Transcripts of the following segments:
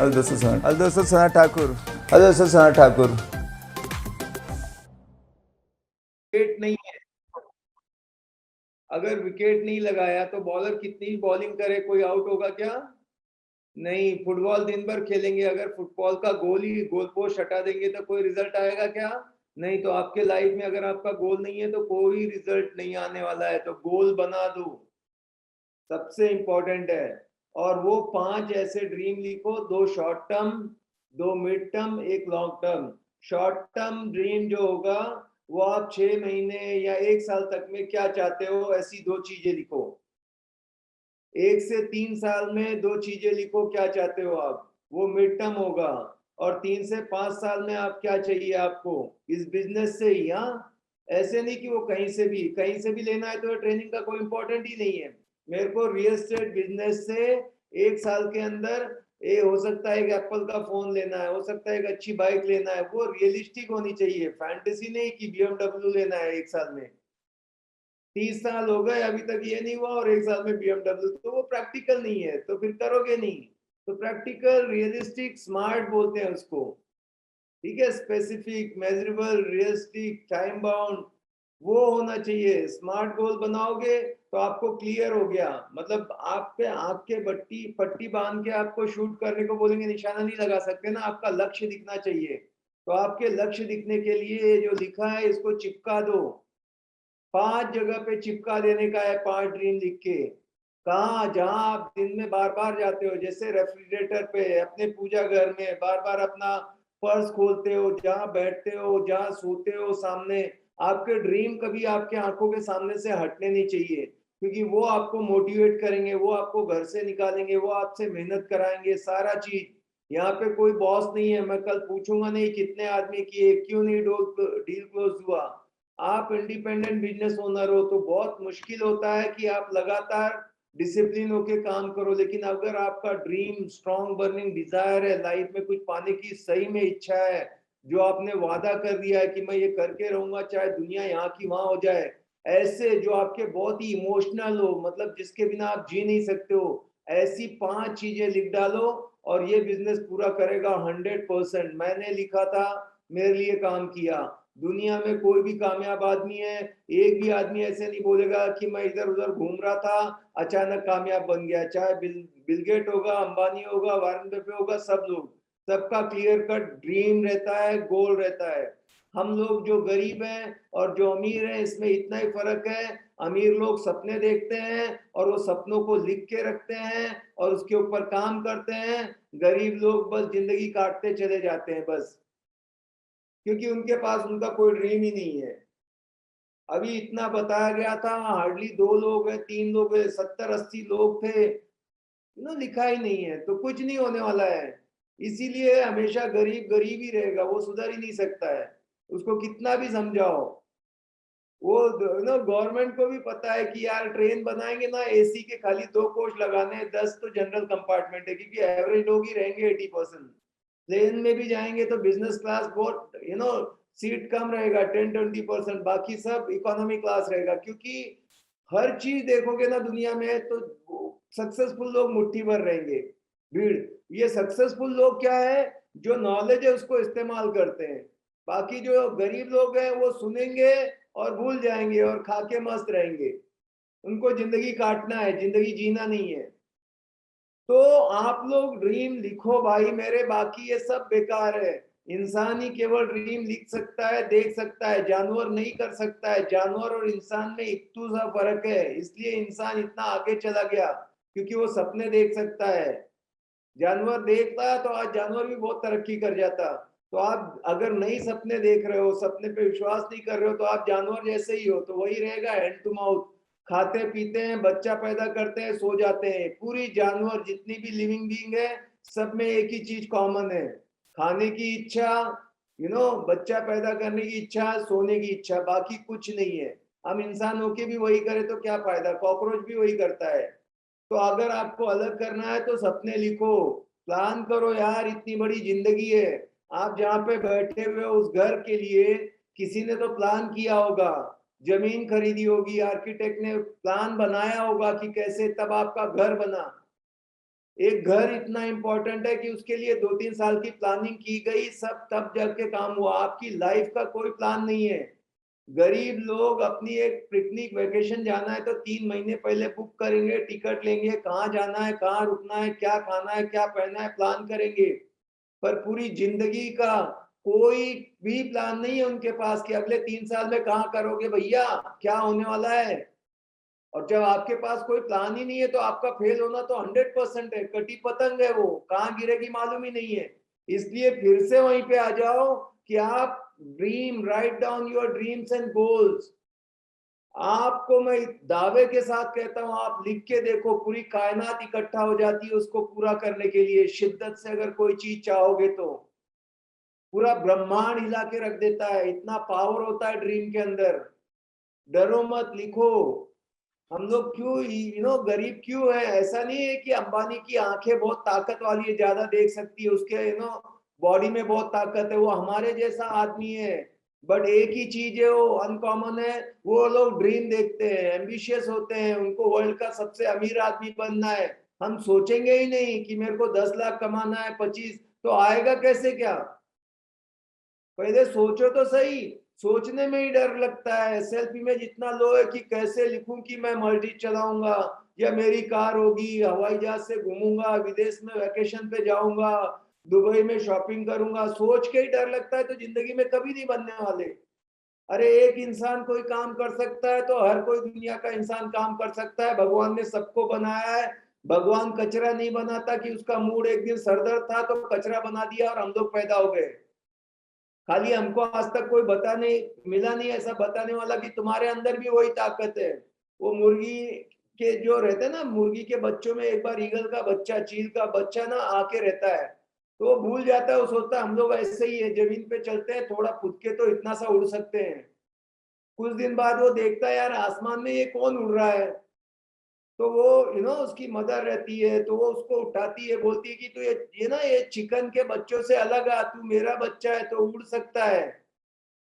Aldous Sana Thakur. Wicket नहीं है, अगर विकेट नहीं लगाया तो बॉलर कितनी बॉलिंग करे कोई आउट होगा क्या? नहीं। फुटबॉल दिन भर खेलेंगे, अगर फुटबॉल का गोल पोस्ट हटा देंगे तो कोई रिजल्ट आएगा क्या? नहीं। तो आपके लाइफ में अगर आपका गोल नहीं है तो कोई रिजल्ट नहीं आने वाला है। तो गोल बना दो, सबसे इंपॉर्टेंट है। और वो 5 ऐसे ड्रीम लिखो, 2 short term, 2 mid term, 1 long term. Short term dream जो होगा वो आप 6 महीने या 1 साल तक में क्या चाहते हो, ऐसी 2 चीजें लिखो। 1 से 3 साल में 2 चीजें लिखो, क्या चाहते हो आप, वो मिड टर्म होगा। और 3 से 5 साल में आप क्या चाहिए आपको इस बिजनेस से ही। हाँ, ऐसे नहीं कि वो कहीं से भी लेना है तो ट्रेनिंग का कोई इंपॉर्टेंट ही नहीं है। मेरे को रियल एस्टेट बिजनेस से 1 साल के अंदर ये हो सकता है कि एप्पल का फोन लेना है, हो सकता है एक अच्छी बाइक लेना है, वो रियलिस्टिक होनी चाहिए, फैंटेसी नहीं कि बीएमडब्ल्यू लेना है 1 साल में। 30 साल हो गए अभी तक ये नहीं हुआ और 1 साल में बीएमडब्ल्यू, तो वो प्रैक्टिकल नहीं है, तो फिर करोगे नहीं। तो प्रैक्टिकल, रियलिस्टिक, स्मार्ट बोलते हैं उसको। ठीक है, specific, measurable, realistic, time bound, वो होना चाहिए। स्मार्ट गोल बनाओगे तो आपको क्लियर हो गया, मतलब आप पे आंख के पट्टी बांध के आपको शूट करने को बोलेंगे, निशाना नहीं लगा सकते ना, आपका लक्ष्य दिखना चाहिए। तो आपके लक्ष्य दिखने के लिए जो लिखा है इसको चिपका दो, 5 जगह पे चिपका देने का है, 5 ड्रीम लिख के। कहा, जहां आप दिन में बार बार जाते हो, जैसे रेफ्रिजरेटर पे, अपने पूजा घर में बार बार अपना पर्स खोलते हो, जहां बैठते हो, जहां सोते हो, सामने आपके ड्रीम कभी आपके आंखों के सामने से हटने नहीं चाहिए, क्योंकि वो आपको मोटिवेट करेंगे, वो आपको घर से निकालेंगे, वो आपसे मेहनत कराएंगे, सारा चीज। यहाँ पे कोई बॉस नहीं है, मैं कल पूछूंगा नहीं कितने आदमी किए, क्यों नहीं डील क्लोज हुआ। आप इंडिपेंडेंट बिजनेस ओनर हो तो बहुत मुश्किल होता है कि आप लगातार डिसिप्लिन होके काम करो, लेकिन अगर आपका ड्रीम, स्ट्रॉन्ग बर्निंग डिजायर है, लाइफ में कुछ पाने की सही में इच्छा है, जो आपने वादा कर दिया है कि मैं ये करके रहूंगा चाहे दुनिया यहाँ की वहां हो जाए, ऐसे जो आपके बहुत ही इमोशनल हो, मतलब जिसके बिना आप जी नहीं सकते हो, ऐसी 5 चीजें लिख डालो और ये बिजनेस पूरा करेगा 100%। मैंने लिखा था, मेरे लिए काम किया। दुनिया में कोई भी कामयाब आदमी है, एक भी आदमी ऐसे नहीं बोलेगा कि मैं इधर उधर घूम रहा था अचानक कामयाब बन गया। चाहे बिल गेट होगा, अंबानी होगा, वारेन बफे होगा, सब लोग, सबका क्लियर कट ड्रीम रहता है, गोल रहता है। हम लोग जो गरीब हैं और जो अमीर हैं, इसमें इतना ही फर्क है। अमीर लोग सपने देखते हैं और वो सपनों को लिख के रखते हैं और उसके ऊपर काम करते हैं। गरीब लोग बस जिंदगी काटते चले जाते हैं बस, क्योंकि उनके पास उनका कोई ड्रीम ही नहीं है। अभी इतना बताया गया था, हार्डली 2 लोग हैं, 3 लोग हैं, 70-80 लोग थे, लिखा ही नहीं है, तो कुछ नहीं होने वाला है। इसीलिए हमेशा गरीब गरीब ही रहेगा, वो सुधर ही नहीं सकता है, उसको कितना भी समझाओ। वो गवर्नमेंट को भी पता है कि यार ट्रेन बनाएंगे ना, एसी के खाली 2 कोच लगाने हैं, 10 तो जनरल कंपार्टमेंट है, क्योंकि एवरेज लोग ही रहेंगे 80%। प्लेन में भी जाएंगे तो बिजनेस क्लास बहुत सीट कम रहेगा, 10-20%, बाकी सब इकोनॉमी क्लास रहेगा। क्योंकि हर चीज देखोगे ना दुनिया में तो सक्सेसफुल लोग मुट्ठी भर रहेंगे, भीड़। ये सक्सेसफुल लोग क्या है, जो नॉलेज है उसको इस्तेमाल करते हैं। बाकी जो गरीब लोग हैं वो सुनेंगे और भूल जाएंगे और खा के मस्त रहेंगे। उनको जिंदगी काटना है, जिंदगी जीना नहीं है। तो आप लोग ड्रीम लिखो भाई मेरे, बाकी ये सब बेकार है। इंसान ही केवल ड्रीम लिख सकता है, देख सकता है, जानवर नहीं कर सकता है। जानवर और इंसान में इतना सा फर्क है, इसलिए इंसान इतना आगे चला गया, क्योंकि वो सपने देख सकता है। जानवर देखता है तो आज जानवर भी बहुत तरक्की कर जाता। तो आप अगर नहीं सपने देख रहे हो, सपने पे विश्वास नहीं कर रहे हो, तो आप जानवर जैसे ही हो, तो वही रहेगा हैंड टू माउथ। खाते पीते हैं, बच्चा पैदा करते हैं, सो जाते हैं। पूरी जानवर जितनी भी लिविंग बीइंग है, सब में एक ही चीज कॉमन है, खाने की इच्छा, बच्चा पैदा करने की इच्छा, सोने की इच्छा, बाकी कुछ नहीं है। हम इंसान होके भी वही करें तो क्या फायदा, कॉकरोच भी वही करता है। तो अगर आपको अलग करना है तो सपने लिखो, प्लान करो यार, इतनी बड़ी जिंदगी है। आप जहाँ पे बैठे हुए हो उस घर के लिए किसी ने तो प्लान किया होगा, जमीन खरीदी होगी, आर्किटेक्ट ने प्लान बनाया होगा कि कैसे, तब आपका घर बना। एक घर इतना इंपॉर्टेंट है कि उसके लिए 2-3 साल की प्लानिंग की गई, सब तब जाके काम हुआ। आपकी लाइफ का कोई प्लान नहीं है। गरीब लोग अपनी एक पिकनिक वेकेशन जाना है तो 3 महीने पहले बुक करेंगे, टिकट लेंगे, कहाँ जाना है, कहाँ रुकना है, क्या खाना है, क्या पहनना है, प्लान करेंगे। पर पूरी जिंदगी का कोई भी प्लान नहीं है उनके पास कि अगले 3 साल में कहाँ करोगे भैया, क्या होने वाला है। और जब आपके पास कोई प्लान ही नहीं है तो आपका फेल होना तो 100% है। कटी पतंग है, वो कहाँ गिरेगी मालूम ही नहीं है। इसलिए फिर से वहीं पे आ जाओ कि आप dream, write down your dreams and goals. आपको मैं दावे के साथ कहता हूं, आप लिख के देखो, पूरी कायनात इकट्ठा हो जाती है उसको पूरा करने के लिए। शिद्दत से अगर कोई चीज चाहोगे तो पूरा ब्रह्मांड हिला के रख देता है। इतना पावर होता है ड्रीम के अंदर। डरो मत, लिखो। हम लोग क्यों गरीब क्यों है? ऐसा नहीं है कि अंबानी की आंखें बहुत ताकत वाली है, ज्यादा देख सकती है, उसके बॉडी में बहुत ताकत है, वो हमारे जैसा आदमी है। बट एक ही चीज है, वो अनकॉमन है, वो लोग ड्रीम देखते हैं, एम्बिशियस होते हैं, उनको वर्ल्ड का सबसे अमीर आदमी बनना है। हम सोचेंगे ही नहीं कि मेरे को 10 लाख कमाना है, 25, तो आएगा कैसे क्या? पहले सोचो तो सही। सोचने में ही डर लगता है। सेल्फ इमेज इतना लो है कि कैसे लिखूं कि मैं मर्सिडीज चलाऊंगा, या मेरी कार होगी, हवाई जहाज से घूमूंगा, विदेश में वेकेशन पे जाऊंगा, दुबई में शॉपिंग करूंगा। सोच के ही डर लगता है, तो जिंदगी में कभी नहीं बनने वाले। अरे एक इंसान कोई काम कर सकता है तो हर कोई दुनिया का इंसान काम कर सकता है। भगवान ने सबको बनाया है। भगवान कचरा नहीं बनाता कि उसका मूड एक दिन सरदर्द था तो कचरा बना दिया और हम लोग पैदा हो गए। खाली हमको आज तक कोई मिला नहीं ऐसा बताने वाला कि तुम्हारे अंदर भी वही ताकत है। वो मुर्गी के जो रहते हैं ना, मुर्गी के बच्चों में एक बार ईगल का बच्चा, चील का बच्चा ना आके रहता है, तो वो भूल जाता है, वो सोचता है हम लोग ऐसे ही है, जमीन पे चलते हैं, थोड़ा खुद के तो इतना सा उड़ सकते हैं। कुछ दिन बाद वो देखता है यार आसमान में ये कौन उड़ रहा है। तो वो उसकी मदर रहती है, तो वो उसको उठाती है, बोलती है कि तू ये चिकन के बच्चों से अलग है, तू मेरा बच्चा है तो उड़ सकता है।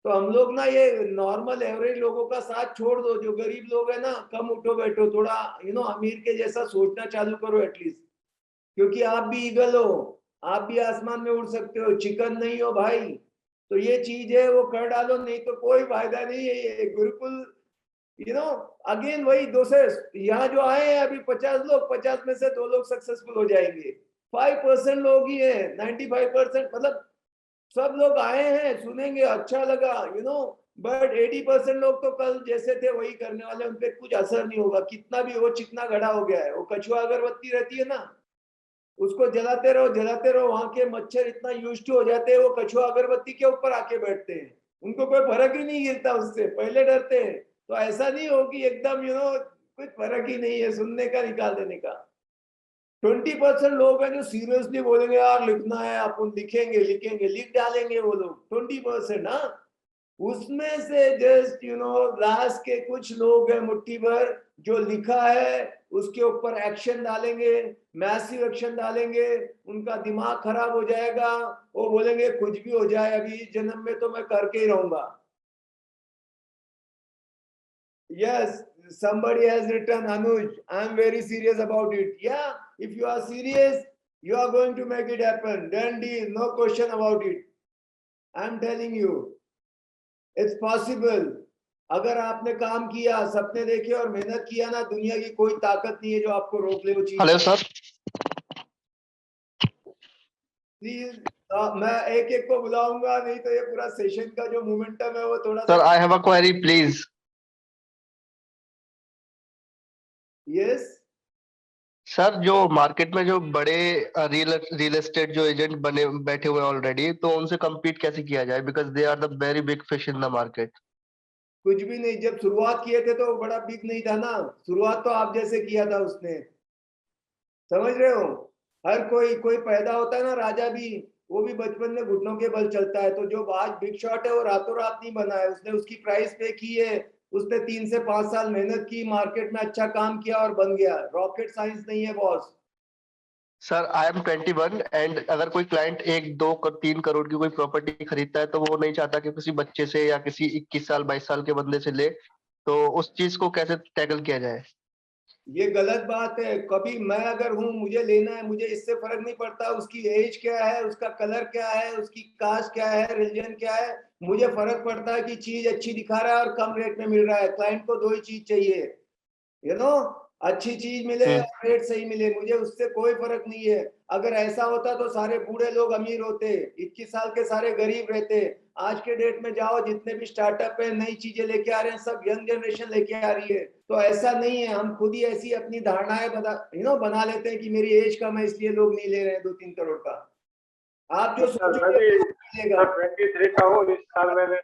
तो हम लोग ना ये नॉर्मल एवरेज लोगों का साथ छोड़ दो, जो गरीब लोग है ना, कम उठो बैठो, थोड़ा अमीर के जैसा सोचना चालू करो एटलीस्ट। क्योंकि आप भी ईगल हो, आप भी आसमान में उड़ सकते हो, चिकन नहीं हो भाई। तो ये चीज है, वो कर डालो, नहीं तो कोई फायदा नहीं है। ये बिल्कुल अगेन वही दो से, यहाँ जो आए हैं अभी 50 लोग, 50 में से 2 लोग सक्सेसफुल हो जाएंगे। 5% लोग ही है, 95% मतलब सब लोग आए हैं, सुनेंगे, अच्छा लगा बट 80% लोग तो कल जैसे थे वही करने वाले, उनपे कुछ असर नहीं होगा। कितना भी वो चिकना गड़ा हो गया है। वो कछुआ अगरबत्ती रहती है ना, उसको जलाते रहो, वहां के मच्छर इतना यूज्ड हो जाते हैं, वो कछुआ अगरबत्ती के ऊपर आके बैठते हैं, उनको कोई फर्क ही नहीं गिरता उससे, पहले डरते हैं। तो ऐसा नहीं हो कि एकदम कुछ फर्क ही नहीं है, सुनने का, निकाल देने का। 20% लोग हैं जो सीरियसली बोलेंगे यार लिखना है, अपन लिखेंगे लिखेंगे, लिख डालेंगे वो लोग 20%। हाँ, उसमें से जस्ट लास्ट के कुछ लोग हैं मुट्ठी भर, जो लिखा है उसके ऊपर एक्शन डालेंगे, मैसिव एक्शन डालेंगे, उनका दिमाग खराब हो जाएगा। वो बोलेंगे कुछ भी हो जाए अभी इस जन्म में तो मैं करके ही रहूंगा। Yes, somebody has written, Anuj, I am very serious about it. Yeah, if you are serious, you are going to make it happen. Then deal, no question about it. I am telling you, it's possible. अगर आपने काम किया, सपने देखे और मेहनत किया ना, दुनिया की कोई ताकत नहीं है जो आपको रोक ले वो चीज। Hello sir. प्लीज, मैं एक एक को बुलाऊंगा, नहीं तो ये पूरा सेशन का जो मोमेंटम है वो थोड़ा सर सा। आई have a query please. Yes, sir जो मार्केट में जो बड़े रियल एस्टेट जो एजेंट बने बैठे हुए हैं ऑलरेडी, तो उनसे compete कैसे किया जाए, because they are the very big fish in the market. कुछ भी नहीं। जब शुरुआत किए थे तो बड़ा बिग नहीं था ना, शुरुआत तो आप जैसे किया था उसने, समझ रहे हो। हर कोई कोई पैदा होता है ना राजा भी, वो भी बचपन में घुटनों के बल चलता है। तो जो आज बिग शॉट है वो रातों रात नहीं बना है, उसने उसकी प्राइस पे की है, उसने 3 से 5 साल मेहनत की, मार्केट में अच्छा काम किया और बन गया। रॉकेट साइंस नहीं है boss. Sir I am 21 and अगर कोई क्लाइंट 1 2 3 करोड़ की कोई प्रॉपर्टी खरीदता है तो वो नहीं चाहता कि किसी बच्चे से या किसी 21 साल 22 साल के बंदे से ले, तो उस चीज को कैसे टैकल किया जाए। ये गलत बात है। कभी मैं अगर हूं, मुझे लेना है, मुझे इससे फर्क नहीं पड़ता उसकी एज क्या है, उसका कलर क्या है, उसकी कास्ट क्या है, रिलीजन क्या है। मुझे फर्क पड़ता है कि चीज अच्छी दिखा रहा है और कम रेट में मिल रहा है। क्लाइंट को 2 ही चीज चाहिए, यू नो, अच्छी चीज मिले और रेट सही मिले। मुझे उससे कोई फर्क नहीं है। अगर ऐसा होता तो सारे बूढ़े लोग अमीर होते, 21 साल के सारे गरीब रहते। आज के डेट में जाओ, जितने भी स्टार्टअप है, नई चीजें लेके आ रहे हैं, सब यंग जनरेशन लेके आ रही है। तो ऐसा नहीं है, हम खुद ही ऐसी अपनी धारणाएं बना लेते हैं कि मेरी एज कम है इसलिए लोग नहीं ले रहे हैं 2-3 करोड़ का। आप जो सोचोगे मिलेगा। 23 का हूँ इस साल मैंने।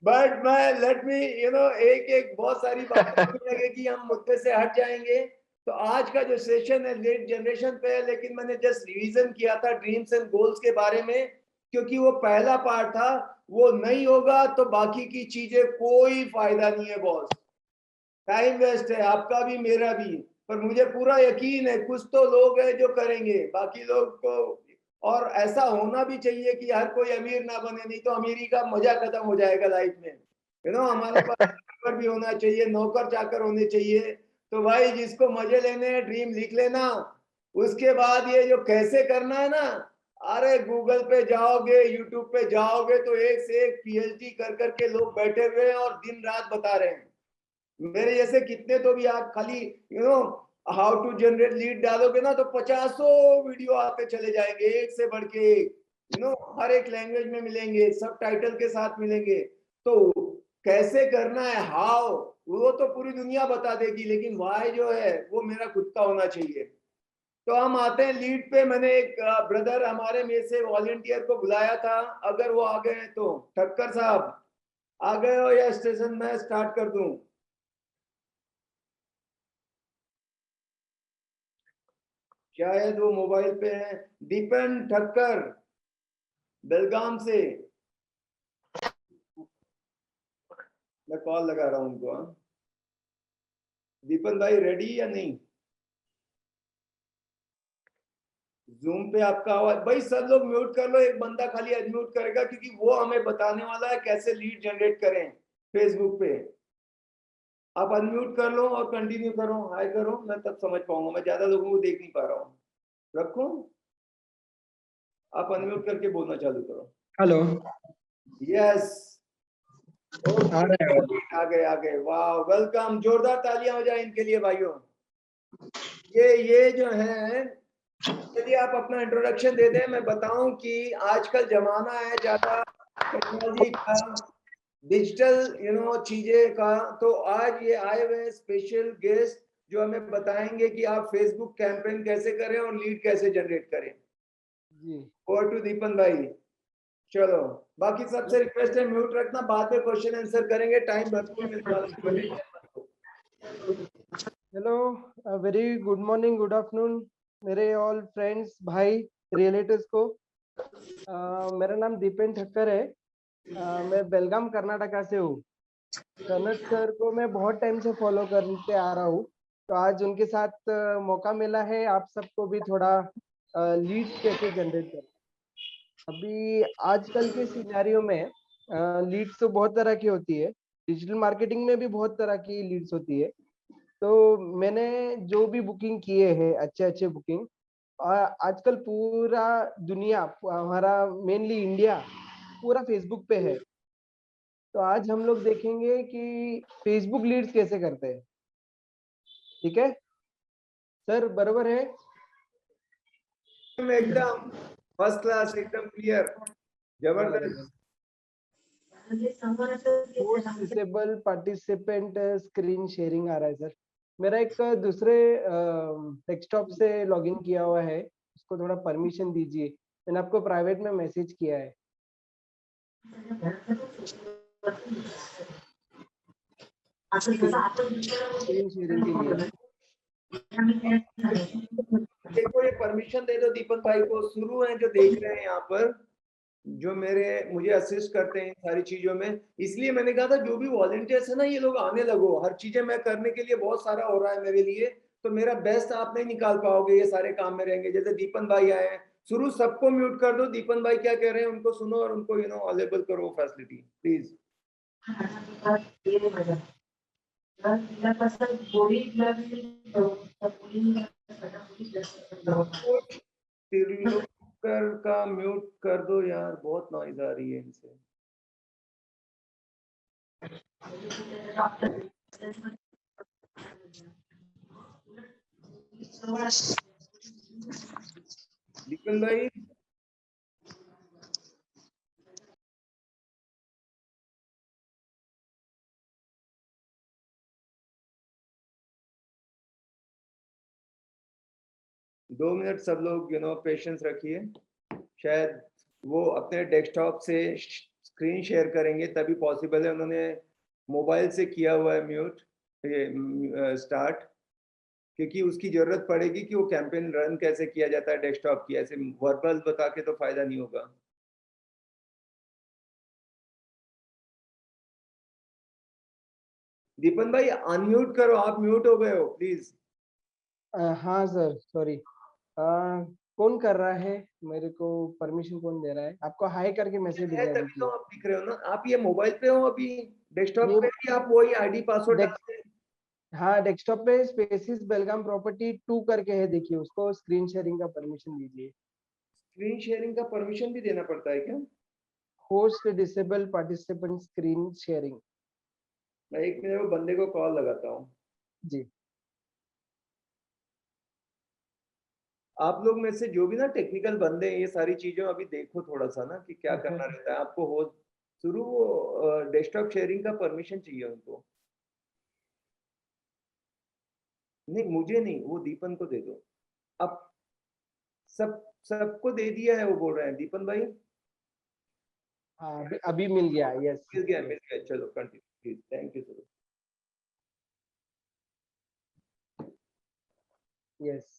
बट मैं लेट मी एक एक बहुत सारी बातें लगे कि हम मुद्दे से हट जाएंगे। तो आज का जो सेशन है लेट जनरेशन पे है, लेकिन मैंने जस्ट रिवीजन किया था ड्रीम्स एंड गोल्स के बारे में, क्योंकि वो पहला पार्ट था। वो नहीं होगा तो बाकी की चीजें कोई फायदा नहीं है बॉस। टाइम वेस्ट है, आपका भी मेरा भी। पर मुझे पूरा यकीन है कुछ तो लोग हैं जो करेंगे, बाकी लोग को। और ऐसा होना भी चाहिए कि हर कोई अमीर ना बने, नहीं तो अमीरी का मजा खत्म हो जाएगा लाइफ में। हमारे पास नौकर भी होना चाहिए, नौकर चाकर होने चाहिए। तो भाई जिसको मजे लेने हैं ड्रीम लिख लेना। उसके बाद ये जो कैसे करना है ना, अरे गूगल पे जाओगे, यूट्यूब पे जाओगे तो एक से एक पीएचडी कर करके लोग बैठे हुए हैं और दिन रात बता रहे हैं। मेरे जैसे कितने तो भी आप खाली हाउ टू जनरेट लीड डालोगे ना तो 50 वीडियो आते चले जाएंगे, एक से बढ़ के एक। हर एक लैंग्वेज में मिलेंगे, सब टाइटल के साथ मिलेंगे। तो कैसे करना है, हाउ, वो तो पूरी दुनिया बता देगी, लेकिन वाई जो है वो मेरा खुद का होना चाहिए। तो हम आते हैं लीड पे। मैंने एक ब्रदर हमारे में से वॉलंटियर को बुलाया था, अगर वो आ गए हैं तो। ठक्कर साहब आ गए हो या स्टेशन में स्टार्ट कर दूं? शायद वो मोबाइल पे है। दीपन ठक्कर बेलगाम से, मैं कॉल लगा रहा हूं उनको। हाँ, दीपन भाई रेडी या नहीं? जूम पे आपका आवाज, भाई सब लोग म्यूट कर लो, एक बंदा खाली अनम्यूट करेगा, क्योंकि वो हमें बताने वाला है कैसे लीड जनरेट करें फेसबुक पे। आप अनम्यूट कर लो और कंटिन्यू करो, हाय करो, मैं तब समझ पाऊंगा। मैं ज्यादा लोगों को देख नहीं पा रहा हूँ। रखो, आप अनम्यूट करके बोलना चालू करो। हेलो। यस, आ रहे हैं। आ गए, वाह, वेलकम। जोरदार तालियां हो जाए इनके लिए भाइयों। ये जो है, यदि आप अपना इंट्रोडक्शन दे दें, मैं बताऊं कि आजकल जमाना है ज्यादा टेक्नोलॉजी का, डिजिटल चीजें का। तो आज ये आए हुए स्पेशल गेस्ट जो हमें बताएंगे कि आप फेसबुक कैंपेन कैसे करें और लीड कैसे जनरेट करें जी। ओवर टू दीपन भाई। चलो, बाकी सबसे रिक्वेस्ट है म्यूट रखना, बाद में क्वेश्चन आंसर करेंगे, टाइम भरपूर मिलने वाला है। Hello, very good morning, good afternoon मेरे ऑल फ्रेंड्स, भाई, रिलेटिव्स को। मेरा नाम दीपेन ठक्कर है। मैं बेलगाम कर्नाटका से हूँ। कनक सर को मैं बहुत टाइम से फॉलो करते आ रहा हूँ। तो आज उनके साथ मौका मिला है आप सबको भी थोड़ा लीड्स कैसे जनरेट करें। अभी आजकल के सिनेरियो में लीड्स तो बहुत तरह की होती है, डिजिटल मार्केटिंग में भी बहुत तरह की लीड्स होती है। तो मैंने जो भी बुकिंग किए हैं अच्छे अच्छे बुकिंग, आजकल पूरा दुनिया, हमारा मेनली इंडिया पूरा फेसबुक पे है। तो आज हम लोग देखेंगे कि फेसबुक लीड्स कैसे करते हैं। ठीक है सर, बराबर है? एकदम फर्स्ट क्लास, एकदम क्लियर, जबरदस्त। डिसेबल पार्टिसिपेंट स्क्रीन शेयरिंग आ रहा है सर। मेरा एक दूसरे डेस्कटॉप से लॉगिन किया हुआ है, उसको थोड़ा परमिशन दीजिए। मैंने आपको प्राइवेट में मैसेज किया है। स्क्रीन शेयरिंग के लिए देखो, ये परमिशन दे दो दीपक भाई को। शुरू है जो देख रहे हैं यहाँ पर, जो मुझे असिस्ट करते हैं सारी चीजों में। इसलिए मैंने कहा था जो भी वॉलंटियर्स है ना, ये लोग आने लगो। हर चीजें मैं करने के लिए बहुत सारा हो रहा है मेरे लिए, तो मेरा बेस्ट आप नहीं निकाल पाओगे, ये सारे काम में रहेंगे। जैसे दीपन भाई आए हैं, शुरू सबको म्यूट कर दो। दीपन भाई क्या कह रहे हैं उनको सुनो और उनको अवेलेबल करो फैसिलिटी प्लीज। तिरलोकर का म्यूट कर दो यार, बहुत नॉइज आ रही है इनसे। दीपन भाई, दो मिनट सब लोग पेशेंस रखिए। शायद वो अपने डेस्कटॉप से स्क्रीन शेयर करेंगे तभी पॉसिबल है। उन्होंने मोबाइल से किया हुआ है म्यूट ये स्टार्ट, क्योंकि उसकी जरूरत पड़ेगी कि वो कैंपेन रन कैसे किया जाता है डेस्कटॉप की। ऐसे वर्बल बता के तो फायदा नहीं होगा। दीपन भाई अनम्यूट करो, आप म्यूट हो गए हो प्लीज। हाँ सर, सॉरी। कौन कर रहा है? मेरे को परमिशन कौन दे रहा है? आपको हाई करके मैसेज है दिखा तभी तो दीजिए। आप दिख रहे हो ना। आप ये मोबाइल पे हो अभी, डेस्कटॉप ये पे भी आप वही आईडी पासवर्ड डेस्क डालते हैं। हाँ, डेस्कटॉप पे स्पेसिस बेलगाम प्रॉपर्टी 2 करके है, देखिए उसको स्क्रीन शेयरिंग का परमिशन दीजिए। स्क्रीन शेयरिंग का परमिशन भी देना पड़ता है क्या? Host disable participant screen sharing. मैं एक मिनट वो बंदे को कॉल लगाता हूँ। जी। आप लोग में से जो भी ना टेक्निकल बंदे हैं, ये सारी चीजें अभी देखो थोड़ा सा ना कि क्या करना रहता है आपको। हो शुरू वो डेस्कटॉप शेयरिंग का परमिशन चाहिए उनको। नहीं मुझे नहीं, वो दीपन को दे दो। अब सबको दे दिया है वो बोल रहे हैं दीपन भाई। हाँ, अभी मिल गया। यस, मिल गया मिल गया, चलो continue please. Thank you sir. Yes.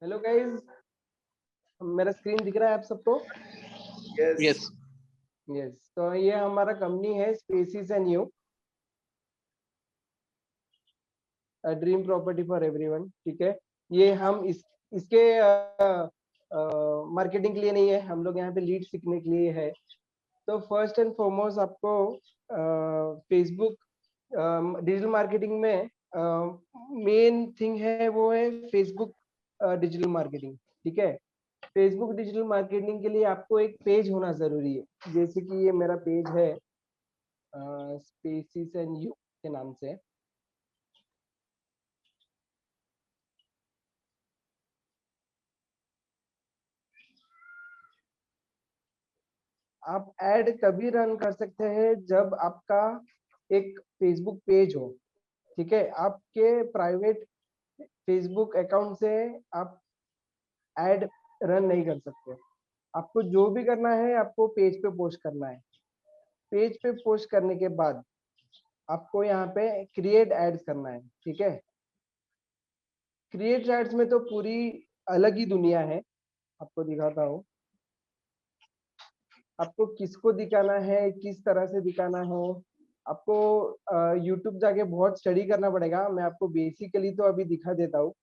Hello guys, मेरा स्क्रीन दिख रहा है आप सबको? यस। यस। तो ये हमारा कंपनी है spaces and you, dream property for everyone. ठीक है, ये हम इसके मार्केटिंग के लिए नहीं है, हम लोग यहाँ पे लीड सीखने के लिए है। तो फर्स्ट एंड फॉरमोस्ट आपको फेसबुक डिजिटल मार्केटिंग में मेन थिंग है, वो है फेसबुक डिजिटल मार्केटिंग। ठीक है, फेसबुक डिजिटल मार्केटिंग के लिए आपको एक पेज होना जरूरी है। जैसे कि ये मेरा पेज है स्पेसिस एंड यू के नाम से। आप ऐड तभी रन कर सकते हैं जब आपका एक फेसबुक पेज हो। ठीक है, आपके प्राइवेट फेसबुक अकाउंट से आप ऐड रन नहीं कर सकते। आपको जो भी करना है, आपको पेज पे पोस्ट करना है। पेज पे पोस्ट करने के बाद आपको यहाँ पे क्रिएट एड्स करना है। ठीक है, क्रिएट एड्स में तो पूरी अलग ही दुनिया है, आपको दिखाता हूँ। आपको किसको दिखाना है, किस तरह से दिखाना है, आपको यूट्यूब जाके बहुत स्टडी करना पड़ेगा। मैं आपको बेसिकली तो अभी दिखा देता हूँ।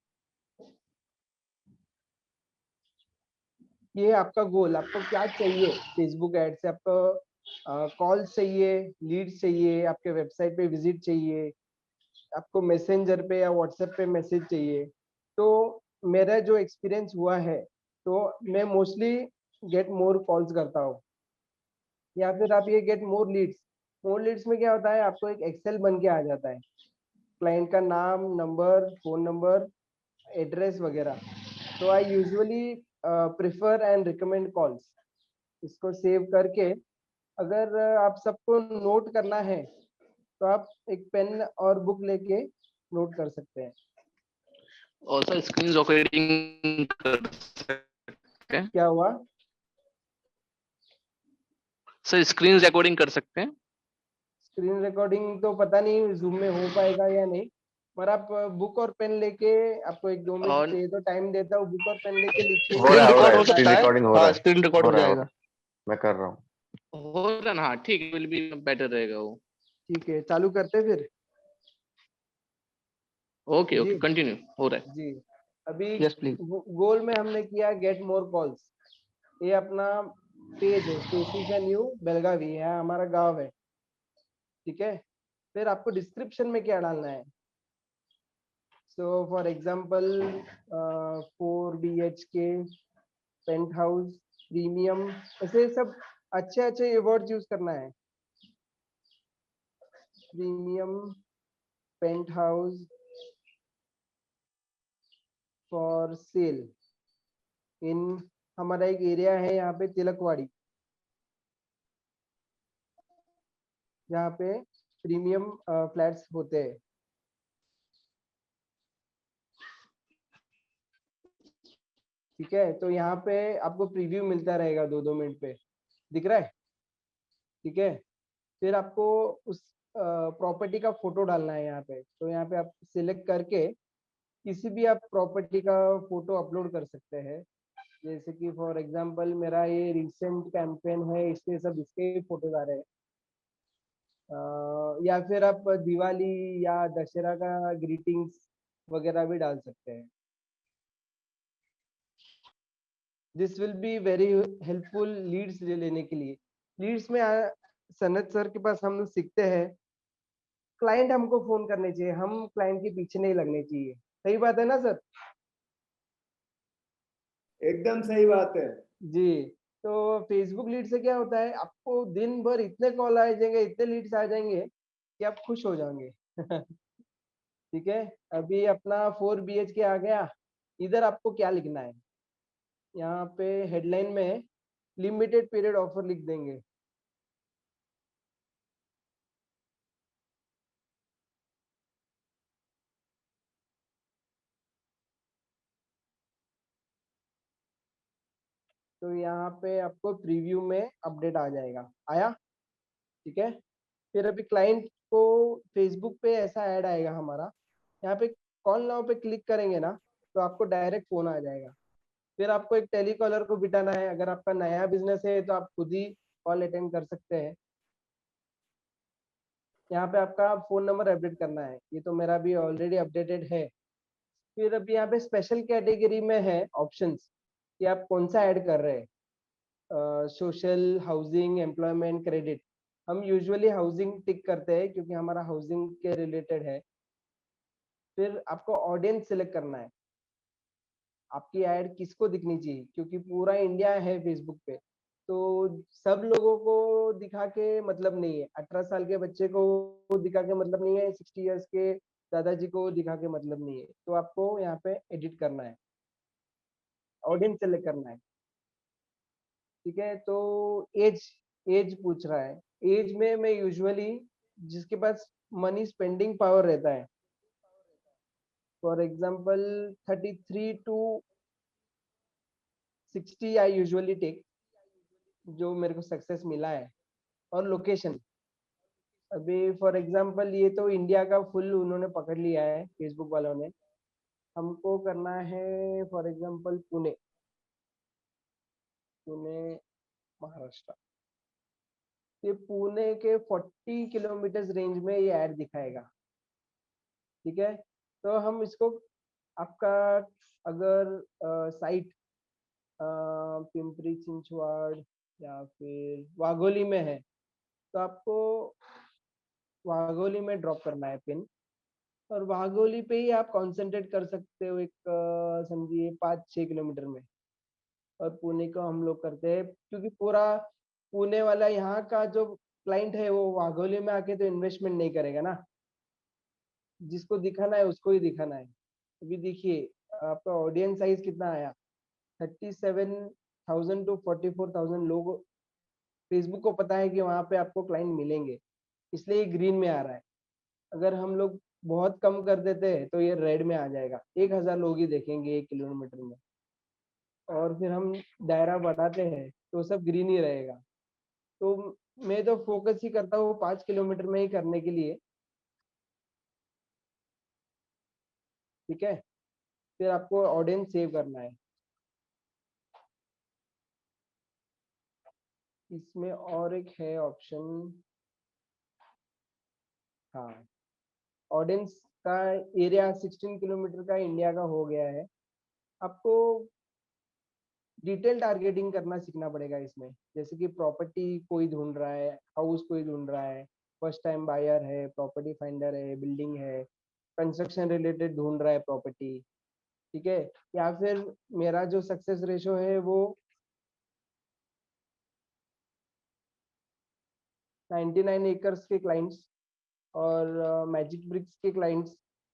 ये आपका गोल, आपको क्या चाहिए फेसबुक ऐड से? आपको कॉल चाहिए, लीड चाहिए, आपके वेबसाइट पे विजिट चाहिए, आपको मैसेंजर पे या व्हाट्सएप पे मैसेज चाहिए? तो मेरा जो एक्सपीरियंस हुआ है, तो मैं मोस्टली गेट मोर कॉल्स करता हूँ, या फिर आप ये गेट मोर लीड्स। मोर लीड्स में क्या होता है, आपको एक एक्सेल बन के आ जाता है, क्लाइंट का नाम, नंबर, फोन नंबर, एड्रेस वगैरह। तो I usually prefer and recommend calls. इसको सेव करके, अगर आप सबको नोट करना है तो आप एक पेन और बुक लेके नोट कर सकते हैं। Also screen recording कर सकते हैं क्या हुआ? सर? स्क्रीन रिकॉर्डिंग कर सकते हैं? स्क्रीन रिकॉर्डिंग तो पता नहीं जूम में हो पाएगा या नहीं, पर आप बुक और पेन लेके, आपको एक 2 मिनट और चाहिए तो टाइम देता हूँ, बुक और पेन लेके लिखिए। हो रहा स्क्रीन है, हो रहा रिकॉर्ड है, हो स्क्रीन सकता है? रिकॉर्डिंग हो रहा हाँ, है, स्क्रीन रिकॉर्ड हो हो रहा है, जाएगा। मैं कर रहा हूँ। हो रहा ना? हाँ ठीक, विल बी बेटर रहेगा वो। ठीक है, चालू करते फिर। ओके जी ओके, कंटिन्यू हो रहा है। जी। अभी यस प्लीज। गोल में हमने किया गेट मोर कॉल्स। ये अपना पेज है, स्पेसिस न्यू बेलगावी है, हमारा गांव है, ठीक है। फिर आपको डिस्क्रिप्शन में क्या डालना है, so for example 4 BHK paint house premium, ऐसे सब अच्छे अच्छे वर्ड्स यूज करना है। Premium paint house for sale in, हमारा एक एरिया है यहाँ पे तिलकवाड़ी, जहाँ पे प्रीमियम फ्लैट्स होते हैं, ठीक है। तो यहाँ पे आपको प्रीव्यू मिलता रहेगा 2-2 मिनट पे, दिख रहा है, ठीक है। फिर आपको उस प्रॉपर्टी का फोटो डालना है यहाँ पे, तो यहाँ पे आप सिलेक्ट करके किसी भी आप प्रॉपर्टी का फोटो अपलोड कर सकते हैं। जैसे कि फॉर एग्जांपल मेरा ये रिसेंट कैंपेन है, इसलिए सब इसके फोटोज आ रहे हैं। या फिर आप दिवाली या दशहरा का ग्रीटिंग्स वगैरह भी डाल सकते हैं। This will be very helpful leads लेने के लिए। लीड्स में सनत सर के पास हम लोग सीखते हैं, क्लाइंट हमको फोन करने चाहिए, हम क्लाइंट के पीछे नहीं लगने चाहिए। सही बात है ना सर? एकदम सही बात है। जी। तो फेसबुक लीड से क्या होता है, आपको दिन भर इतने कॉल आ जाएंगे, इतने लीड्स आ जाएंगे कि आप खुश हो जाओगे। ठीक है। अभी अपना 4 BHK आ गया, इधर आपको क्या लिखना है, यहाँ पे हेडलाइन में लिमिटेड पीरियड ऑफर लिख देंगे। तो यहाँ पे आपको प्रीव्यू में अपडेट आ जाएगा, आया, ठीक है। फिर अभी क्लाइंट को फेसबुक पे ऐसा ऐड आएगा हमारा, यहाँ पे कॉल नाउ पे क्लिक करेंगे ना, तो आपको डायरेक्ट फोन आ जाएगा। फिर आपको एक टेलीकॉलर को बिठाना है, अगर आपका नया बिजनेस है तो आप खुद ही कॉल अटेंड कर सकते हैं। यहाँ पे आपका फोन नंबर अपडेट करना है, ये तो मेरा भी ऑलरेडी अपडेटेड है। फिर अभी यहाँ पे स्पेशल कैटेगरी में है ऑप्शंस कि आप कौन सा ऐड कर रहे हैं, सोशल, हाउसिंग, एम्प्लॉयमेंट, क्रेडिट। हम यूजुअली हाउसिंग टिक करते हैं क्योंकि हमारा हाउसिंग के रिलेटेड है। फिर आपको ऑडियंस सिलेक्ट करना है, आपकी ऐड किसको दिखनी चाहिए, क्योंकि पूरा इंडिया है फेसबुक पे, तो सब लोगों को दिखा के मतलब नहीं है। 18 साल के बच्चे को दिखा के मतलब नहीं है, 60 इयर्स के दादाजी को दिखा के मतलब नहीं है। तो आपको यहाँ पे एडिट करना है, ऑडियंस सेलेक्ट करना है, ठीक है। तो एज एज पूछ रहा है, एज में मैं यूजुअली जिसके पास मनी स्पेंडिंग पावर रहता है, for example 33 to 60 I usually take, जो मेरे को सक्सेस मिला है। और लोकेशन, अभी फॉर एग्जांपल ये तो इंडिया का फुल उन्होंने पकड़ लिया है फेसबुक वालों ने, हमको करना है फॉर एग्जांपल पुणे, पुणे महाराष्ट्र। ये पुणे के 40 किलोमीटर रेंज में ये ऐड दिखाएगा, ठीक है। तो हम इसको, आपका अगर साइट पिंपरी चिंचवाड़ या फिर वाघोली में है, तो आपको वाघोली में ड्रॉप करना है पिन, और वाघोली पे ही आप कंसंट्रेट कर सकते हो, एक समझिए 5-6 किलोमीटर में। और पुणे को हम लोग करते हैं क्योंकि पूरा पुणे वाला यहाँ का जो क्लाइंट है वो वाघोली में आके तो इन्वेस्टमेंट नहीं करेगा ना, जिसको दिखाना है उसको ही दिखाना है। अभी देखिए आपका ऑडियंस साइज कितना आया, 37,000 to 44,000 लोग। फेसबुक को पता है कि वहां पे आपको क्लाइंट मिलेंगे, इसलिए ग्रीन में आ रहा है। अगर हम लोग बहुत कम कर देते हैं तो ये रेड में आ जाएगा, 1,000 लोग ही देखेंगे 1 किलोमीटर में। और फिर हम दायरा बढ़ाते हैं तो सब ग्रीन ही रहेगा। तो मैं तो फोकस ही करता हूँ 5 किलोमीटर में ही करने के लिए, ठीक है। फिर आपको ऑडियंस सेव करना है, इसमें और एक है ऑप्शन, हाँ, ऑडियंस का एरिया 16 किलोमीटर का इंडिया का हो गया है। आपको डिटेल टारगेटिंग करना सीखना पड़ेगा इसमें। जैसे कि प्रॉपर्टी कोई ढूंढ रहा है, हाउस कोई ढूंढ रहा है, फर्स्ट टाइम बायर है, प्रॉपर्टी फाइंडर है, बिल्डिंग है, कंस्ट्रक्शन रिलेटेड ढूंढ रहा है प्रॉपर्टी, ठीक है। या फिर मेरा जो सक्सेस रेशो है वो 99 एकर्स के क्लाइंट्स और मैजिक ब्रिक्स के क्लाइंट्स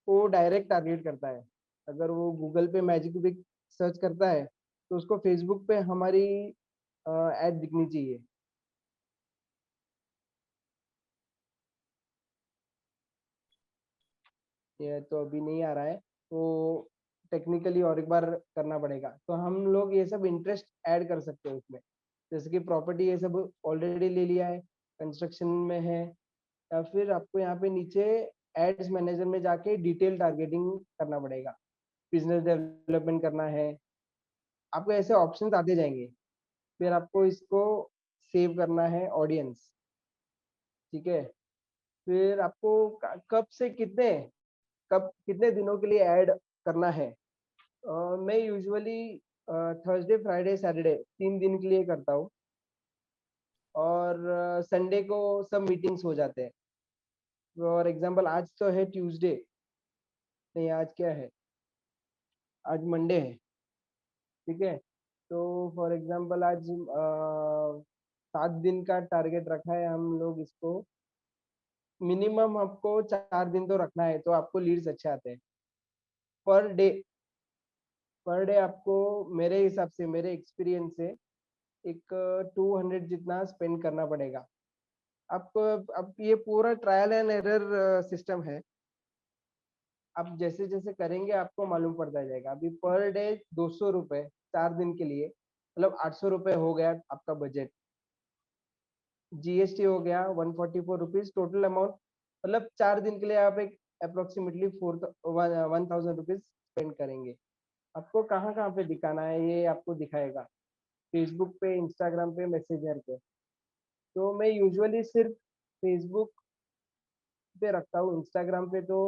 को डायरेक्ट टारगेट करता है। अगर वो गूगल पे मैजिक ब्रिक सर्च करता है तो उसको फेसबुक पे हमारी ऐड दिखनी चाहिए। ये तो अभी नहीं आ रहा है, तो टेक्निकली और एक बार करना पड़ेगा। तो हम लोग ये सब इंटरेस्ट ऐड कर सकते हैं उसमें। जैसे कि प्रॉपर्टी ये सब ऑलरेडी ले लिया है, कंस्ट्रक्शन में है, या फिर आपको यहाँ पे नीचे एड्स मैनेजर में जाके डिटेल टारगेटिंग करना पड़ेगा, बिजनेस डेवलपमेंट करना है। आपको ऐसे ऑप्शंस आते जाएंगे, फिर आपको इसको सेव करना है ऑडियंस, ठीक है। फिर आपको कब कितने दिनों के लिए ऐड करना है। मैं यूजुअली थर्सडे फ्राइडे सैटरडे 3 दिन के लिए करता हूँ, और संडे को सब मीटिंग्स हो जाते हैं। फॉर एग्जांपल आज तो है ट्यूसडे, नहीं आज क्या है, आज मंडे है, ठीक है। तो फॉर एग्जांपल आज 7 दिन का टारगेट रखा है हम लोग इसको। मिनिमम आपको 4 दिन तो रखना है, तो आपको लीड्स अच्छे आते हैं। पर डे आपको मेरे हिसाब से, मेरे एक्सपीरियंस से एक 200 जितना स्पेंड करना पड़ेगा आपको। अब ये पूरा ट्रायल एंड एरर सिस्टम है। आप जैसे जैसे करेंगे आपको मालूम पड़ता जाएगा। अभी पर डे 200 रुपए 4 दिन के लिए, मतलब 800 रुपए हो गया आपका बजट। जीएसटी हो गया 144 रुपीज टोटल अमाउंट, मतलब 4 दिन के लिए आप एक अप्रोक्सीमेटली 1000 रुपीज स्पेंड करेंगे। आपको कहाँ कहाँ पे दिखाना है ये आपको दिखाएगा, फेसबुक पे, इंस्टाग्राम पे, मैसेंजर पे। तो मैं यूजुअली सिर्फ फेसबुक पे रखता हूँ। इंस्टाग्राम पे तो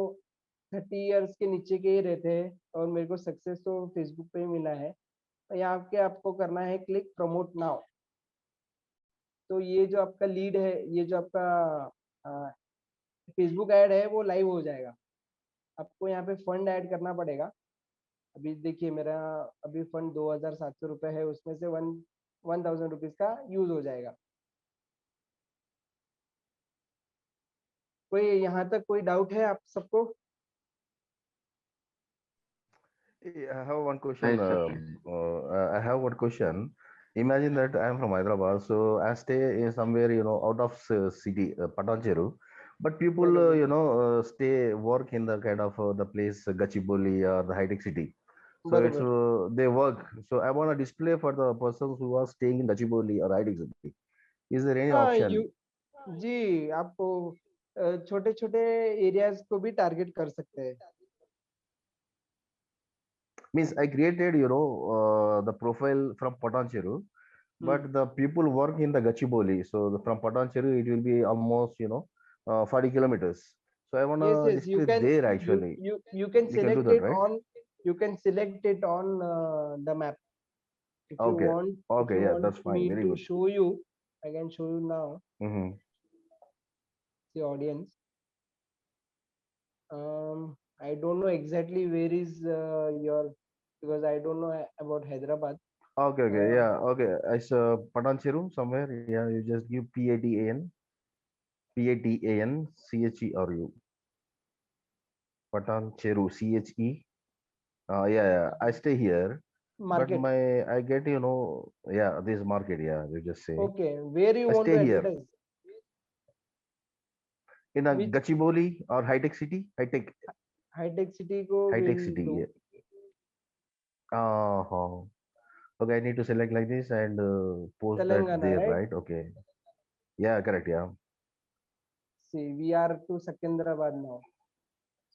30 इयर्स के नीचे के ही रहते हैं, और मेरे को सक्सेस तो फेसबुक पे ही मिला है। यहाँ के आपको करना है क्लिक प्रमोट नाउ। तो ये जो आपका लीड है, ये जो आपका फेसबुक ऐड है वो लाइव हो जाएगा। आपको यहाँ पे फंड ऐड करना पड़ेगा। अभी देखिए मेरा अभी फंड 2700 रुपये है, उसमें से 1000 रुपीज का यूज हो जाएगा। कोई यहाँ तक कोई डाउट है आप सबको? I have one question. Right, sir. I have one question. Imagine that I am from Hyderabad, so I stay in somewhere, out of city, Patancheru. But people, बरोबर stay work in the kind of the place Gachibowli or the high-tech city. So it's बरोबर they work. So I want to display for the persons who are staying in Gachibowli or high-tech city. Is there any हाँ option? You जी, आपको छोटे छोटे areas को भी target कर सकते हैं। Means I created, the profile from Patancheru, but the people work in the Gachibowli. So from Patancheru, it will be almost, 40 kilometers. So I want Yes, to yes, display there actually. you can We can do select that, it right? on, you can select it on the map. If you Okay. want, if Okay. you Yeah, want that's fine. me Very to good. show you, I can show you now Mm-hmm. the audience. I don't know exactly where is your, because I don't know about Hyderabad. Okay. Okay. Uh, Yeah. Okay. It's Patancheru somewhere. Yeah. You just give Patancheru. Patancheru. CHE. Yeah. Yeah. I stay here. But market. I get, yeah, this market, yeah, you just say. Okay, where you I want to stay here advertise? in a Which Gachibowli or high-tech city, high-tech city ko high-tech will city, do? yeah. Uh-huh. Okay, I need to select like this and post that Telangana, there, right? right? Okay. Yeah, correct, yeah. See, we are to Secunderabad now.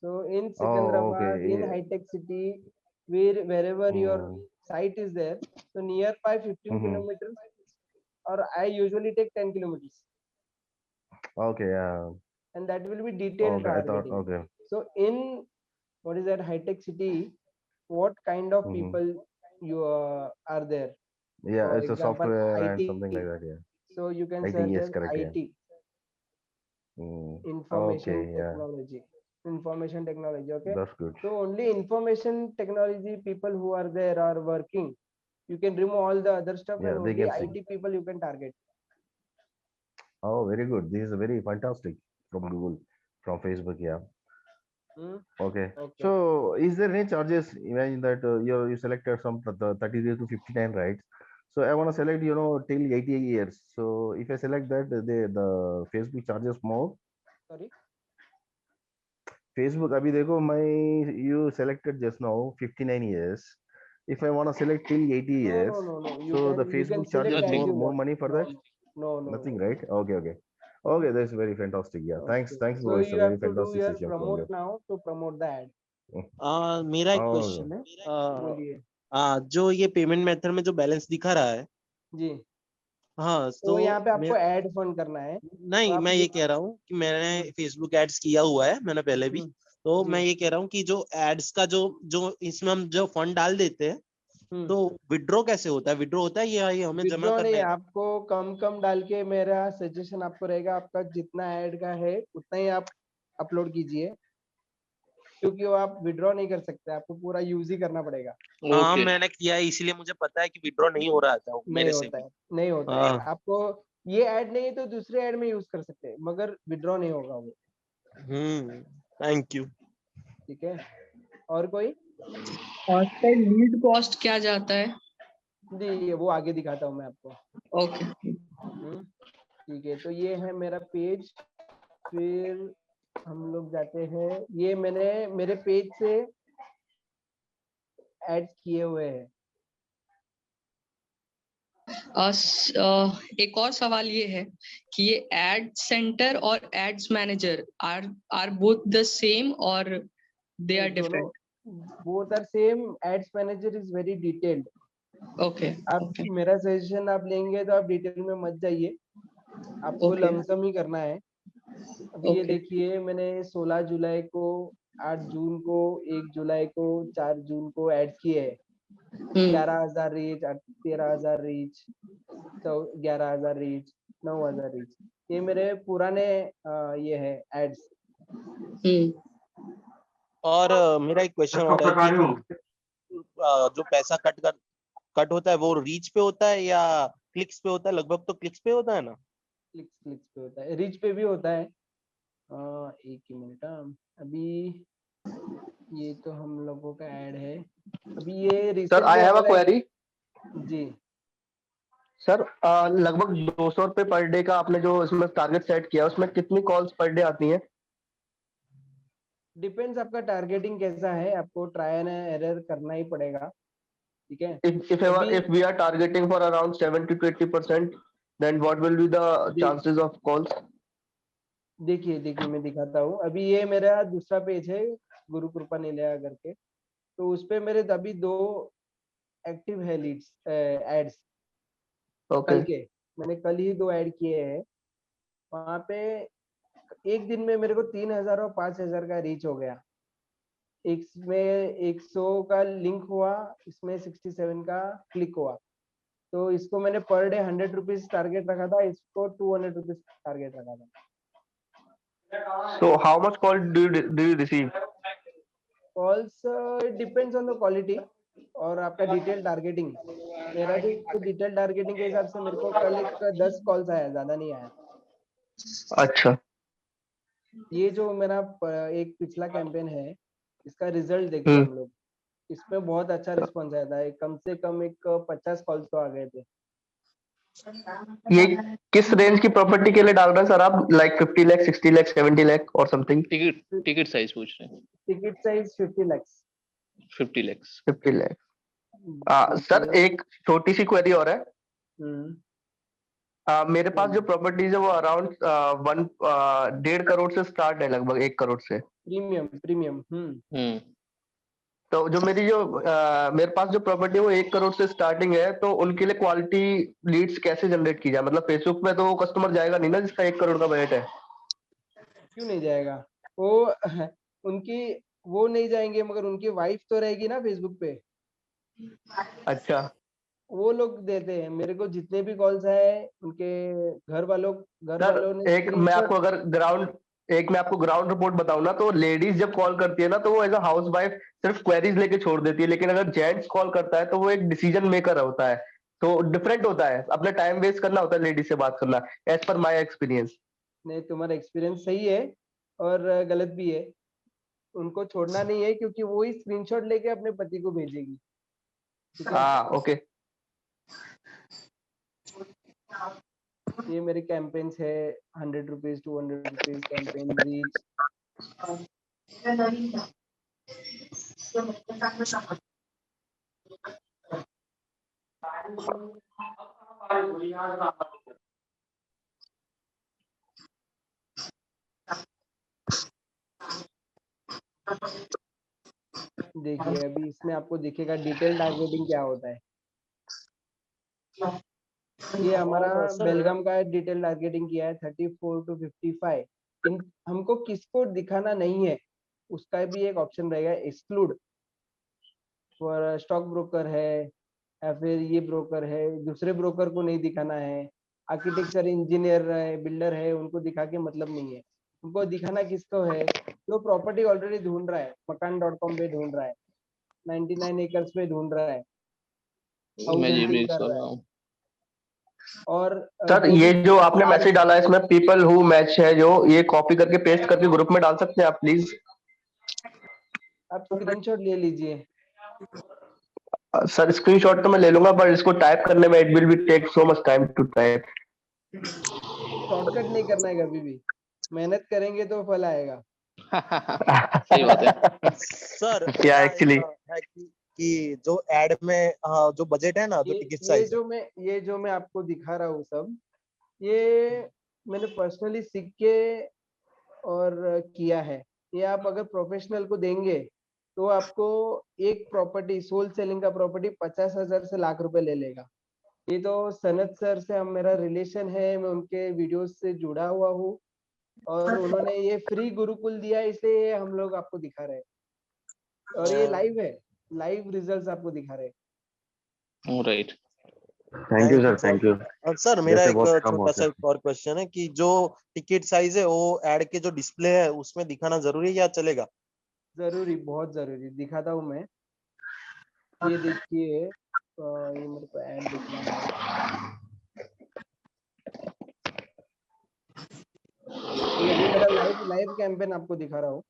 So in Oh, Secunderabad, okay. in Yeah. high-tech city, wherever your Mm-hmm. site is there, so nearby 15 Mm-hmm. kilometers, or I usually take 10 kilometers, Okay, yeah. and that will be detailed Okay, I thought, targeting. okay. So in what is that high-tech city, what kind of Mm-hmm. people you are there? Yeah, For it's a example, software and IT. something like that. Yeah. So you can IT, search yes, as correct. Yeah. IT, Mm. information Okay. Yeah, technology. Information technology. Okay. that's good. So only information technology people who are there are working. You can remove all the other stuff, Yeah, and they only can see. IT people you can target. Oh, very good. This is very fantastic from Google, from Facebook. Yeah. Hmm? Okay. Okay. So, is there any charges? Imagine that you selected some 30 to 59, right? So I want to select, till 80 years. So if I select that, the Facebook charges more. Sorry. Facebook, अभी देखो मैं you selected just now 59 years. If I want to select till 80 No, years, no, no, no. You so the can Facebook select charges as Nothing. you more want. money for No, that? no, no, Nothing, no. right? Okay, okay. No. Okay, that's very fantastic. Yeah, thanks, Okay. bro. So It's a you very have to do fantastic your session from you. promote now to promote the ad. मेरा एक Oh, question है बोलिए जो ये payment method में जो balance दिखा रहा है जी। हाँ तो यहाँ पे मैं आपको ऐड फंड करना है। नहीं तो आप मैं ये ये कह रहा हूँ कि मैंने हम्म, फेसबुक एड्स किया हुआ है मैंने पहले भी तो जी। मैं ये कह रहा हूँ कि जो एड्स का जो इसमें हम जो फंड डाल देते हैं हम्म। तो विड्रॉ कैसे होता है विड्रॉ होता है या ये हमें जमा विड्रॉ करना नहीं, है आपको कम कम डाल के मेरा सजेशन आपको रहेगा, आपका जितना ऐड का है उतना ही आप अपलोड कीजिए, क्योंकि वो आप विड्रॉ नहीं कर सकते, आपको पूरा यूज ही करना पड़ेगा। हाँ ओके मैंने किया है इसलिए मुझे पता है कि विड्रॉ नहीं हो रहा था नहीं मेरे से होता भी है, नहीं होता है। हाँ आपको ये ऐड नहीं तो दूसरे ऐड में यूज कर सकते हैं, मगर विड्रॉ नहीं होगा वो। थैंक यू ठीक है, और कोई? और सर लीड कॉस्ट क्या जाता है? जी वो आगे दिखाता हूँ मैं आपको। ओके ठीक है, तो ये है मेरा पेज, फिर हम लोग जाते हैं, ये मैंने मेरे पेज से ऐड किए हुए हैं। एक और सवाल ये है कि ये एड सेंटर और ads manager are both the same or they are different? Both are same, ads manager is very detailed. Okay आप मेरा सजेशन आप लेंगे तो आप डिटेल में मत जाइए, आपको Okay. लमसम ही करना है। अभी ये Okay. देखिए, मैंने 16 जुलाई को, 8 जून को, 1 जुलाई को, 4 जून को ऐड किए हैं। 11,000 रीच, 13,000 रीच, तो 11,000 रीच, 9,000 रीच, ये मेरे पुराने ये है एड्स। और मेरा एक क्वेश्चन और है कि जो पैसा कट होता है वो रीच पे होता है या क्लिक्स पे होता है? लगभग तो क्लिक्स पे होता है ना? क्लिक्स पे होता है, रीच पे भी होता है। एक ही मिनट, अभी ये तो हम लोगों का ऐड है, अभी ये sir I have a query. जी सर लगभग 200 रुपए पर डे का आपने जो इसमें टारगेट सेट किया उसमें कितनी कॉल्स पर डे आती हैं? डिपेंड्स आपका टारगेटिंग कैसा है, आपको ट्राई एंड एरर करना ही पड़ेगा। ठीक है, if we are targeting for around 70 to 80%, then what will be the chances of calls? देखिए मैं दिखाता हूँ। अभी ये मेरा दूसरा पेज है, गुरु कृपा निलया करके, तो उस पे मेरे अभी 2 एक्टिव है लीड्स एड्स। Okay. कल के मैंने कल ही 2 ऐड किए हैं, वहां पे एक दिन में मेरे को 3,000 और 5,000 का रीच हो गया। इसमें 100 का लिंक हुआ, इसमें 67 का क्लिक हुआ, तो इसको मैंने पर डे 100 रुपीज टारगेट रखा था, इसको 200 रुपीज टारगेट रखा था। So how much call do you receive? Calls depends on the quality और आपका डिटेल टारगेटिंग। मेरा जो डिटेल टारगेटिंग के हिसाब से मेरे को कल एक 10 कॉल्स आया, ज्यादा नहीं आया। अच्छा। ये जो मेरा एक पिछला कैंपेन है, इसका रिजल्ट देखिए हम लोग, इसमें बहुत अच्छा रिस्पॉन्स आया था, कम से कम एक 50 कॉल्स तो आ गए थे। ये किस रेंज की प्रॉपर्टी के लिए डाल रहे हैं सर आप? लाइक 50 लाख, 60 लाख, 70 लाख और समथिंग? टिकट साइज पूछ रहे हैं। Ticket size 50 lakh. 50 lakh. 50 lakh. Sir एक छोटी सी क्वेरी और है। मेरे पास जो प्रॉपर्टीज है वो अराउंड 1.5 करोड़ से स्टार्ट है, लगभग 1 करोड़ से। प्रीमियम। तो जो मेरे पास जो प्रॉपर्टी है वो 1 करोड़ से स्टार्टिंग है, तो उनके लिए क्वालिटी लीड्स कैसे जनरेट की जाए? मतलब फेसबुक पे तो वो कस्टमर जाएगा नहीं ना जिसका 1 करोड़ का बजट है। क्यों नहीं जाएगा? वो नहीं जाएंगे, मगर उनकी वाइफ तो रहेगी ना फेसबुक पे। अच्छा। वो लोग देते हैं मेरे को, जितने भी कॉल्स आए उनके घर वालों ने एक मैं आपको अगर ग्राउंड रिपोर्ट बताऊं ना, तो लेडीज जब कॉल करती है ना तो वो एज अ हाउस वाइफ सिर्फ क्वेरीज लेके छोड़ देती है, लेकिन अगर जेंट्स कॉल करता है तो वो एक डिसीजन मेकर होता है। तो डिफरेंट होता है, अपना टाइम वेस्ट करना होता है लेडीज से बात करना, एज पर माई एक्सपीरियंस। नहीं, तुम्हारा एक्सपीरियंस सही है और गलत भी है। उनको छोड़ना नहीं है क्योंकि वो ही स्क्रीनशॉट लेके अपने पति को भेजेगी। ठीक है, हाँ ओके। ये मेरे कैंपेन्स है, 100 रुपीज 200 रुपीज कैंपेन रीच। देखिए अभी इसमें आपको दिखेगा डिटेल टारगेटिंग क्या होता है। ये हमारा सर बेलगाम का डिटेल टारगेटिंग किया है 34 to 55। इन हमको किसको दिखाना नहीं है उसका भी एक ऑप्शन रहेगा, एक्सक्लूड फॉर स्टॉक ब्रोकर है या फिर ये ब्रोकर है, दूसरे ब्रोकर को नहीं दिखाना है। आर्किटेक्चर इंजीनियर है, बिल्डर है, उनको दिखा के मतलब नहीं है। उनको दिखाना किसको है, जो प्रॉपर्टी ऑलरेडी ढूंढ रहा है, मकान.com पे ढूंढ रहा है, 99 एकर्स पे ढूंढ रहा है, हाउस मैं ये हंटिंग भी कर कर रहा रहा है। हूँ। और सर जो ये भी जो आपने मैसेज डाला है इसमें पीपल हु मैच है, जो ये कॉपी करके पेस्ट करके ग्रुप में डाल सकते हैं आप प्लीज? आप स्क्रीनशॉट ले लीजिए। सर स्क्रीनशॉट तो मैं ले लूंगा, पर इसको टाइप करने में it will be take so much time to type. Shortcut नहीं करना है कभी भी, मेहनत करेंगे तो फल आएगा। सही बात है। सर या मेरा एक्चुअली एक है कि जो एड में जो बजट है ना, जो टिकट ये साइज है, जो मैं आपको दिखा रहा हूँ सब, ये मैंने पर्सनली सीख के और किया है। ये आप अगर प्रोफेशनल को देंगे तो आपको एक प्रॉपर्टी सोल सेलिंग का प्रॉपर्टी 50,000 से लाख रुपए ले लेगा। ये तो सनत सर से हम मेरा रिलेशन है, मैं उनके वीडियोस से जुड़ा हुआ हूँ और उन्होंने ये फ्री गुरुकुल दिया, इसलिए हम लोग आपको दिखा रहे हैं। और ये लाइव है, लाइव रिजल्ट्स आपको दिखा रहे हैं। Right. Thank you sir, sir. Thank you. और सर मेरा जैसे एक बहुत कम छोटा होते सा हैं। एक और क्वेश्चन है कि जो टिकट साइज है वो एड के जो डिस्प्ले है उसमें दिखाना जरूरी है या चलेगा? जरूरी, बहुत जरूरी, दिखाता हूँ मैं। ये देखिए, ये मेरे को ऐड दिख रहा है। ये अभी मेरा लाइव कैंपेन आपको दिखा रहा हूँ।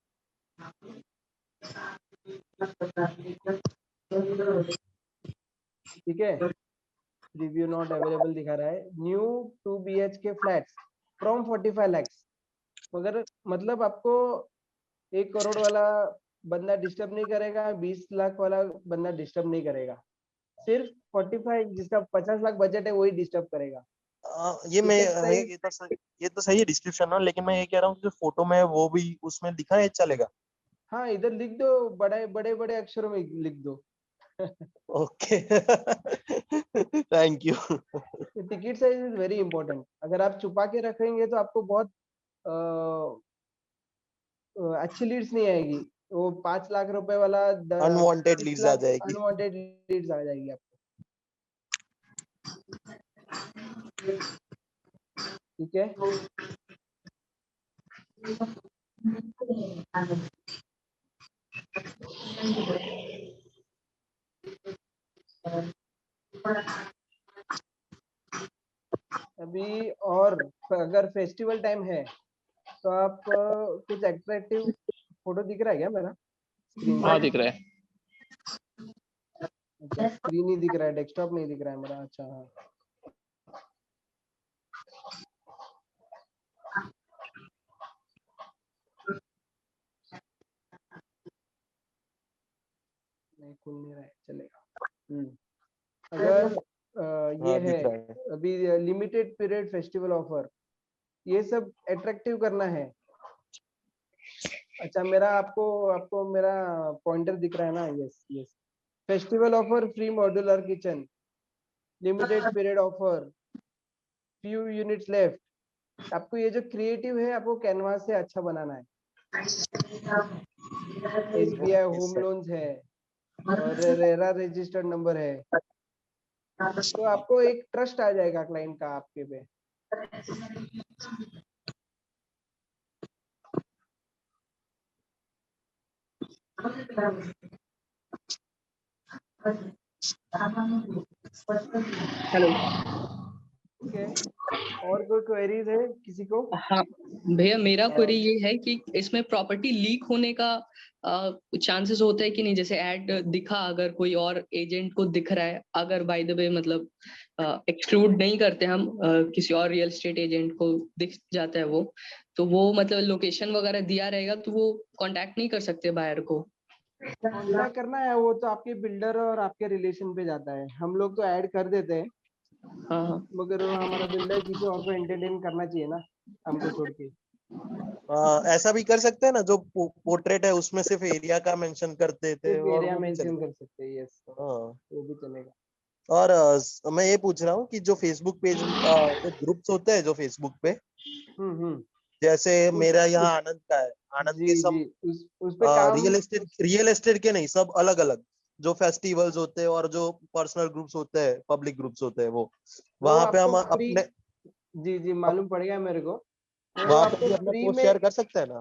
ठीक है, रिव्यू नॉट अवेलेबल दिखा रहा है। New 2 BHK flats from 45 lakhs। मगर मतलब आपको 1 करोड़ वाला बंदा डिस्टर्ब नहीं करेगा, 20 लाख वाला बंदा डिस्टर्ब नहीं करेगा, सिर्फ 45 जिसका 50 लाख बजट है वही डिस्टर्ब करेगा। ये मैं टिकट साइज, ये तो सही है डिस्क्रिप्शन है, लेकिन मैं ये कह रहा हूँ कि जो फोटो में है वो भी उसमें दिखा है, चलेगा? हाँ इधर लिख दो, बड़े बड़े बड़े अक्षरों में लिख दो। Okay. Thank you. Ticket size is very important. अगर आप छुपा के रखेंगे तो आपको बहुत अच्छी लीड्स नहीं आएगी। वो 5 लाख रुपए वाला अनवांटेड 20 लीड्स आ लाख जाएगी। अनवांटेड लीड्स आ जाएगी आपको। ठीक है, अभी और अगर फेस्टिवल टाइम है तो आप कुछ अट्रैक्टिव फोटो दिख रहा है क्या मेरा स्क्रीन हाँ पे? दिख रहा है। अच्छा, स्क्रीन ही दिख रहा है, डेस्कटॉप नहीं दिख रहा है मेरा। अच्छा हाँ, नहीं खुल नहीं रहा है, चलेगा। अगर ये हाँ है दिख रहा है। अभी लिमिटेड पीरियड फेस्टिवल ऑफर, ये सब अट्रैक्टिव करना है। अच्छा, मेरा आपको आपको मेरा पॉइंटर दिख रहा है ना? Yes yes, festival offer, free modular kitchen, limited period offer, few units left. आपको ये जो क्रिएटिव है आपको कैनवास से अच्छा बनाना है। SBI होम लोन्स है और रेरा रजिस्टर्ड नंबर है। तो आपको एक ट्रस्ट आ जाएगा क्लाइंट का आपके पे। हेलो। ठीक है, और कोई क्वेरीज है किसी को? हाँ भैया, मेरा क्वेरी ये है कि इसमें प्रॉपर्टी लीक होने का चांसेस होता है कि नहीं? जैसे ऐड दिखा, अगर कोई और एजेंट को दिख रहा है, अगर बाय द वे मतलब एक्सक्लूड नहीं करते हम, किसी और रियल एस्टेट एजेंट को दिख जाता है वो, तो वो मतलब लोकेशन वगैरह दिया रहेगा तो वो कांटेक्ट नहीं कर सकते बायर को? कॉन्टैक्ट करना है वो तो आपके बिल्डर और आपके रिलेशन पे जाता है। हम लोग तो ऐड कर देते हैं, हाँ। मगर हमारा बिल्डर किसी और को एंटरटेन करना चाहिए ना, हमको छोड़ के। ऐसा भी कर सकते हैं ना, जो पोर्ट्रेट है उसमें सिर्फ एरिया का मेंशन कर देते हैं सिर्फ और एरिया वो भी मेंशन चलेगा। कर सकते हैं, यस, हाँ। वो भी चलेगा। और मैं ये पूछ रहा हूँ कि जो फेसबुक पेज, जो ग्रुप्स होते हैं जो फेसबुक पे, हम्म। जैसे उस, मेरा यहाँ उस आनंद का है, आनंद जी के सब जी, उस पे काम। रियल एस्टेट के नहीं, सब अलग अलग जो फेस्टिवल्स होते हैं और जो पर्सनल ग्रुप्स होते हैं, पब्लिक ग्रुप्स होते हैं, वो वो वहां पे आपको हम फ्री, अपने जी जी मालूम पड़ेगा मेरे को। तो वो वहां पे आपको भी अपना फ्री पोस्ट में, शेयर कर सकते हैं ना,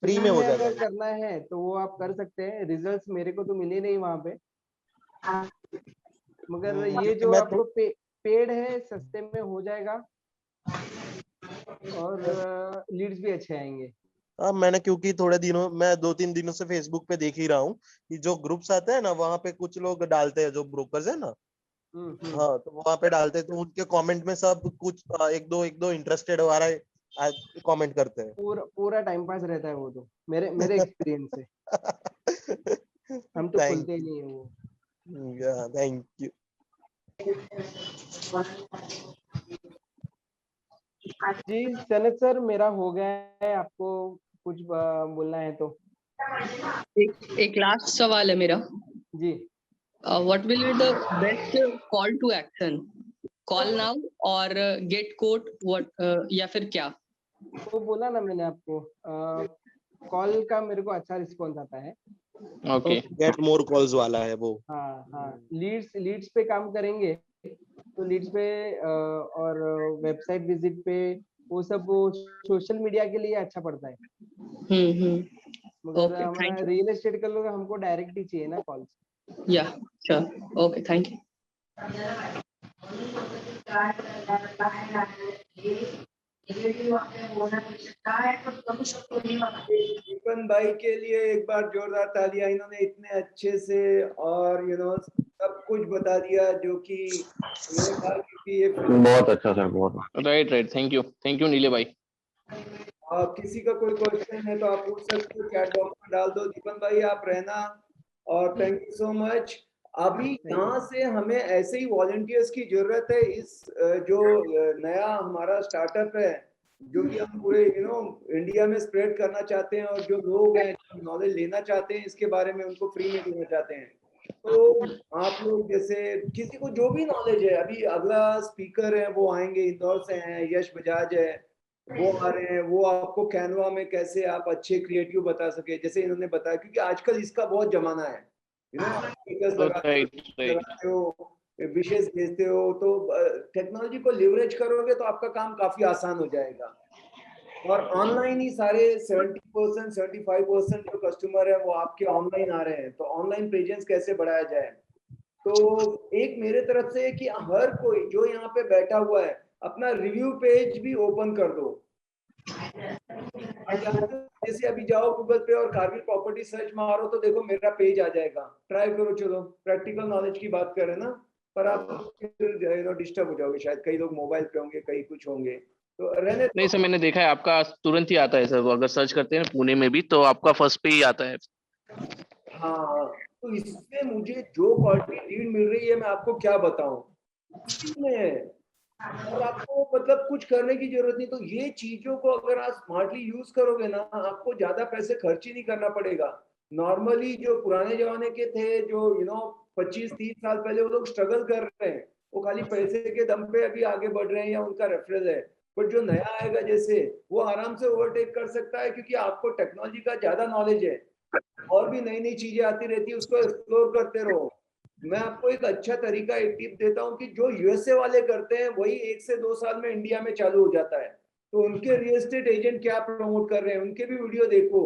फ्री में हो जाएगा अगर वो। करना है तो वो आप कर सकते हैं। रिजल्ट्स मेरे को तो मिले नहीं वहां पे, मगर ये क्योंकि जो मैं आपको पेड है, सस्ते में हो जाएगा और लीड्स भी अच्छे आएंगे। मैंने क्योंकि थोड़े दिनों, मैं 2-3 दिनों से फेसबुक पे देख ही रहा हूँ कि जो ग्रुप्स आते हैं ना, वहां पे कुछ लोग डालते हैं, जो ब्रोकर्स है ना, हम्म। हाँ, तो वहां पे डालते हैं, तो उनके कमेंट में सब कुछ एक दो इंटरेस्टेड वाला कमेंट करते हैं। पूरा पूरा टाइम पास रहता है वो तो, मेरे एक्सपीरियंस से। हम तो थैंक खुलते ही नहीं है वो। You, thank you. जी सनत सर, मेरा हो गया है। आपको कुछ बोलना है तो? एक लास्ट सवाल है मेरा। जी। What will be the best call to action? Call now or get quote, what, या फिर क्या? तो बोला ना मैंने आपको, कॉल का मेरे को अच्छा रिस्पॉन्स आता है। ओके। गेट मोर कॉल्स वाला है वो। हाँ, लीड्स पे काम करेंगे तो लीड्स पे और वेबसाइट विजिट पे, वो सब वो सोशल मीडिया के लिए अच्छा पड़ता है। मगर ओके, हमारा थैंक रियल एस्टेट का लोग हमको डायरेक्ट ही चाहिए ना कॉल। यू। या श्योर, ओके, थैंक यू। दीपन भाई के लिए एक बार जोरदार तालियां। इन्होंने इतने अच्छे से और सब कुछ बता दिया, जो कि मेरे ख्याल की ये बहुत अच्छा सर, बहुत। राइट राइट, थैंक यू नीले भाई। किसी का कोई क्वेश्चन है तो आप पूछ सकते हो, चैट बॉक्स में डाल दो। दीपन भाई आप रहना, और थैंक यू सो मच। अभी यहाँ से हमें ऐसे ही वॉलंटियर्स की जरूरत है। इस जो नया हमारा स्टार्टअप है, जो कि हम पूरे इंडिया में स्प्रेड करना चाहते हैं, और जो लोग हैं जो नॉलेज लेना चाहते हैं इसके बारे में, उनको फ्री में देना चाहते हैं। तो आप लोग जैसे किसी को जो भी नॉलेज है, अभी अगला स्पीकर है वो आएंगे, इंदौर से हैं, यश बजाज है, वो आ रहे हैं। वो आपको कैनवा में कैसे आप अच्छे क्रिएटिव बता सके, जैसे इन्होंने बताया, क्योंकि आजकल इसका बहुत जमाना है। स्टिकर्स लगाते राइट हो, राइट। लगाते हो, विशेष भेजते हो, तो टेक्नोलॉजी को लिवरेज करोगे तो आपका काम काफी आसान हो जाएगा। और ऑनलाइन ही सारे 70% 75% जो कस्टमर है वो आपके ऑनलाइन आ रहे हैं, तो ऑनलाइन प्रेजेंस कैसे बढ़ाया जाए। तो एक मेरे तरफ से है कि हर कोई जो यहाँ पे बैठा हुआ है, अपना रिव्यू पेज भी ओपन कर दो। जैसे अभी जाओ गूगल पे और कारगिल प्रॉपर्टी सर्च मारो तो देखो मेरा पेज आ जाएगा। ट्राई करो, चलो प्रैक्टिकल नॉलेज की बात करें ना, पर आप डिस्टर्ब हो जाओगे शायद। कई लोग मोबाइल पे होंगे, कई कुछ होंगे, तो रहने नहीं सर, मैंने देखा है आपका तुरंत ही आता है सर, वो अगर सर्च करते हैं ना पुणे में भी तो आपका फर्स्ट पे ही आता है। हाँ, तो इसमें मुझे जो क्वालिटी लीड मिल रही है, मैं आपको क्या बताऊं, इसी में है। और आपको मतलब कुछ करने की जरूरत नहीं। तो ये चीजों को अगर आप स्मार्टली यूज करोगे ना, आपको ज्यादा पैसे खर्च ही नहीं करना पड़ेगा। नॉर्मली जो पुराने जमाने के थे, जो 25-30 साल पहले, वो लोग स्ट्रगल कर रहे हैं, वो खाली पैसे के दम पे अभी आगे बढ़ रहे हैं या उनका रेफरेंस है। बट जो नया आएगा जैसे, वो आराम से ओवरटेक कर सकता है, क्योंकि आपको टेक्नोलॉजी का ज्यादा नॉलेज है। और भी नई नई चीजें आती रहती है, उसको एक्सप्लोर करते रहो। मैं आपको एक अच्छा तरीका, एक टिप देता हूँ कि जो यूएसए वाले करते हैं वही 1 से 2 साल में इंडिया में चालू हो जाता है। तो उनके रियल एस्टेट एजेंट क्या प्रमोट कर रहे हैं, उनके भी वीडियो देखो।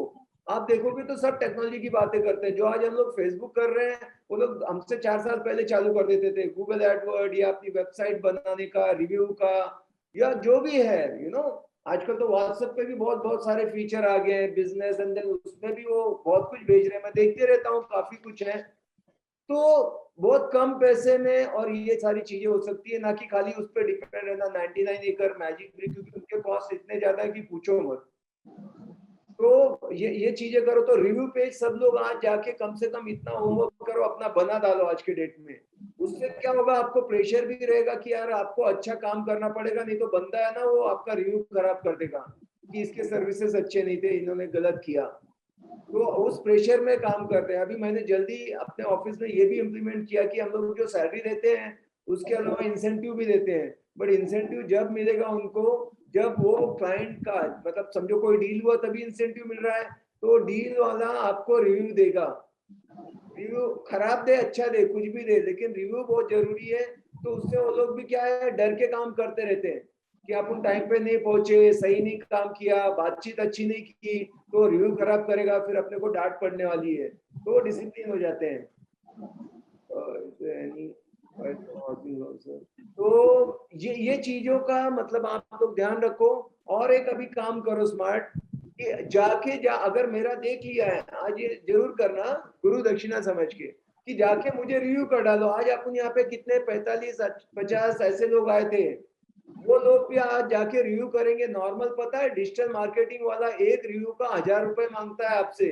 आप देखोगे तो सब टेक्नोलॉजी की बातें करते हैं। जो आज हम लोग फेसबुक कर रहे हैं, वो लोग हमसे 4 साल पहले चालू कर देते थे। गूगल एडवर्ड या अपनी वेबसाइट बनाने का, रिव्यू का, या जो भी है, आजकल तो व्हाट्सएप पे भी बहुत बहुत सारे फीचर आ गए हैं, बिजनेस एंड देन उसमें भी वो बहुत कुछ भेज रहे हैं। मैं देखते रहता हूँ, काफी कुछ है। तो बहुत कम पैसे में और ये सारी चीजें हो सकती है, ना कि खाली उस पर डिपेंड रहना 99 एकड़ मैजिक ब्रिक, क्योंकि उनके कॉस्ट इतने ज्यादा है कि पूछो मत। तो ये चीजें करो। तो रिव्यू पेज सब लोग आज जाके कम से कम इतना होमवर्क करो, अपना बना डालो आज के डेट में। उससे क्या होगा, आपको प्रेशर भी रहेगा कि यार आपको अच्छा काम करना पड़ेगा, नहीं तो बंदा है ना वो आपका रिव्यू खराब कर देगा कि इसके सर्विसेज अच्छे नहीं थे, इन्होंने गलत किया। तो उस प्रेशर में काम करते हैं। अभी मैंने जल्दी अपने ऑफिस में ये भी इम्प्लीमेंट किया कि हम लोग जो सैलरी देते हैं उसके अलावा इंसेंटिव भी देते हैं। बट इंसेंटिव जब मिलेगा उनको, जब वो क्लाइंट का, मतलब समझो कोई डील हुआ तभी इंसेंटिव मिल रहा है। तो डील वाला आपको रिव्यू देगा। रिव्यू खराब दे, अच्छा दे, कुछ भी दे, लेकिन रिव्यू बहुत जरूरी है। तो उससे वो लोग भी क्या है, डर के काम करते रहते हैं कि अपन टाइम पे नहीं पहुंचे, सही नहीं काम किया, बातचीत अच्छी नहीं की, तो रिव्यू खराब करेगा, फिर अपने को डांट पड़ने वाली है। तो डिसिप्लिन हो जाते हैं। तो ये चीजों का मतलब आप लोग ध्यान रखो। और एक अभी काम करो स्मार्ट, कि अगर मेरा देख लिया है, आज ये जरूर करना गुरु दक्षिणा समझ के, कि जाके मुझे रिव्यू कर डालो। आज अपन यहाँ पे कितने 45-50 ऐसे लोग आए थे, वो लोग भी आज जाके रिव्यू करेंगे। नॉर्मल पता है, डिजिटल मार्केटिंग वाला एक रिव्यू का 1000 रुपए मांगता है आपसे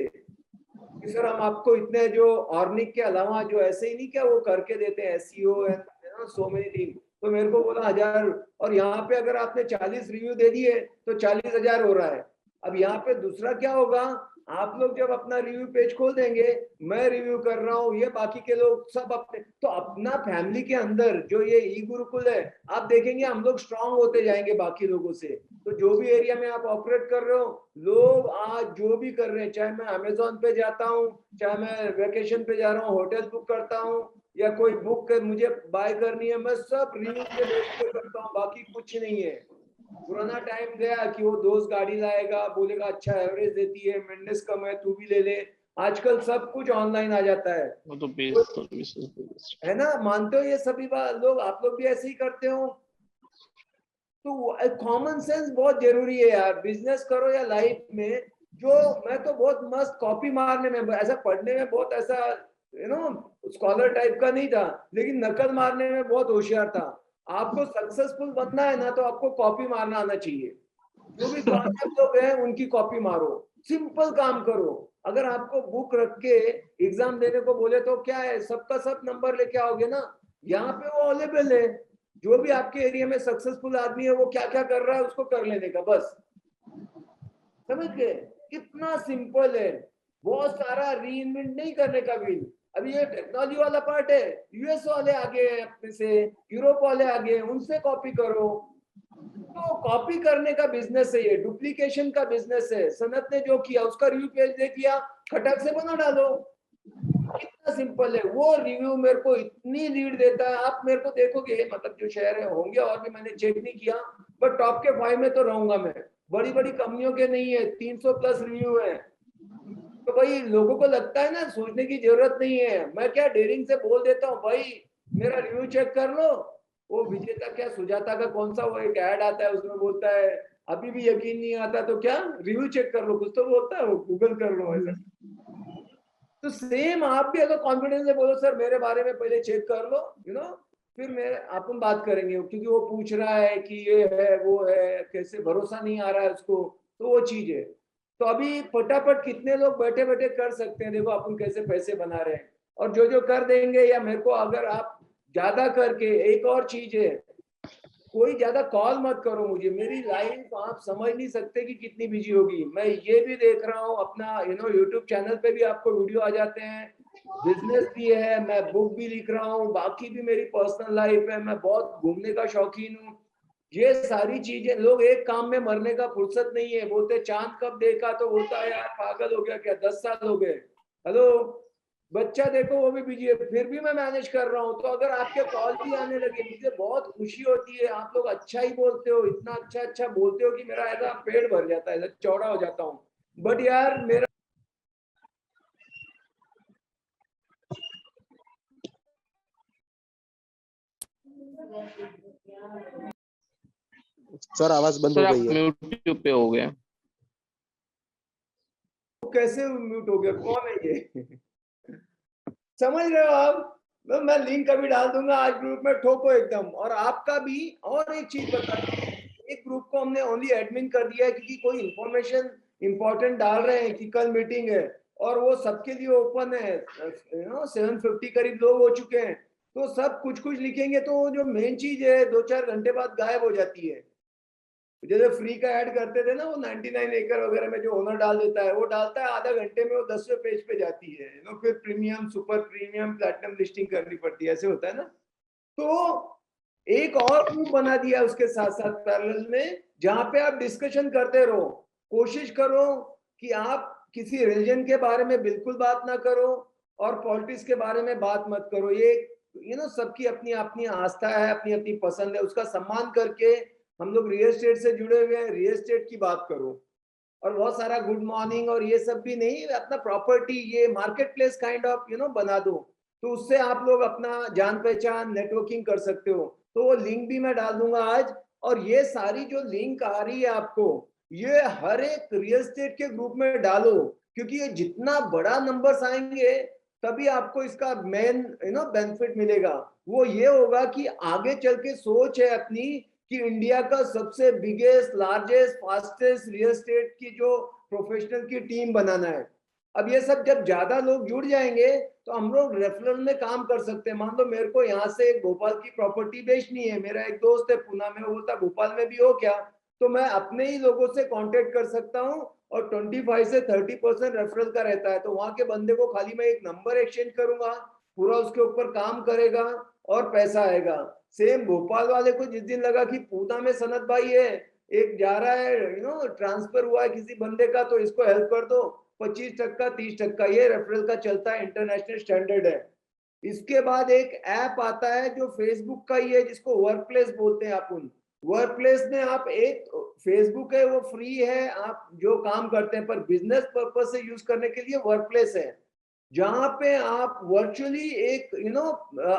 कि सर हम आपको इतने, जो ऑर्निक के अलावा जो ऐसे ही नहीं क्या वो करके देते हैं, SEO and so many thing. तो मेरे को बोला 1000, और यहाँ पे अगर आपने 40 रिव्यू दे दिए तो 40,000 हो रहा है। अब यहाँ पे दूसरा क्या होगा, आप लोग जब अपना रिव्यू पेज खोल देंगे, मैं रिव्यू कर रहा हूँ, ये बाकी के लोग सब अपने, तो अपना फैमिली के अंदर जो ये ई गुरुकुल है, आप देखेंगे हम लोग स्ट्रांग होते जाएंगे बाकी लोगों से। तो जो भी एरिया में आप ऑपरेट कर रहे हो, लोग आज जो भी कर रहे हैं, चाहे मैं अमेजोन पे जाता हूँ, चाहे मैं वेकेशन पे जा रहा हूँ, होटल बुक करता हूँ, या कोई बुक कर मुझे बाय करनी है, मैं सब रिव्यू के बेस पे करता हूँ, बाकी कुछ नहीं है। पुराना टाइम गया कि वो दोस्त गाड़ी लाएगा, बोलेगा अच्छा एवरेज देती है, मेंटेनेंस कम है, तू भी ले ले। आजकल सब कुछ ऑनलाइन आ जाता है, वो तो बेस्ट है ना? मानते हो ये सभी बात लोग? आप लोग भी ऐसे ही करते हो? तो कॉमन सेंस बहुत जरूरी है यार, बिजनेस करो या लाइफ में। जो मैं तो बहुत मस्त कॉपी मारने में, ऐसा पढ़ने में बहुत ऐसा स्कॉलर टाइप का नहीं था, लेकिन नकल मारने में बहुत होशियार था। आपको सक्सेसफुल बनना है ना, तो आपको कॉपी मारना आना चाहिए। जो भी कामयाब लोग हैं उनकी कॉपी मारो, सिंपल काम करो। अगर आपको बुक रख के एग्जाम देने को बोले तो क्या है, सबका सब नंबर लेके आओगे ना? यहाँ पे वो अवेलेबल है, जो भी आपके एरिया में सक्सेसफुल आदमी है वो क्या क्या कर रहा है उसको कर लेने का बस। समझ गए? कितना सिंपल है, बहुत सारा रीइन्वेंट नहीं करने का भी। अभी ये टेक्नोलॉजी वाला पार्ट है, यूएस वाले आगे हैं अपने से, यूरोप वाले आगे हैं, उनसे कॉपी करो। तो कॉपी करने का बिजनेस है ये, डुप्लीकेशन का बिजनेस है। सनत ने जो किया उसका रिव्यू पेज देख लिया, खटक से बना डालो, कितना सिंपल है। वो रिव्यू मेरे को इतनी लीड देता है, आप मेरे को देखोगे, मतलब जो शहर है होंगे और भी, मैंने चेक नहीं किया, बट टॉप के 5 में तो रहूंगा मैं। बड़ी बड़ी कंपनियों के नहीं है, 300 प्लस रिव्यू है। तो भाई लोगों को लगता है ना, सोचने की जरूरत नहीं है। मैं क्या डेयरिंग से बोल देता हूँ, भाई मेरा रिव्यू चेक कर लो। वो विजेता क्या, सुजाता का कौन सा वो एक ऐड आता है, उसमें बोलता है अभी भी यकीन नहीं आता तो क्या रिव्यू चेक कर लो, कुछ तो बोलता है वो, गूगल कर लो ऐसा। तो सेम आप भी अगर कॉन्फिडेंस से बोलो सर मेरे बारे में पहले चेक कर लो, फिर मैं अपन बात करेंगे, क्योंकि वो पूछ रहा है कि ये है वो है, कैसे भरोसा नहीं आ रहा है उसको, तो वो चीज है। तो अभी फटाफट कितने लोग बैठे बैठे कर सकते हैं, देखो अपन कैसे पैसे बना रहे हैं। और जो जो कर देंगे, या मेरे को अगर आप ज्यादा करके, एक और चीज है, कोई ज्यादा कॉल मत करो मुझे, मेरी लाइफ आप समझ नहीं सकते कि कितनी बिजी होगी। मैं ये भी देख रहा हूँ अपना यूट्यूब चैनल पे भी आपको वीडियो आ जाते हैं, बिजनेस भी है, मैं बुक भी लिख रहा हूँ, बाकी भी मेरी पर्सनल लाइफ है, मैं बहुत घूमने का शौकीन हूँ। ये सारी चीजें, लोग एक काम में मरने का फुर्सत नहीं है, बोलते चांद कब देखा, तो होता है यार पागल हो गया क्या, 10 साल हो गए। हेलो, बच्चा देखो वो भी बिजी है, फिर भी मैं मैनेज कर रहा हूँ। तो अगर आपके कॉल भी आने लगे, मुझे बहुत खुशी होती है। आप लोग अच्छा ही बोलते हो, इतना अच्छा अच्छा बोलते हो कि मेरा ऐसा पेट भर जाता है, ऐसा चौड़ा हो जाता हूँ। बट यार मेरा सर आवाज बंद सर हो आप गई है। म्यूट पे हो गए। कैसे म्यूट हो गया, कौन है ये? समझ रहे हो आप? मैं लिंक अभी डाल दूंगा, आज ग्रुप में ठोको एकदम। और आपका भी, और एक चीज बता दूं, एक ग्रुप को हमने ओनली एडमिन कर दिया है क्योंकि कोई इंफॉर्मेशन इंपॉर्टेंट डाल रहे हैं कि कल मीटिंग है, और वो सबके लिए ओपन है। 750 करीब लोग हो चुके हैं, तो सब कुछ कुछ लिखेंगे तो जो मेन चीज है 2-4 घंटे बाद गायब हो जाती है। जैसे फ्री का ऐड करते थे ना, वो 99 एकड़ वगैरह में जो ओनर डाल देता है, वो डालता है आधा घंटे में वो 10वें पेज पे जाती है, फिर premium, super premium, platinum listing करनी पड़ती है, ऐसे होता है ना। तो एक और ग्रुप बना दिया उसके साथ साथ पैरेलल में, जहां पे आप डिस्कशन करते रहो। कोशिश करो कि आप किसी रिलीजन के बारे में बिल्कुल बात ना करो, और पॉलिटिक्स के बारे में बात मत करो। ये सबकी अपनी अपनी आस्था है, अपनी अपनी पसंद है, उसका सम्मान करके हम लोग रियल एस्टेट से जुड़े हुए हैं, रियल एस्टेट की बात करो। और बहुत सारा गुड मॉर्निंग और ये सब भी नहीं, अपना प्रॉपर्टी ये मार्केट प्लेस काइंड ऑफ बना दो, तो उससे आप लोग अपना जान पहचान नेटवर्किंग कर सकते हो। तो वो लिंक भी मैं डाल दूंगा आज। और ये सारी जो लिंक आ रही है आपको, ये हर एक रियल एस्टेट के ग्रुप में डालो, क्योंकि ये जितना बड़ा नंबर्स आएंगे तभी आपको इसका मेन बेनिफिट मिलेगा। वो ये होगा कि आगे चल के सोच है अपनी कि इंडिया का सबसे biggest, largest, fastest real estate की जो प्रोफेशनल की टीम बनाना है। अब ये सब जब ज्यादा लोग जुड़ जाएंगे तो हम लोग रेफरल में काम कर सकते हैं। मान लो मेरे को यहाँ से एक भोपाल की प्रॉपर्टी बेचनी है, मेरा एक दोस्त है पुणे में, वो बोलता भोपाल में भी हो क्या, तो मैं अपने ही लोगों से कांटेक्ट कर सकता हूँ, और 25 से 30% रेफरल का रहता है। तो वहां के बंदे को खाली मैं एक नंबर एक्सचेंज करूंगा, पूरा उसके ऊपर काम करेगा और पैसा आएगा। सेम भोपाल वाले को जिस दिन लगा कि पूना में सनत भाई है, एक जा रहा है ट्रांसफर हुआ है किसी बंदे का, तो इसको हेल्प कर दो, 25%, 30%, ये रेफरल का चलता है, इंटरनेशनल स्टैंडर्ड है। इसके बाद एक ऐप आता है जो फेसबुक का ही है, जिसको वर्क प्लेस बोलते हैं अपन। वर्क प्लेस में आप, एक फेसबुक है वो फ्री है, आप जो काम करते हैं, पर बिजनेस पर्पज से यूज करने के लिए वर्क प्लेस है, जहां पे आप वर्चुअली एक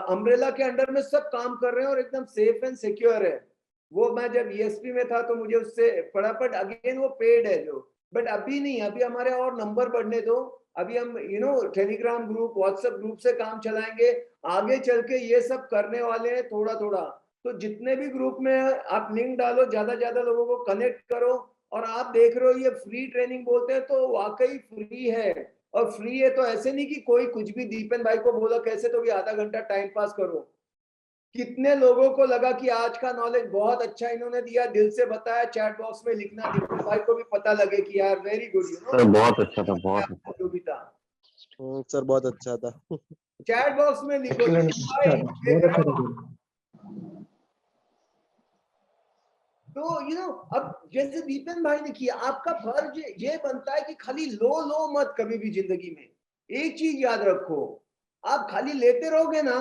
अम्ब्रेला के अंडर में सब काम कर रहे हैं और एकदम सेफ एंड सिक्योर है। वो मैं जब ईएसपी में था तो मुझे उससे पढ़ा, बट अगेन वो पेड है जो, बट अभी नहीं, अभी हमारे और नंबर बढ़ने दो। अभी हम टेलीग्राम ग्रुप, व्हाट्सएप ग्रुप से काम चलाएंगे, आगे चल के ये सब करने वाले हैं थोड़ा थोड़ा। तो जितने भी ग्रुप में आप लिंक डालो, ज्यादा ज्यादा लोगों को कनेक्ट करो। और आप देख रहे हो ये फ्री ट्रेनिंग बोलते हैं तो वाकई फ्री है, और फ्री है तो ऐसे नहीं कि कोई कुछ भी, दीपेन भाई को बोला कैसे तो भी आधा घंटा टाइम पास करो। कितने लोगों को लगा कि आज का नॉलेज बहुत अच्छा इन्होंने दिया, दिल से बताया, चैट बॉक्स में लिखना, दीपेन भाई को भी पता लगे कि यार वेरी गुड, सर बहुत अच्छा था, बहुत अच्छा। जो भी था सर बहुत अच्छा था। चैट बॉक्स में लिखो Excellent, भाई, sir. बहुत अच्छा था सर। तो अब जैसे दीपेन भाई ने किया, आपका फर्ज ये बनता है कि खाली लो लो मत कभी भी जिंदगी में। एक चीज याद रखो, आप खाली लेते रहोगे ना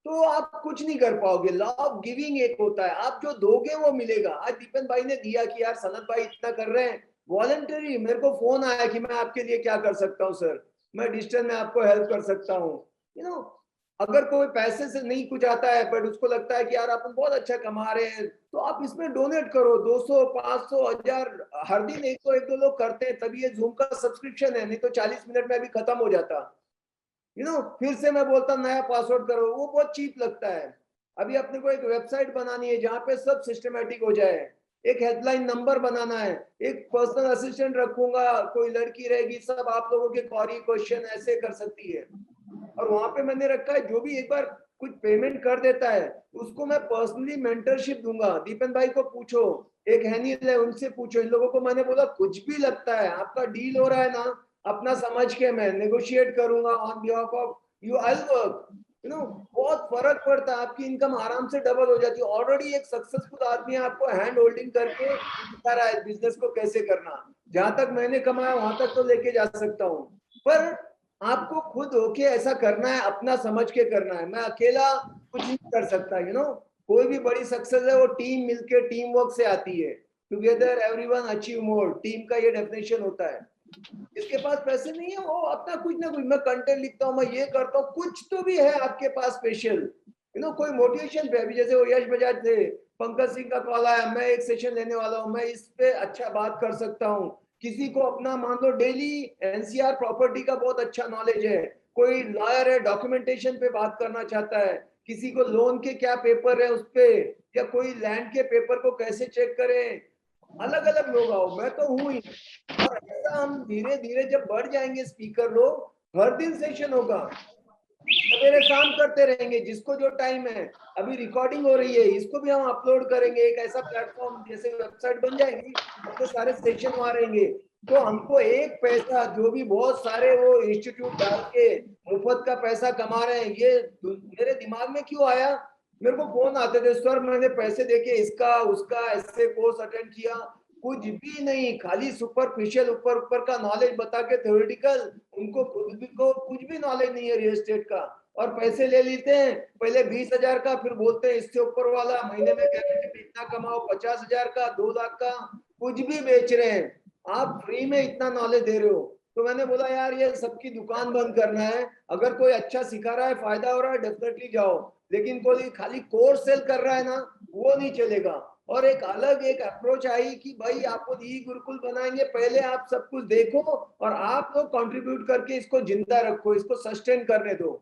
तो आप कुछ नहीं कर पाओगे। लॉ ऑफ गिविंग एक होता है, आप जो दोगे वो मिलेगा। आज दीपेन भाई ने दिया कि यार सनत भाई इतना कर रहे हैं, वॉलंटरी, मेरे को फोन आया कि मैं आपके लिए क्या कर सकता हूँ सर, मैं डिजिटल में आपको हेल्प कर सकता हूँ। अगर कोई पैसे से नहीं कुछ आता है बट उसको लगता है कि यार अपन बहुत अच्छा कमा रहे हैं, तो आप इसमें डोनेट करो, 200, 500, 1000 हर दिन एक दो लोग करते हैं, तभी ये जूम का सब्सक्रिप्शन है, नहीं तो 40 मिनट में भी खत्म हो जाता। फिर से मैं बोलता नया पासवर्ड करो, वो बहुत चीप लगता है। अभी अपने को एक वेबसाइट बनानी है जहां पे सब सिस्टमेटिक हो जाए, एक हेल्पलाइन नंबर बनाना है, एक पर्सनल असिस्टेंट रखूंगा, कोई लड़की रहेगी, सब आप लोगों के क्वेरी क्वेश्चन ऐसे कर सकती है। और वहां पे मैंने रखा है, जो भी एक बार कुछ पेमेंट कर देता है उसको मैं पर्सनली मेंटरशिप दूंगा। दीपेन भाई को पूछो, एक हैनिल है, उनसे पूछो, इन लोगों को मैंने बोला कुछ भी लगता है, आपका डील हो रहा है ना, अपना समझ के मैं नेगोशिएट करूंगा on behalf of you, I work. बहुत फर्क पड़ता है, आपकी इनकम आराम से डबल हो जाती है। ऑलरेडी एक सक्सेसफुल आदमी आपको हैंड होल्डिंग करके दिखा रहा है बिजनेस को कैसे करना। जहां तक मैंने कमाया वहां तक तो लेके जा सकता हूँ, पर आपको खुद होके ऐसा करना है, अपना समझ के करना है। मैं अकेला कुछ नहीं कर सकता, कोई भी बड़ी सक्सेस है वो टीम मिलके टीम वर्क से आती है। Together everyone achieve more, team का ये डेफिनेशन होता है। इसके पास पैसे नहीं है, वो अपना कुछ ना कुछ, मैं कंटेंट लिखता हूँ, मैं ये करता हूँ, कुछ तो भी है आपके पास स्पेशल, कोई मोटिवेशन पे। अभी जैसे वो यश बजाज थे, पंकज सिंह का कॉल आया, मैं एक सेशन लेने वाला हूँ, मैं इस पे अच्छा बात कर सकता हूँ। किसी को अपना मान लो डेली एनसीआर प्रॉपर्टी का बहुत अच्छा नॉलेज है, कोई लॉयर है डॉक्यूमेंटेशन पे बात करना चाहता है, किसी को लोन के क्या पेपर है उस पे, या कोई लैंड के पेपर को कैसे चेक करें, अलग अलग लोग आओ, मैं तो हूँ ही। और ऐसा हम धीरे धीरे जब बढ़ जाएंगे स्पीकर लोग, हर दिन सेशन होगा, सवेरे शाम करते रहेंगे, जिसको जो टाइम है। अभी रिकॉर्डिंग हो रही है, इसको भी हम अपलोड करेंगे, एक ऐसा प्लेटफॉर्म जैसे वेबसाइट बन जाएगी, अपने सारे सेशन वहां रहेंगे। तो हमको एक पैसा, जो भी बहुत सारे वो इंस्टीट्यूट डाल के मुफ्त का पैसा कमा रहे हैं, ये मेरे दिमाग में क्यों आया? मेरे को फोन आते थे, सर मैंने पैसे देके इसका उसका ऐसे कोर्स अटेंड किया, कुछ भी नहीं, खाली सुपरफिशियल ऊपर ऊपर का नॉलेज बता के थ्योरेटिकल, उनको खुद भी को कुछ भी नॉलेज नहीं है रियल एस्टेट का, और पैसे ले लेते हैं। पहले 20,000 का, फिर बोलते हैं इससे ऊपर वाला, महीने में गारंटी पे इतना कमाओ, 50,000 का, 2 लाख का, कुछ भी बेच रहे हैं। आप फ्री में इतना नॉलेज दे रहे हो। तो मैंने बोला यार ये सबकी दुकान बंद करना है, अगर कोई अच्छा सिखा रहा है, फायदा हो रहा है, डेफिनेटली जाओ, लेकिन कोई खाली कोर्स सेल कर रहा है ना, वो नहीं चलेगा। और एक अलग एक अप्रोच आई कि भाई आपको ई गुरुकुल बनाएंगे, पहले आप सब कुछ देखो और आप लोग कंट्रीब्यूट करके इसको जिंदा रखो, इसको सस्टेन करने दो।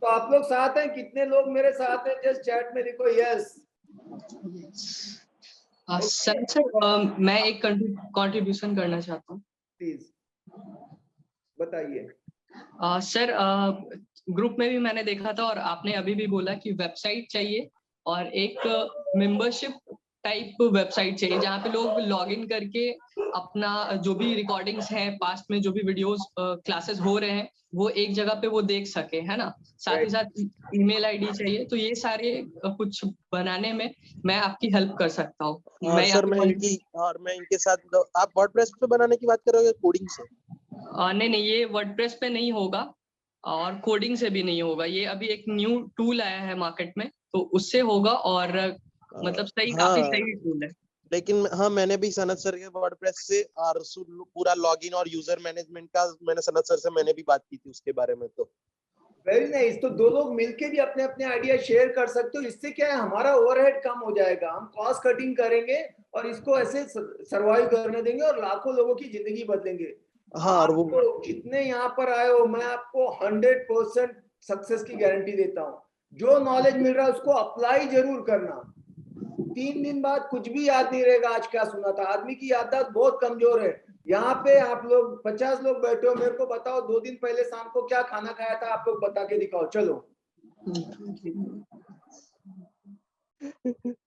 तो आप लोग साथ हैं? कितने लोग मेरे साथ हैं? जस्ट चैट में लिखो यस। सर मैं एक कंट्रीब्यूशन करना चाहता हूँ, प्लीज बताइए। सर ग्रुप में भी मैंने देखा था और आपने अभी भी बोला कि वेबसाइट चाहिए और एक मेंबरशिप टाइप वेबसाइट चाहिए जहाँ पे लोग लॉग इन करके अपना जो भी रिकॉर्डिंग्स हैं, पास्ट में जो भी वीडियोस क्लासेस हो रहे हैं, वो एक जगह पे वो देख सके, है ना। साथ ही साथ ईमेल आईडी चाहिए। तो ये सारे कुछ बनाने में मैं आपकी हेल्प कर सकता हूँ। सर मैं इनके साथ, आप वर्डप्रेस पे बनाने की बात करोगे कोडिंग से? नहीं, ये वर्डप्रेस पे नहीं होगा और कोडिंग से भी नहीं होगा। ये अभी एक न्यू टूल आया है मार्केट में, तो उससे होगा और मतलब काफी सही टूल है। लेकिन हाँ, मैंने भी सनत सर के वर्डप्रेस से और पूरा लॉगिन और यूजर मैनेजमेंट का मैंने सनत सर से मैंने भी बात की थी उसके बारे में। तो वेरी नाइस। तो दो लोग मिलके भी अपने अपने आइडिया शेयर कर सकते हो। इससे क्या है, हमारा ओवरहेड कम हो जाएगा, हम कॉस्ट कटिंग करेंगे और इसको ऐसे सर्वाइव करने देंगे और लाखों लोगों की जिंदगी बदलेंगे। हाँ, और वो तो जितने यहाँ पर आए हो, मैं आपको 100% सक्सेस की गारंटी देता हूँ। जो नॉलेज मिल रहा है उसको अप्लाई जरूर करना। 3 दिन बाद कुछ भी याद नहीं रहेगा आज क्या सुना था। आदमी की याददाश्त बहुत कमजोर है। यहाँ पे आप लोग 50 लोग बैठे हो, मेरे को बताओ 2 दिन पहले शाम को क्या खाना खाया था, आप लोग बता के दिखाओ, चलो।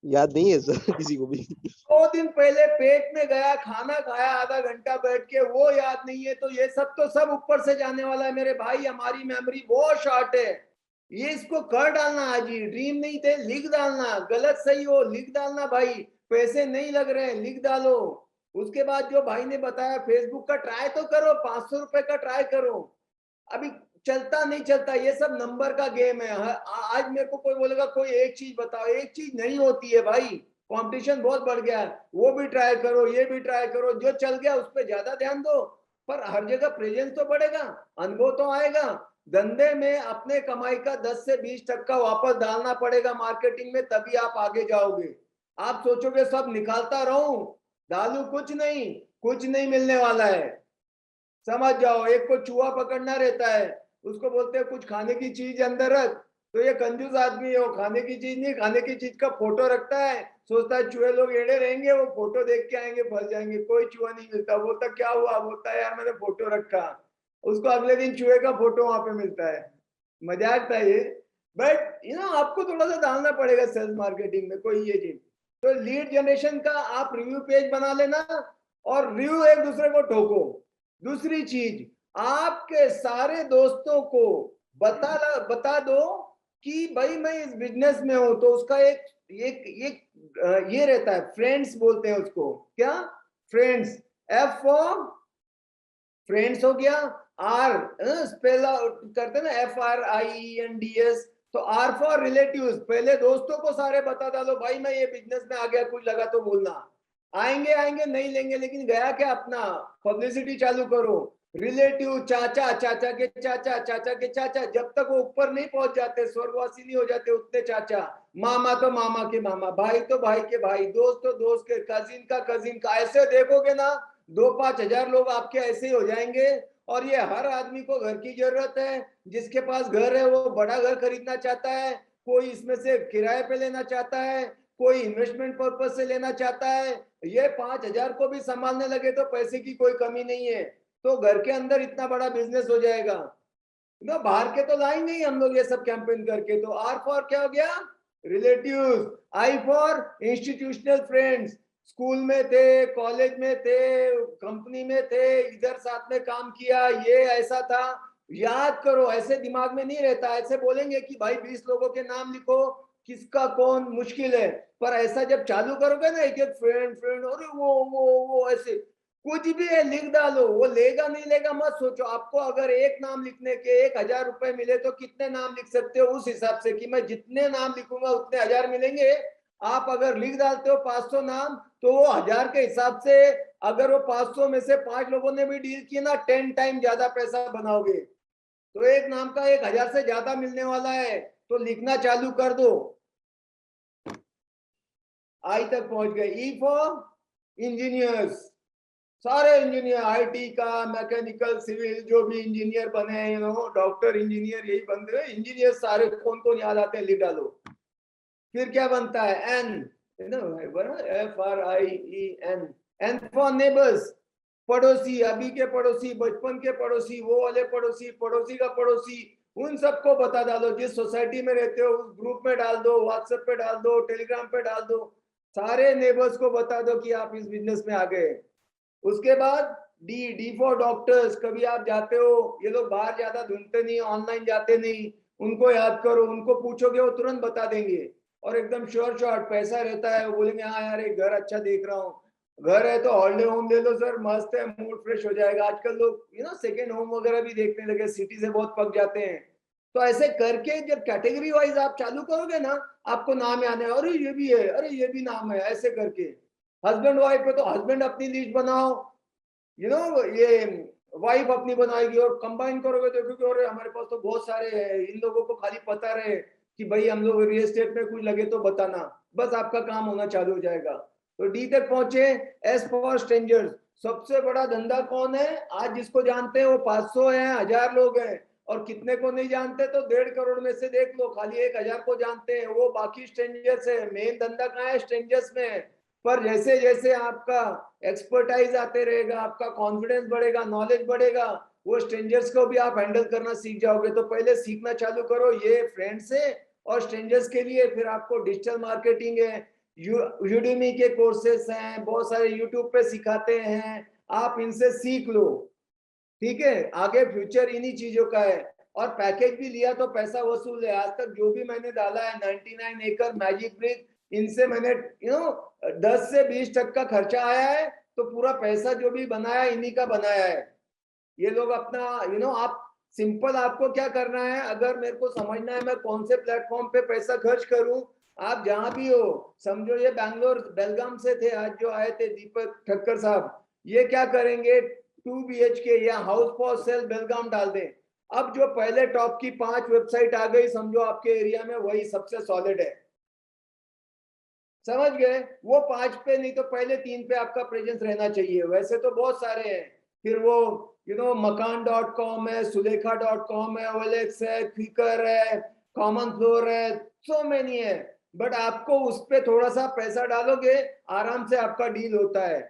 याद नहीं है सर किसी को भी। 2 दिन पहले पेट में गया, खाना खाया, आधा घंटा बैठ के, वो याद नहीं है। तो ये सब तो सब ऊपर से जाने वाला है मेरे भाई। हमारी मेमोरी बहुत शॉर्ट है। ये इसको कर डालना आज ही। ड्रीम नहीं थे, लिख डालना, गलत सही हो लिख डालना भाई। पैसे नहीं लग रहे हैं, लिख डालो। उसके बाद जो भाई ने बताया फेसबुक का ट्राई तो करो, 500 रुपए का ट्राई करो। अभी चलता नहीं चलता, ये सब नंबर का गेम है। आज मेरे को कोई बोलेगा कोई एक चीज बताओ, एक चीज नहीं होती है भाई। कंपटीशन बहुत बढ़ गया है। वो भी ट्राई करो, ये भी ट्राई करो, जो चल गया उस पर ज्यादा ध्यान दो। पर हर जगह प्रेजेंस तो बढ़ेगा, अनुभव तो आएगा। धंधे में अपने कमाई का 10 से 20% वापस डालना पड़ेगा मार्केटिंग में, तभी आप आगे जाओगे। आप सोचोगे सब निकालता रहूं, डालू कुछ नहीं मिलने वाला है। समझ जाओ। एक को चूहा पकड़ना रहता है, उसको बोलते हैं कुछ खाने की चीज अंदर रख, तो ये कंजूस आदमी है, वो खाने की चीज नहीं, खाने की चीज का फोटो रखता है, सोचता है चूहे लोग एड़े रहेंगे, वो फोटो देख के आएंगे, फंस जाएंगे। कोई चूहा नहीं मिलता। बोलता क्या हुआ? बोलता है यार मैंने फोटो रखा। उसको अगले दिन चूहे का फोटो वहां पे मिलता है। मजाक था ये, बट आपको थोड़ा सा डालना पड़ेगा सेल्स मार्केटिंग में कोई ये चीज। तो लीड जनरेशन का आप रिव्यू पेज बना लेना और रिव्यू एक दूसरे को ठोको। दूसरी चीज, आपके सारे दोस्तों को बता दो कि भाई मैं इस बिजनेस में हूं। तो उसका एक ये रहता है, फ्रेंड्स बोलते हैं उसको। क्या? फ्रेंड्स। एफ फॉर फ्रेंड्स हो गया। आर स्पेल आउट करते ना, FRIENDS, तो आर फॉर रिलेटिव्स। पहले दोस्तों को सारे बता डालो, भाई मैं ये बिजनेस में आ गया, कुछ लगा तो बोलना। आएंगे आएंगे नहीं लेंगे, लेकिन गया क्या, अपना पब्लिसिटी चालू करो। रिलेटिव, चाचा, चाचा के चाचा, चाचा के चाचा, जब तक वो ऊपर नहीं पहुंच जाते, स्वर्गवासी नहीं हो जाते उतने चाचा। मामा तो मामा के मामा, भाई तो भाई के भाई, दोस्त तो दोस्त के, कजिन का कजिन का। ऐसे देखोगे ना 2-5 हजार लोग आपके ऐसे ही हो जाएंगे। और ये हर आदमी को घर की जरूरत है। जिसके पास घर है वो बड़ा घर खरीदना चाहता है, कोई इसमें से किराए पे लेना चाहता है, कोई इन्वेस्टमेंट पर्पज से लेना चाहता है। ये 5,000 को भी संभालने लगे तो पैसे की कोई कमी नहीं है। तो घर के अंदर इतना बड़ा बिजनेस हो जाएगा ना, बाहर के तो लाएंगे ही हम लोग ये सब कैंपेन करके। तो आर फॉर क्या हो गया, relatives. I for institutional friends, school में थे, कॉलेज में थे, कंपनी में थे, इधर साथ में काम किया, ये ऐसा था, याद करो। ऐसे दिमाग में नहीं रहता, ऐसे बोलेंगे कि भाई 20 लोगों के नाम लिखो, किसका कौन, मुश्किल है। पर ऐसा जब चालू करोगे ना, एक एक फ्रेंड फ्रेंड, अरे वो ऐसे कुछ भी है लिख डालो, वो लेगा नहीं लेगा मत सोचो। आपको अगर एक नाम लिखने के 1,000 रुपए मिले तो कितने नाम लिख सकते हो, उस हिसाब से कि मैं जितने नाम लिखूंगा उतने 1,000 मिलेंगे। आप अगर लिख डालते हो 500 नाम, तो वो 1,000 के हिसाब से, अगर वो 500 में से 5 लोगों ने भी डील की ना, 10 टाइम ज्यादा पैसा बनाओगे। तो एक नाम का 1,000 से ज्यादा मिलने वाला है, तो लिखना चालू कर दो। आई तक पहुंच गए। ई फॉर इंजीनियर्स, सारे इंजीनियर, आईटी का, मैकेनिकल, सिविल, जो भी इंजीनियर बने हैं, डॉक्टर, इंजीनियर, यही बन रहे इंजीनियर सारे। कौन कौन याद आते हैं लिख डालो। फिर क्या बनता है, N, FRIEN, N for neighbours, पड़ोसी, अभी के पड़ोसी, बचपन के पड़ोसी, वो वाले पड़ोसी, पड़ोसी का पड़ोसी, उन सबको बता डालो। जिस सोसाइटी में रहते हो उस ग्रुप में डाल दो, व्हाट्सएप पे डाल दो, टेलीग्राम पे डाल दो, सारे नेबर्स को बता दो कि आप इस बिजनेस में आ गए। उसके बाद डी फॉर डॉक्टर्स। कभी आप जाते हो, ये लोग बाहर ज्यादा ढूंढते नहीं, ऑनलाइन जाते नहीं, उनको याद करो, उनको पूछोगे वो तुरंत बता देंगे। और एकदम शॉर्ट पैसा रहता है, वो बोलेंगे हाँ यार एक घर अच्छा देख रहा हूँ, घर है तो हॉलिडे होम ले लो सर, मस्त है, मूड फ्रेश हो जाएगा। आजकल लोग सेकेंड होम वगैरह भी देखने लगे, सिटी से बहुत पक जाते हैं। तो ऐसे करके जब कैटेगरी वाइज आप चालू करोगे ना, आपको नाम याद है, अरे ये भी है, अरे ये भी नाम है, ऐसे करके। हस्बैंड वाइफ है तो हस्बैंड अपनी लिस्ट बनाओ, ये वाइफ अपनी बनाएगी, और कंबाइन करोगे तो, क्योंकि और हमारे पास तो बहुत सारे हैं, इन लोगों को खाली पता रहे कि भाई हम लोग रियल एस्टेट में कुछ लगे तो बताना, बस आपका काम होना चालू हो जाएगा। तो डी तक पहुंचे। एस फॉर स्ट्रेंजर्स, सबसे बड़ा धंधा कौन है आज जिसको जानते हैं, वो 500 है, 1,000 लोग हैं। और कितने को नहीं जानते तो 1.5 करोड़ में से देख लो, खाली 1,000 को जानते हैं, वो बाकी स्ट्रेंजर्स है। मेन धंधा कहाँ है, स्ट्रेंजर्स में है। पर जैसे जैसे आपका एक्सपर्टाइज आते रहेगा, आपका कॉन्फिडेंस बढ़ेगा, नॉलेज बढ़ेगा, वो स्ट्रेंजर्स को भी आप हैंडल करना सीख जाओगे। तो पहले सीखना चालू करो, ये फ्रेंड्स है और स्ट्रेंजर्स के लिए। फिर आपको डिजिटल मार्केटिंग है, यूडेमी के कोर्सेस हैं, बहुत सारे यूट्यूब पे सिखाते हैं, आप इनसे सीख लो, ठीक है। आगे फ्यूचर इन्हीं चीजों का है। और पैकेज भी लिया तो पैसा वसूल है। आज तक जो भी मैंने डाला है 99 एकड़, मैजिक ब्रिक, इनसे मैंने 10 से 20 तक का खर्चा आया है। तो पूरा पैसा जो भी बनाया इन्हीं का बनाया है। ये लोग अपना आप सिंपल, आपको क्या करना है, अगर मेरे को समझना है मैं कौन से प्लेटफॉर्म पे पैसा खर्च करूं, आप जहां भी हो, समझो ये बैंगलोर बेलगाम से थे आज जो आए थे दीपक ठक्कर साहब, ये क्या करेंगे 2 BHK या हाउस फॉर सेल बेलगाम डाल दें। अब जो पहले टॉप की 5 वेबसाइट आ गई समझो आपके एरिया में, वही सबसे सॉलिड है, समझ गए। वो 5 पे नहीं तो पहले 3 पे आपका प्रेजेंस रहना चाहिए। वैसे तो बहुत सारे हैं, फिर वो makaan.com है, सुलेखा.com है, OLX है, क्विकर है, कॉमन फ्लोर है, सो मेनी है। बट आपको उस पे थोड़ा सा पैसा डालोगे, आराम से आपका डील होता है।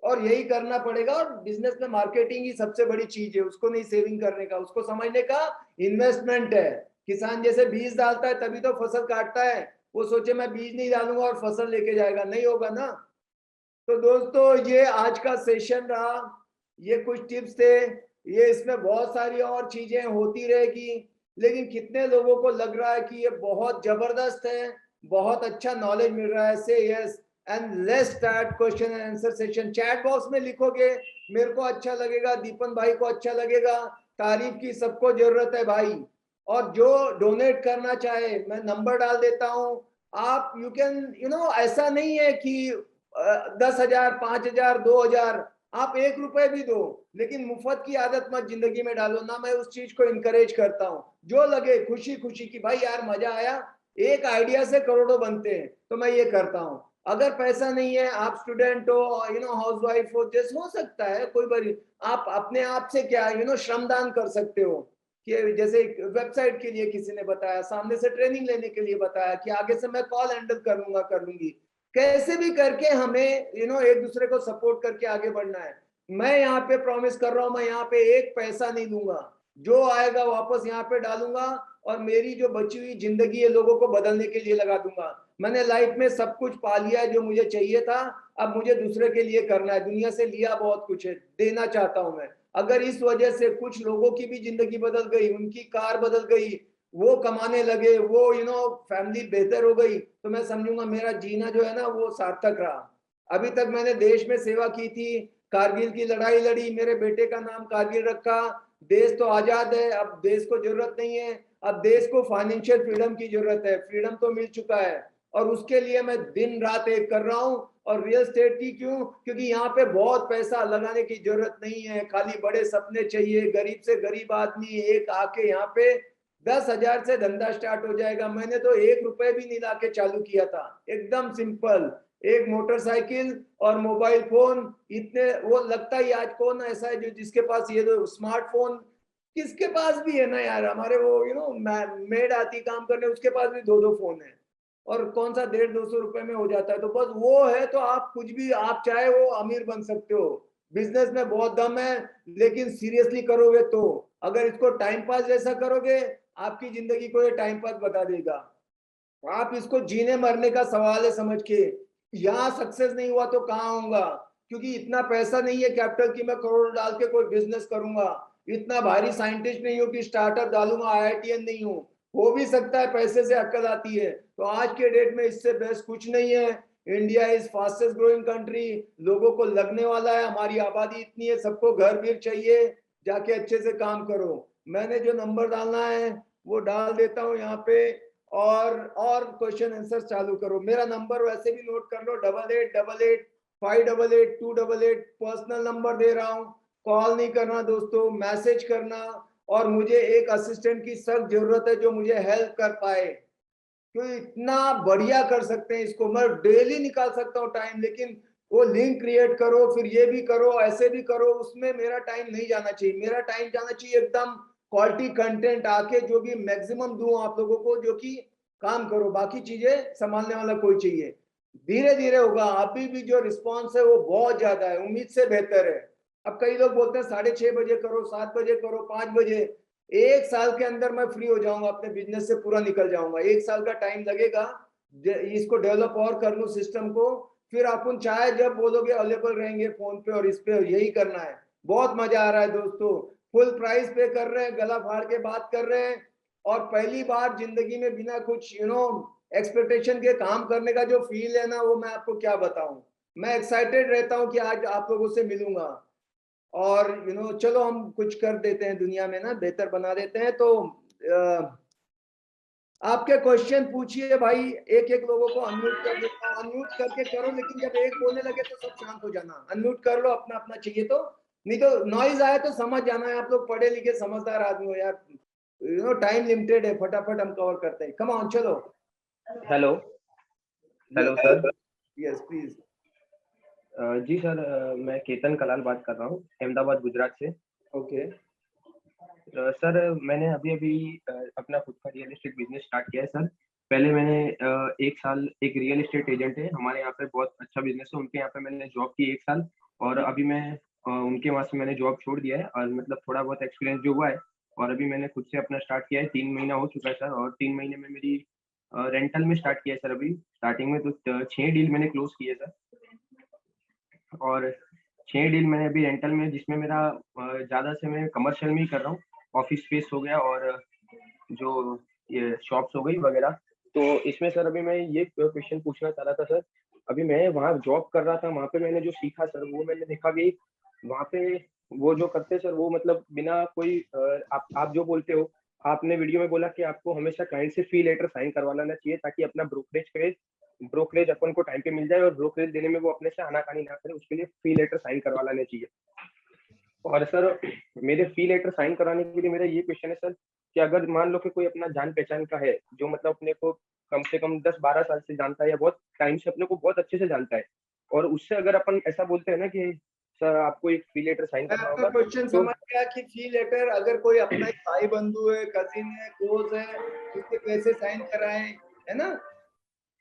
और यही करना पड़ेगा। और बिजनेस में मार्केटिंग ही सबसे बड़ी चीज है, उसको नहीं सेविंग करने का, उसको समझने का इन्वेस्टमेंट है। किसान जैसे बीज डालता है तभी तो फसल काटता है, वो सोचे मैं बीज नहीं डालूंगा और फसल लेके जाएगा, नहीं होगा ना। तो दोस्तों ये आज का सेशन रहा, ये कुछ टिप्स थे, ये इसमें बहुत सारी और चीजें होती रहेगी। लेकिन कितने लोगों को लग रहा है कि ये बहुत जबरदस्त है, बहुत अच्छा नॉलेज मिल रहा है, से yes. And let's start question and answer session. Chat box में लिखोगे, मेरे को अच्छा लगेगा, दीपन भाई को अच्छा लगेगा, तारीफ की सबको जरूरत है भाई। और जो डोनेट करना चाहे मैं नंबर डाल देता हूं, आप यू कैन ऐसा नहीं है कि 10,000 5,000 2,000, आप 1 रुपए भी दो, लेकिन मुफ्त की आदत मत जिंदगी में डालो ना। मैं उस चीज को इनकरेज करता हूं, जो लगे खुशी खुशी की भाई यार मजा आया, एक आइडिया से करोड़ों बनते हैं, तो मैं ये करता हूं। अगर पैसा नहीं है, आप स्टूडेंट हो, हाउस वाइफ हो, जैसे हो सकता है कोई बड़ी, आप अपने आप से क्या श्रमदान कर सकते हो कि जैसे वेबसाइट के लिए किसी ने बताया, सामने से ट्रेनिंग लेने के लिए बताया कि आगे से मैं कॉल हैंडल करूंगा, कर लूंगी, कैसे भी करके हमें एक दूसरे को सपोर्ट करके आगे बढ़ना है। मैं यहाँ पे प्रॉमिस कर रहा हूँ, मैं यहाँ पे एक पैसा नहीं दूंगा, जो आएगा वापस यहाँ पे डालूंगा और मेरी जो बची हुई जिंदगी है लोगों को बदलने के लिए लगा दूंगा। मैंने लाइफ में सब कुछ पा लिया है जो मुझे चाहिए था, अब मुझे दूसरे के लिए करना है। दुनिया से लिया बहुत कुछ है, देना चाहता हूं मैं। अगर इस वजह से कुछ लोगों की भी जिंदगी बदल गई, उनकी कार बदल गई, वो कमाने लगे, वो फैमिली बेहतर हो गई, तो मैं समझूंगा मेरा जीना जो है ना वो सार्थक रहा। अभी तक मैंने देश में सेवा की थी, कारगिल की लड़ाई लड़ी, मेरे बेटे का नाम कारगिल रखा, देश तो आजाद है, अब देश को जरूरत नहीं है, अब देश को फाइनेंशियल फ्रीडम की जरूरत है, फ्रीडम तो मिल चुका है और उसके लिए मैं दिन रात एक कर रहा हूं। और रियल एस्टेट की क्यों? क्योंकि यहाँ पे बहुत पैसा लगाने की जरूरत नहीं है, खाली बड़े सपने चाहिए। गरीब से गरीब आदमी एक आके यहाँ पे 10,000 से धंधा स्टार्ट हो जाएगा। मैंने तो 1 रुपए भी नहीं लाके चालू किया था, एकदम सिंपल, एक मोटरसाइकिल और मोबाइल फोन। इतने वो लगता ही आज कौन ऐसा है जो जिसके पास ये दो स्मार्टफोन, किसके पास भी है ना यार, हमारे वो मेड आती काम करने, उसके पास भी 2-2 फोन है और कौन सा 150-200 रुपए में हो जाता है। तो बस वो है तो आप कुछ भी, आप चाहे वो अमीर बन सकते हो। बिजनेस में बहुत दम है, लेकिन सीरियसली करोगे तो। अगर इसको टाइम पास जैसा करोगे, आपकी जिंदगी को ये टाइम पास बता देगा। आप इसको जीने मरने का सवाल है समझ के। यहाँ सक्सेस नहीं हुआ तो कहाँ होगा, क्योंकि इतना पैसा नहीं है कैपिटल की मैं करोड़ डाल के कोई बिजनेस करूंगा। इतना भारी साइंटिस्ट नहीं हूँ कि स्टार्टअप डालूंगा, IITian नहीं हूँ। हो भी सकता है, पैसे से अक्ल आती है। तो आज के डेट में इससे बेस्ट कुछ नहीं है। India is fastest growing country, लोगों को लगने वाला है, हमारी आबादी इतनी है, सबको घर भी चाहिए, जाके अच्छे से काम करो। मैंने जो नंबर डालना है वो डाल देता हूँ यहाँ पे, और क्वेश्चन आंसर चालू करो। मेरा नंबर वैसे भी नोट कर लो, 8888588288। पर्सनल नंबर दे रहा हूँ, कॉल नहीं करना दोस्तों, मैसेज करना। और मुझे एक असिस्टेंट की सख्त जरूरत है जो मुझे हेल्प कर पाए, क्योंकि इतना बढ़िया कर सकते हैं इसको। मैं डेली निकाल सकता हूँ टाइम, लेकिन वो लिंक क्रिएट करो, फिर ये भी करो, ऐसे भी करो, उसमें मेरा टाइम नहीं जाना चाहिए। मेरा टाइम जाना चाहिए एकदम क्वालिटी कंटेंट आके, जो भी मैक्सिमम दूं आप लोगों को, जो कि काम करो, बाकी चीजें संभालने वाला कोई चाहिए। धीरे धीरे होगा। अभी भी जो रिस्पॉन्स है वो बहुत ज्यादा है, उम्मीद से बेहतर है। अब कई लोग बोलते हैं 6:30 बजे करो, 7 बजे करो, 5 बजे। 1 साल के अंदर मैं फ्री हो जाऊंगा, अपने बिजनेस से पूरा निकल जाऊंगा। 1 साल का टाइम लगेगा, इसको डेवलप और कर लूं सिस्टम को, फिर अपन चाहे जब बोलोगे अवेलेबल रहेंगे फोन पे और इस पे। यही करना है। बहुत मजा आ रहा है दोस्तों, फुल प्राइस पे कर रहे हैं, गला फाड़ के बात कर रहे हैं, और पहली बार जिंदगी में बिना कुछ एक्सपेक्टेशन के काम करने का जो फील है ना, वो मैं आपको क्या बताऊं। मैं एक्साइटेड रहता हूं कि आज आप लोगों से मिलूंगा। और चलो हम कुछ कर देते हैं दुनिया में ना, बेहतर बना देते हैं। तो आपके क्वेश्चन पूछिए भाई, एक एक लोगों को अनम्यूट कर देता हूं। अनम्यूट करके करो, लेकिन जब एक बोलने लगे तो सब शांत हो जाना। अनम्यूट कर लो अपना अपना चाहिए तो, नहीं तो नॉइज आए तो समझ जाना है। आप लोग पढ़े लिखे समझदार आदमी हो यार, टाइम लिमिटेड है, फटाफट हम कवर करते हैं। कम ऑन, चलो। Hello sir. Yes please. जी सर, मैं केतन कलाल बात कर रहा हूँ, अहमदाबाद गुजरात से। ओके सर, मैंने अभी अपना खुद का रियल एस्टेट बिजनेस स्टार्ट किया है सर। पहले मैंने 1 साल, एक रियल एस्टेट एजेंट है हमारे यहाँ पे, बहुत अच्छा बिजनेस है, उनके यहाँ पे मैंने जॉब की 1 साल। और अभी मैं उनके वहाँ से मैंने जॉब छोड़ दिया है, और मतलब थोड़ा बहुत एक्सपीरियंस जो हुआ है, और अभी मैंने खुद से अपना स्टार्ट किया है। 3 महीना हो चुका है सर, और 3 महीने में मेरी रेंटल में स्टार्ट किया है सर। अभी स्टार्टिंग में तो 6 डील मैंने क्लोज किए सर, और 6 डील मैंने अभी रेंटल में, जिसमें मेरा ज़्यादा से मैं कमर्शियल में ही कर रहा हूँ। ऑफिस स्पेस हो गया और जो ये शॉप्स हो गई वगैरह। तो इसमें सर अभी मैं ये क्वेश्चन पूछना चाह रहा था सर अभी मैं वहाँ जॉब कर रहा था, वहाँ पे मैंने जो सीखा सर वो मैंने देखा कि वहाँ पे वो जो करते हैं सर वो मतलब बिना कोई आप जो बोलते हो, आपने वीडियो में बोला कि आपको हमेशा क्लाइंट से फी लेटर साइन करवा लेना चाहिए ताकि अपना ब्रोकरेज अपन को टाइम पे मिल जाए और ब्रोकरेज देने में वो अपने से आनाकानी ना करे, उसके लिए फी लेटर साइन करवा लेने चाहिए। और सर मेरे फी लेटर साइन कराने के लिए मेरा ये क्वेश्चन है सर कि अगर मान लो कि कोई अपना जान पहचान का है जो मतलब अपने को कम से कम 10-12 साल से जानता है या बहुत टाइम से अपने को बहुत अच्छे से जानता है, और उससे अगर अपन ऐसा बोलते हैं ना कि सर आपको एक फी लेटर साइन मैं करना आपका होगा, क्वेश्चन तो समझ गया कि फी लेटर अगर कोई अपना एक भाई बंधु है, कजिन है, क्लोज है, उसके कैसे साइन कराएं, है ना?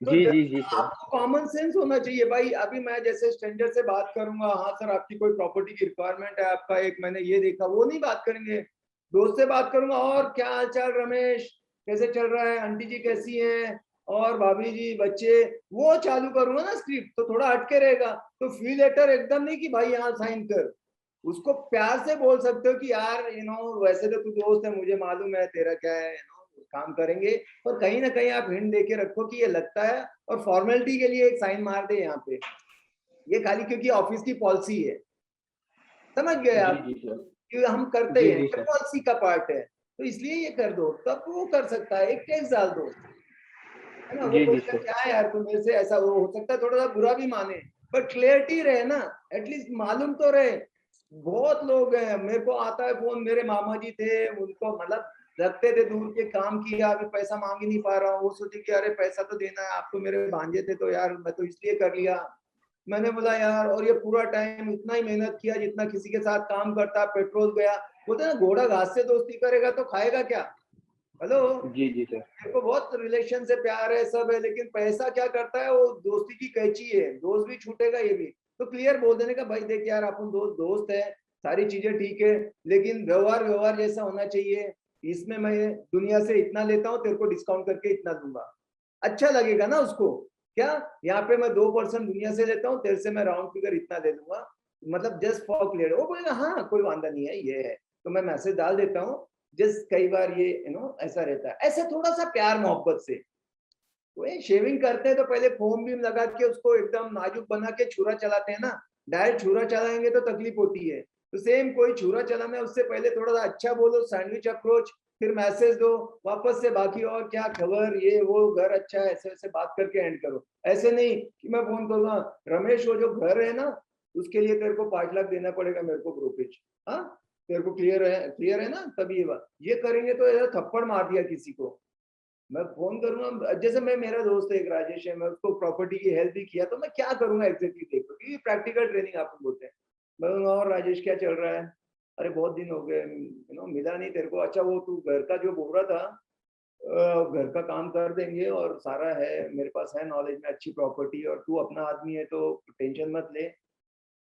तो जी सर। आपको कॉमन सेंस होना चाहिए भाई। अभी मैं जैसे स्ट्रेंजर से बात करूंगा, हाँ सर आपकी कोई प्रॉपर्टी की रिक्वायरमेंट है, आपका एक मैंने ये देखा, वो नहीं बात करेंगे। दोस्त से बात करूंगा, और क्या हाल चाल रमेश, कैसे चल रहा है, आंटी जी कैसी हैं, और भाभी जी, बच्चे, वो चालू करूंगा ना स्क्रिप्ट, तो थोड़ा हटके रहेगा। तो फी लेटर एकदम नहीं कि भाई यहाँ साइन कर, उसको प्यार से बोल सकते हो कि यार वैसे तो तू दोस्त है, मुझे मालूम है तेरा क्या है, काम करेंगे। और कहीं ना कहीं आप हिंट देके रखो कि ये लगता है, और फॉर्मेलिटी के लिए एक साइन मार दे यहाँ पे, ये खाली क्योंकि ऑफिस की पॉलिसी है। समझ गए आप जी सर। कि हम करते जी हैं, जी ये सर। पॉलिसी का पार्ट है, तो इसलिए ये कर दो, तब वो कर सकता है, एक टेक्स्ट डाल दो, है ना? वो जी बोलेगा सर। क्या है यार, तुम मेरे से ऐसा, वो हो सकता है थोड़ा सा बुरा भी माने, बट क्लियरिटी रहे ना, एटलीस्ट मालूम तो रहे। बहुत लोग हैं, मेरे को आता है फोन, मेरे मामा जी थे, उनको मतलब रखते थे दूर के, काम किया, अभी पैसा मांग ही नहीं पा रहा हूँ, वो सोचे कि अरे पैसा तो देना है, आप तो मेरे भांजे थे, तो यार मैं तो इसलिए कर लिया। मैंने बोला यार, और ये पूरा टाइम इतना ही मेहनत किया जितना किसी के साथ काम करता, पेट्रोल गया, बोलते ना घोड़ा घास से दोस्ती करेगा तो खाएगा क्या। हेलो, जी सर। मेरे को बहुत रिलेशन से प्यार है, सब है, लेकिन पैसा क्या करता है, वो दोस्ती की कैची है, दोस्त भी छूटेगा ये भी। तो क्लियर बोल देने का, भाई देख यार अपन दोस्त है, सारी चीजें ठीक है, लेकिन व्यवहार जैसा होना चाहिए, इसमें मैं दुनिया से इतना लेता हूँ, तेरे को डिस्काउंट करके इतना दूंगा, अच्छा लगेगा ना उसको। क्या यहाँ पे मैं 2% दुनिया से लेता हूँ, तेरे से मैं राउंड फिगर इतना ले लूंगा, मतलब जस्ट फॉर क्लियर। वो बोलेगा हाँ कोई वांदा नहीं है, ये है, तो मैं मैसेज डाल देता हूँ। जस्ट कई बार ये ऐसा रहता है, ऐसे थोड़ा सा प्यार मोहब्बत से। वही शेविंग करते हैं तो पहले फोम भी लगा के उसको एकदम नाजुक बना के छुरा चलाते हैं ना, डायरेक्ट छुरा चलाएंगे तो तकलीफ होती है। तो सेम कोई छुरा चलाना है, उससे पहले थोड़ा सा अच्छा बोलो, सैंडविच अप्रोच, फिर मैसेज दो वापस से, बाकी और क्या खबर, ये वो, घर अच्छा है, ऐसे ऐसे बात करके एंड करो। ऐसे नहीं कि मैं फोन करूंगा, रमेश वो जो घर है ना, उसके लिए तेरे को 5 लाख देना पड़ेगा मेरे को ब्रोकरेज, हाँ तेरे को क्लियर है ना, तभी ये बात, ये करेंगे तो ऐसा थप्पड़ मार दिया किसी को। मैं फोन करूंगा, जैसे मैं, मेरा दोस्त है एक राजेश है, मैं उसको प्रॉपर्टी की हेल्प भी किया, तो मैं क्या करूंगा एग्जैक्टली, देखो क्योंकि प्रैक्टिकल ट्रेनिंग आपको बोलते हैं। मैं कहूंगा, और राजेश क्या चल रहा है, अरे बहुत दिन हो गए मिला नहीं तेरे को, अच्छा वो तू घर का जो बोल रहा था, घर का काम कर देंगे और सारा है मेरे पास, है नॉलेज में अच्छी प्रॉपर्टी, और तू अपना आदमी है तो टेंशन मत ले,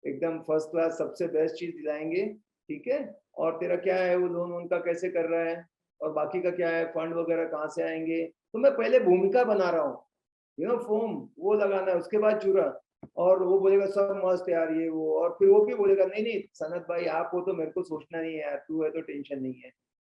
एकदम फर्स्ट क्लास सबसे बेस्ट चीज दिलाएंगे, ठीक है। और तेरा क्या है, वो लोन वोन का कैसे कर रहा है, और बाकी का क्या है, फंड वगैरह कहाँ से आएंगे। तो मैं पहले भूमिका बना रहा हूँ, फॉर्म वो लगाना है, उसके बाद चूरा। और वो बोलेगा सब मस्त यार ये वो, और फिर वो भी बोलेगा नहीं नहीं सनत भाई आप हो तो मेरे को सोचना नहीं है यार, तू है तो टेंशन नहीं है,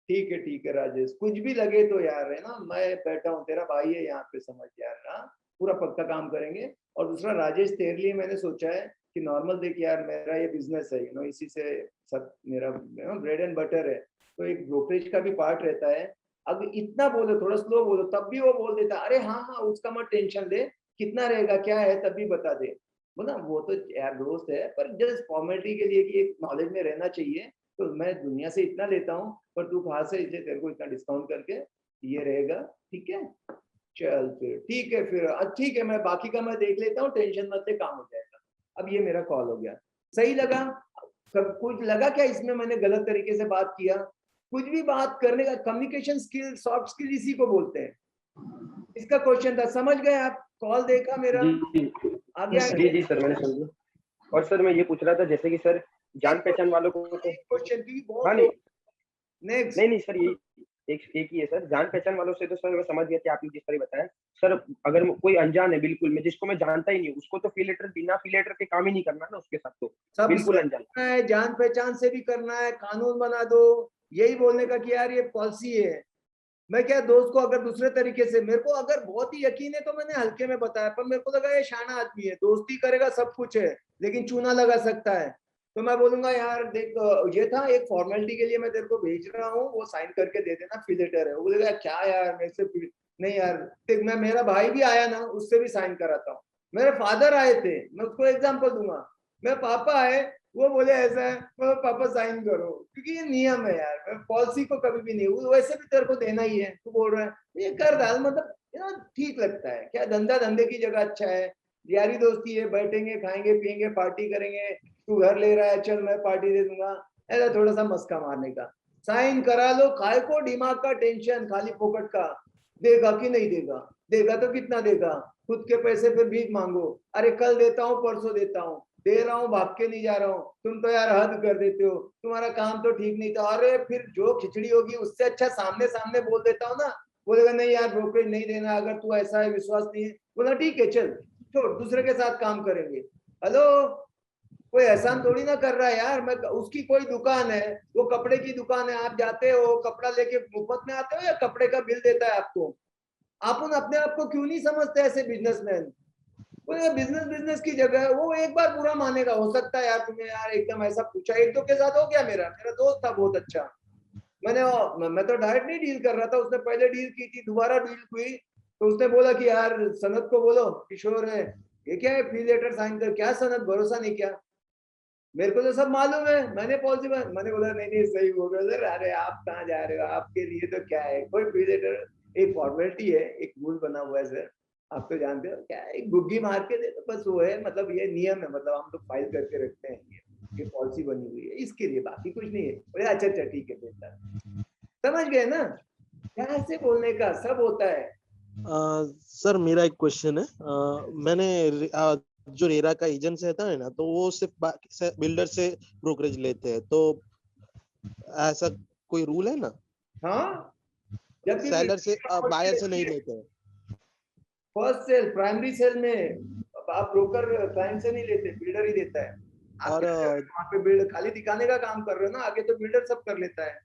ठीक है राजेश, कुछ भी लगे तो यार, है ना, मैं बैठा हूँ, तेरा भाई है यहाँ पे, समझ यार, हाँ पूरा पक्का काम करेंगे। और दूसरा राजेश, तेरे लिए मैंने सोचा है कि नॉर्मल देख यार, मेरा ये बिजनेस है, इसी से सब मेरा ब्रेड एंड बटर है, तो एक ब्रोकरेज का भी पार्ट रहता है। अब इतना बोलो, थोड़ा स्लो बोलो, तब भी वो बोल देता, अरे हाँ हाँ उसका मत टेंशन ले, कितना रहेगा क्या है तब भी बता दे। बोला वो तो यार दोस्त है, पर जस्ट फॉर्मेलिटी के लिए कि एक नॉलेज में रहना चाहिए, तो मैं दुनिया से इतना लेता हूँ, पर तू कहाँ से, इसलिए तेरे को इतना डिस्काउंट करके ये रहेगा, ठीक है। चल फिर ठीक है, फिर ठीक है, मैं बाकी का मैं देख लेता हूँ, टेंशन मत ले, काम हो जाएगा। अब ये मेरा कॉल हो गया, सही लगा, कुछ लगा क्या इसमें मैंने गलत तरीके से बात किया, कुछ भी बात करने का, कम्युनिकेशन स्किल, सॉफ्ट स्किल इसी को बोलते हैं। इसका क्वेश्चन था, समझ गए आप, कॉल देखा मेरा, आगे आगे जी सर मैंने समझा। और सर मैं ये पूछ रहा था जैसे कि सर जान पहचान वालों को तो, क्वेश्चन की हाँ बहुत नहीं नेक्स्ट। नहीं सर, ये एक ही है सर, जान पहचान वालों से तो सर मैं समझ गया कि आपने जिस तरह बताया। सर अगर कोई अनजान है बिल्कुल, मैं जिसको मैं जानता ही नहीं, उसको तो बिना फी लेटर के काम ही नहीं करना ना उसके साथ, तो सब बिल्कुल अनजान। है, जान पहचान से भी करना है, कानून बना दो, यही बोलने का कि यार ये पॉलिसी है, मैं क्या दोस्त को अगर दूसरे तरीके से, मेरे को अगर बहुत ही यकीन है तो मैंने हल्के में बताया, पर मेरे को लगा ये शाना आदमी है, दोस्ती करेगा सब कुछ है, लेकिन चूना लगा सकता है। तो मैं बोलूंगा यार देख, ये था एक फॉर्मेलिटी के लिए मैं तेरे को भेज रहा हूँ, वो साइन करके दे देना, फी लेटर है। वो बोलेगा क्या यार मेरे से, नहीं यार देख, मैं, मेरा भाई भी आया ना, उससे भी साइन कराता हूँ। मेरे फादर आए थे, मैं उसको एग्जाम्पल दूंगा, मेरे पापा आए, वो बोले ऐसा है, मैं पापा साइन करो, क्योंकि ये नियम है यार, मैं पॉलिसी को कभी भी नहीं, वैसे भी तेरे को देना ही है, तू बोल रहा है ये कर डाल, मतलब ठीक लगता है क्या, धंधा धंधे की जगह अच्छा है, यारी दोस्ती है, बैठेंगे खाएंगे पियेंगे पार्टी करेंगे, तू घर ले रहा है चल मैं पार्टी दे दूंगा, ऐसा थोड़ा सा मस्का मारने का। साइन करा लो, काय को दिमाग का टेंशन, खाली फोकट का, देगा कि नहीं देगा, देगा तो कितना देगा, खुद के पैसे फिर भीख मांगो, अरे कल देता हूँ परसों देता हूँ, दे रहा हूँ भाग के नहीं जा रहा हूँ, तुम तो यार हद कर देते हो, तुम्हारा काम तो ठीक नहीं था, अरे फिर जो खिचड़ी होगी उससे अच्छा सामने सामने बोल देता हूँ ना, बोलेगा नहीं यार ब्रोकरेज नहीं देना, अगर तू ऐसा है विश्वास नहीं है, बोला ठीक है चल छोड़, दूसरे के साथ काम करेंगे। हेलो, कोई एहसान थोड़ी ना कर रहा है यार, मैं, उसकी कोई दुकान है, वो कपड़े की दुकान है, आप जाते हो कपड़ा लेके मुफ्त में आते हो या कपड़े का बिल देता है आपको? आप अपने आप को क्यों नहीं समझते ऐसे बिजनेसमैन? बिजनेस बिजनेस की जगह है, वो एक बार बुरा मानेगा, हो सकता है यार तुम्हें यार एकदम ऐसा पूछा, एक दो के साथ हो गया, मेरा मेरा दोस्त था बहुत अच्छा, मैं तो डायरेक्ट नहीं डील कर रहा था, उसने पहले डील की थी, दोबारा डील हुई तो उसने बोला कि यार सनद को बोलो, किशोर है ये क्या है, फी लेटर साइन कर, क्या सनद, भरोसा नहीं क्या? मेरे को तो सब मालूम है, मैंने पॉलिसी में, मैंने बोला नहीं नहीं सही बोल रहे हो सर, अरे आप कहाँ जा रहे हो, आपके लिए तो क्या है, कोई फी लेटर एक फॉर्मेलिटी है, एक रूल बना हुआ है सर, आप तो जानते हो क्या है, एक गुग्गी मार के दे तो बस वो है, मतलब ये नियम है, मतलब हम तो फाइल करके रखते हैं, ये पॉलिसी बनी हुई है इसके लिए, बाकी कुछ नहीं है। बोले अच्छा अच्छा ठीक है बेहतर, समझ गए ना, क्या ऐसे बोलने का सब होता है। सर मेरा एक क्वेश्चन है, मैंने जो रेरा का एजेंट रहता है ना, तो वो सिर्फ बिल्डर से ब्रोकरेज लेते हैं, तो ऐसा कोई रूल है ना? हाँ, जब भी सेलर से बायर से नहीं लेते हैं? फर्स्ट सेल प्राइमरी सेल में आप ब्रोकर क्लाइंट से नहीं लेते, बिल्डर ही देता है। और वहाँ पे बिल्डर खाली दिखाने का काम कर रहे हो ना, आगे तो बिल्डर सब कर लेता है।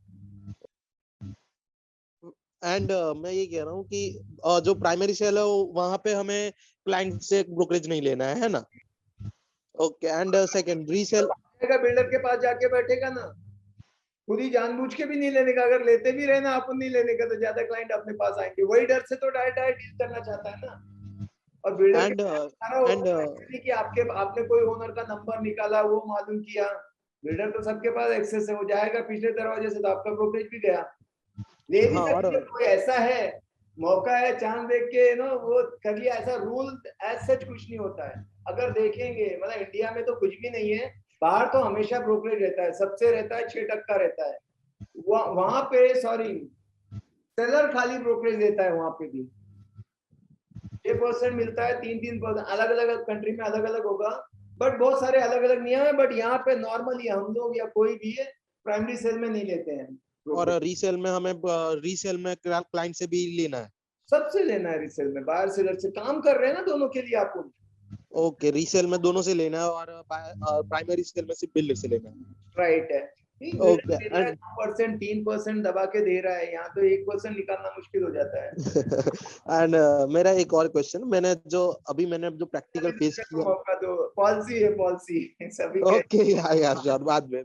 एंड मैं ये कह रहा हूँ कि जो प्राइमरी सेल है वहां पे हमें क्लाइंट से ब्रोकरेज नहीं लेना है ना? Okay, and secondary sale builder के पास जाके बैठेगा ना, खुद ही जानबूझ के भी नहीं लेने का, अगर लेते भी रहे ना अपन नहीं लेने का, तो ज्यादा क्लाइंट अपने पास आएंगे, वही डर से तो डायरेक्ट डायरेक्ट डील करना चाहता है ना। और बिल्डर के कि आपने कोई ओनर का नंबर निकाला, वो मालूम किया, बिल्डर तो सबके पास एक्सेस है, वो जाएगा पिछले दरवाजे से, तो आपका ब्रोकरेज भी गया, ले भी सकते। कोई ऐसा है मौका है चांद देख के नो वो कर लिया, ऐसा रूल एज सच कुछ नहीं होता है। अगर देखेंगे मतलब इंडिया में तो कुछ भी नहीं है, बाहर तो हमेशा ब्रोकरेज रहता है, सबसे रहता है 6% रहता है, वहां पे सॉरी सेलर खाली ब्रोकरेज देता है, वहां पे भी 6% मिलता है, 3-3%, अलग अलग कंट्री में अलग अलग होगा, बट बहुत सारे अलग अलग नियम है, बट यहाँ पे नॉर्मली हम लोग या कोई भी है प्राइमरी सेल में नहीं लेते हैं। और रीसेल में हमें रीसेल में क्लाइंट से भी लेना है? सबसे लेना है रीसेल में, बाहर सेलर से काम कर रहे हैं ना दोनों के लिए आपको। ओके, रीसेल में दोनों से लेना है और प्राइमरी सेल में सिर्फ बिल्डर से लेना है, राइट है। ओके। 2%, 3% दबा के दे रहा है, यहाँ तो 1% निकालना मुश्किल हो जाता है। एंड मेरा एक और क्वेश्चन, मैंने जो प्रैक्टिकल फेस किया, मौका दो, पॉलिसी है पॉलिसी सभी के। ओके यार श्योर, बाद में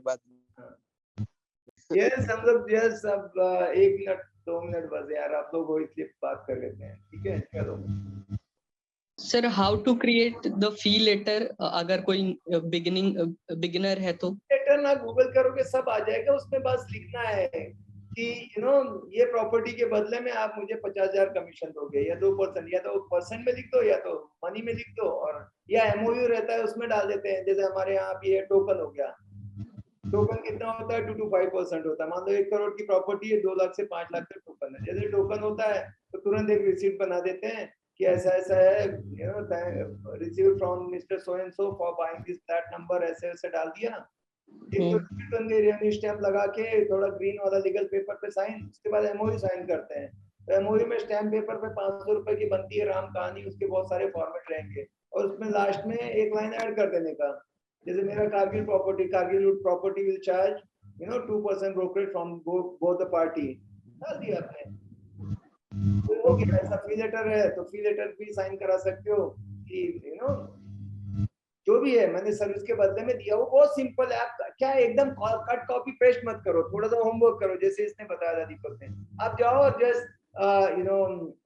यस हम लोग यस अब 1 मिनट 2 मिनट बस यार, आप लोग वो इसलिए बात कर लेते हैं, ठीक है चलो। Sir how to create the fee letter, अगर कोई बिगिनर है तो? लेटर ना गूगल करोगे सब आ जाएगा, उसमें बस लिखना है कि ये प्रॉपर्टी के बदले में आप मुझे 50,000 कमीशन दोगे, या 2%, या तो परसेंट में लिख दो या तो मनी में लिख दो, और या एमओयू रहता है उसमें डाल देते हैं, जैसे हमारे यहाँ ये टोकन हो गया, टोकन कितना होता है 2 to 5% होता है, मान लो 1 करोड़ की प्रॉपर्टी है, 2 लाख से 5 लाख तक टोकन है, जैसे टोकन होता है तो तुरंत एक रिसीट बना देते हैं कि ऐसा ऐसा है, receive from mister so and so for buying this flat number, ऐसे ऐसे डाल दिया, रेवेन्यू स्टैंप लगा के थोड़ा ग्रीन वाला लीगल पेपर पे साइन, उसके बाद एमओयू साइन करते हैं, तो एमओयू में स्टैम्प पेपर पे 500 रुपए की बनती है राम कहानी, उसके बहुत सारे फॉर्मेट रहेंगे, और उसमें लास्ट में एक लाइन ऐड कर देने का, जैसे मेरा Kargil property will charge 2% brokerage from both the party, डाल दिया आपने, हो गया, ऐसा फी लेटर है तो फी लेटर भी साइन करा सकते हो कि यू नो जो भी है मैंने सर्विस के बदले में दिया, वो बहुत सिंपल है। आप क्या है, एकदम कट कॉपी पेस्ट मत करो, थोड़ा सा होमवर्क करो, जैसे इसने बताया था दीपक ने। आप जाओ और just you know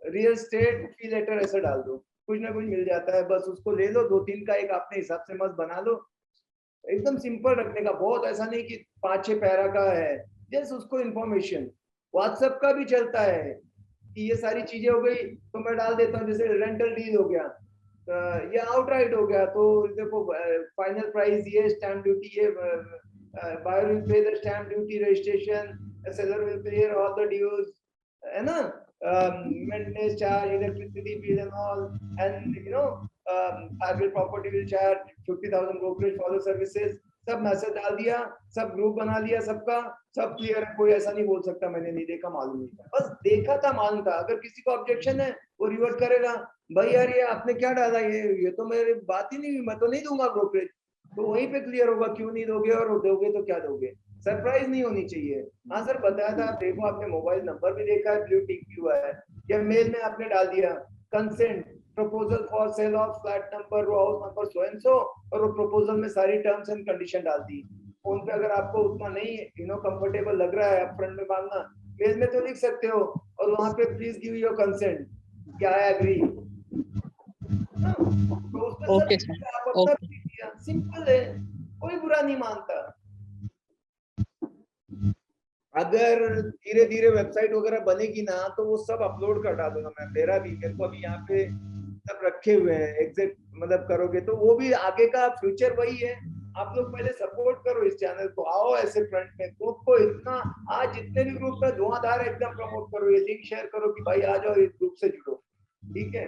real estate fee letter ऐसा डाल दो, कुछ ना कुछ मिल जाता है, बस उसको ले लो, 2-3 का एक अपने हिसाब से मस्त बना लो, एकदम सिंपल रखने का, बहुत ऐसा नहीं कि 5-6 पैरा का है, जस्ट उसको इन्फॉर्मेशन। व्हाट्सएप का भी चलता है कि ये सारी चीजें हो गई तो मैं डाल देता हूँ, जैसे रेंटल डील हो गया, ये आउटराइट हो गया तो देखो फाइनल प्राइस ये, स्टैम्प ड्यूटी ये, buyer will pay the stamp duty, registration, seller will clear all the dues, है ना, maintenance charge, electricity bill and all, and you know private property will charge 50,000 brokerage for the services, सब message डाल दिया, सब group बना लिया सबका, सब क्लियर है, कोई ऐसा नहीं बोल सकता मैंने नहीं देखा, मालूम नहीं था, बस देखा था मालूम था। अगर किसी को ऑब्जेक्शन है वो रिवर्ट करेगा, भाई यार ये आपने क्या डाला, ये तो मेरी बात ही नहीं हुई, मैं तो नहीं दूंगा ब्रोकरेज, तो वहीं पे क्लियर होगा क्यों नहीं दोगे, और दोगे तो क्या दोगे, सरप्राइज नहीं होनी चाहिए। हाँ सर बताया था, आप देखो आपने मोबाइल नंबर भी देखा है, ब्लू टिक भी हुआ है, या मेल में आपने डाल दिया consent proposal for sale of flat number, row house number so and so, और वो प्रपोजल में सारी टर्म्स एंड कंडीशन डाल दी। फोन पे अगर आपको उतना नहीं यू नो कंफर्टेबल लग रहा है अपफ्रंट में मांगना, मेल में तो लिख सकते हो, और वहां पे प्लीज गिव योर कंसेंट, क्या आई एग्री, तो उसमें सब ओके सर, आप अपना ओके। किया, सिंपल है, कोई बुरा नहीं मानता। अगर धीरे धीरे वेबसाइट वगैरह बनेगी ना तो वो सब अपलोड कर डालूंगा मैं, मेरा भी, मेरे को अभी यहाँ पे सब रखे हुए हैं, एग्जैक्ट मतलब करोगे तो वो भी आगे का फ्यूचर वही है। आप लोग पहले सपोर्ट करो इस चैनल को, आओ ऐसे फ्रंट में, ग्रुप को इतना, आज जितने भी ग्रुप में धुआंधार एकदम प्रमोट करो, ये लिंक शेयर करो कि भाई आ जाओ इस ग्रुप से जुड़ो, ठीक है,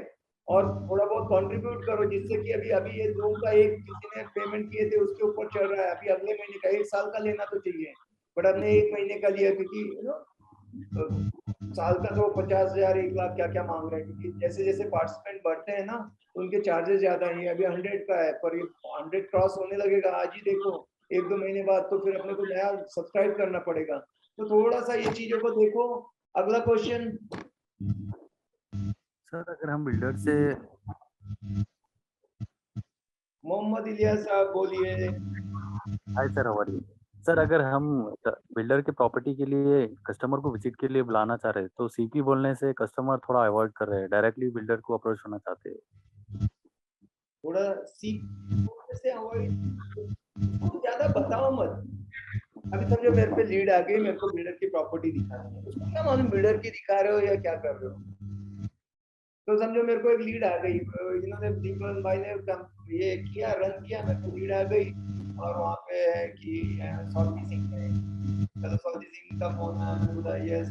और थोड़ा बहुत कंट्रीब्यूट करो, जिससे कि अभी अभी ये जूम का एक किसी ने पेमेंट किए थे उसके ऊपर चल रहा है, अभी अगले महीने का 1 साल का लेना तो चाहिए, बट हमने 1 महीने का लिया, क्योंकि यू नो साल का तो 50,000 1 लाख क्या क्या मांग रहे हैं, क्योंकि जैसे जैसे पार्टिसिपेंट बढ़ते हैं ना तो उनके चार्जेस ज्यादा हैं, अभी 100 का है, पर ये 100 क्रॉस होने लगेगा आज ही देखो, 1-2 महीने बाद तो फिर अपने को नया सब्सक्राइब करना पड़ेगा, तो थोड़ा सा ये चीजों को देखो। अगला क्वेश्चन सर, अगर हम बिल्डर से मोहम्मद इलियास साहब बोलिए। हाय सर, हमारी सर, अगर हम बिल्डर के प्रॉपर्टी के लिए कस्टमर को विजिट के लिए बुलाना चाह रहे हैं तो सीपी बोलने से कस्टमर थोड़ा अवॉइड कर रहे हैं, डायरेक्टली बिल्डर को अप्रोच होना चाहते हैं। थोड़ा सीख से अवॉइड, ज्यादा बताओ मत, अभी समझो मेरे पे लीड आ गई, मेरे को बिल्डर की प्रॉपर्टी दिखानी है, उसको क्या मालूम बिल्डर की दिखा रहे हो या क्या कर रहे हो, तो समझो मेरे को एक लीड आ गई, इन्होंने दीपक भाई ने ये किया, रन किया, मेरे को लीड आ गई, और वहाँ पे है कि सौदी सिंह है, चलो सौदी सिंह का फोन आया, मैंने बोला यस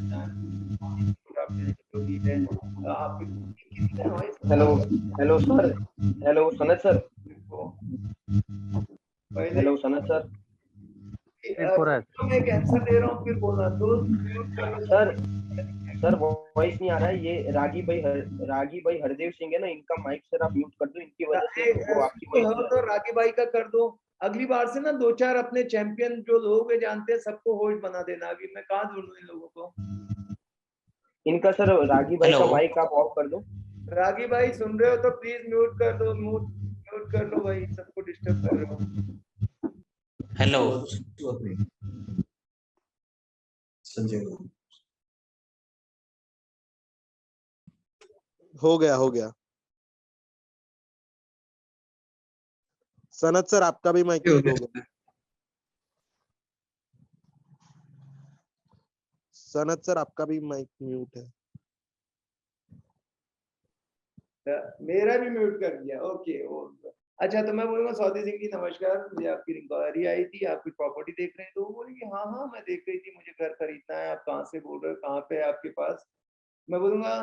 आप hello hello sir, hello Sanat sir, hello Sanat sir, मैं एक आंसर दे रहा हूँ फिर बोलना, तो सर सर वॉइस नहीं आ रहा है, ये रागी भाई हरदेव सिंह है ना, इनका माइक सर आप म्यूट कर दो, इनकी वजह से वो आपकी वॉइस तो रागी भाई का कर दो, अगली बार से ना 2-4 अपने चैंपियन जो लोग जानते हैं सबको होस्ट बना देना, अभी मैं कहाँ ढूंढूं इन लोगों को, इनका सर रागी भाई का माइक आप ऑफ कर दो। रागी भाई सुन रहे हो तो प्लीज म्यूट कर दो, म्यूट कर लो भाई, सबको डिस्टर्ब कर रहे हो। हेलो संजय, हो गया। सनत सर आपका भी माइक म्यूट हो गया। सनत सर आपका भी माइक म्यूट है। मेरा भी म्यूट कर दिया, ओके। अच्छा तो मैं बोलूंगा सौदी सिंह जी नमस्कार, मुझे आपकी इंक्वायरी आई थी, आप कुछ प्रॉपर्टी देख रहे हैं, तो वो बोलेंगे हाँ हाँ मैं देख रही थी, मुझे घर खरीदना है, आप कहाँ से बोल रहे हो, कहाँ पे है आपके पास, मैं बोलूंगा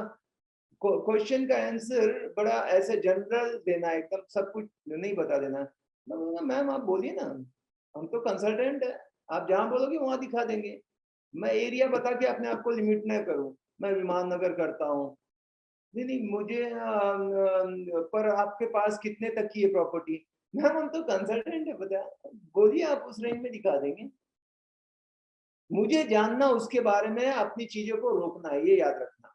क्वेश्चन का आंसर बड़ा ऐसे जनरल देना, एकदम सब कुछ नहीं बता देना, मैं बोलूंगा मैम आप बोलिए ना, हम तो कंसल्टेंट है, आप जहाँ बोलोगे वहां दिखा देंगे, मैं एरिया बता के अपने आप को लिमिट न करूँ, मैं विमान नगर करता हूँ, नहीं मुझे पर आपके पास कितने तक की है प्रॉपर्टी, मैम हम तो कंसल्टेंट है, बता बोलिए आप उस रेंज में दिखा देंगे, मुझे जानना उसके बारे में, अपनी चीजों को रोकना है, ये याद रखना,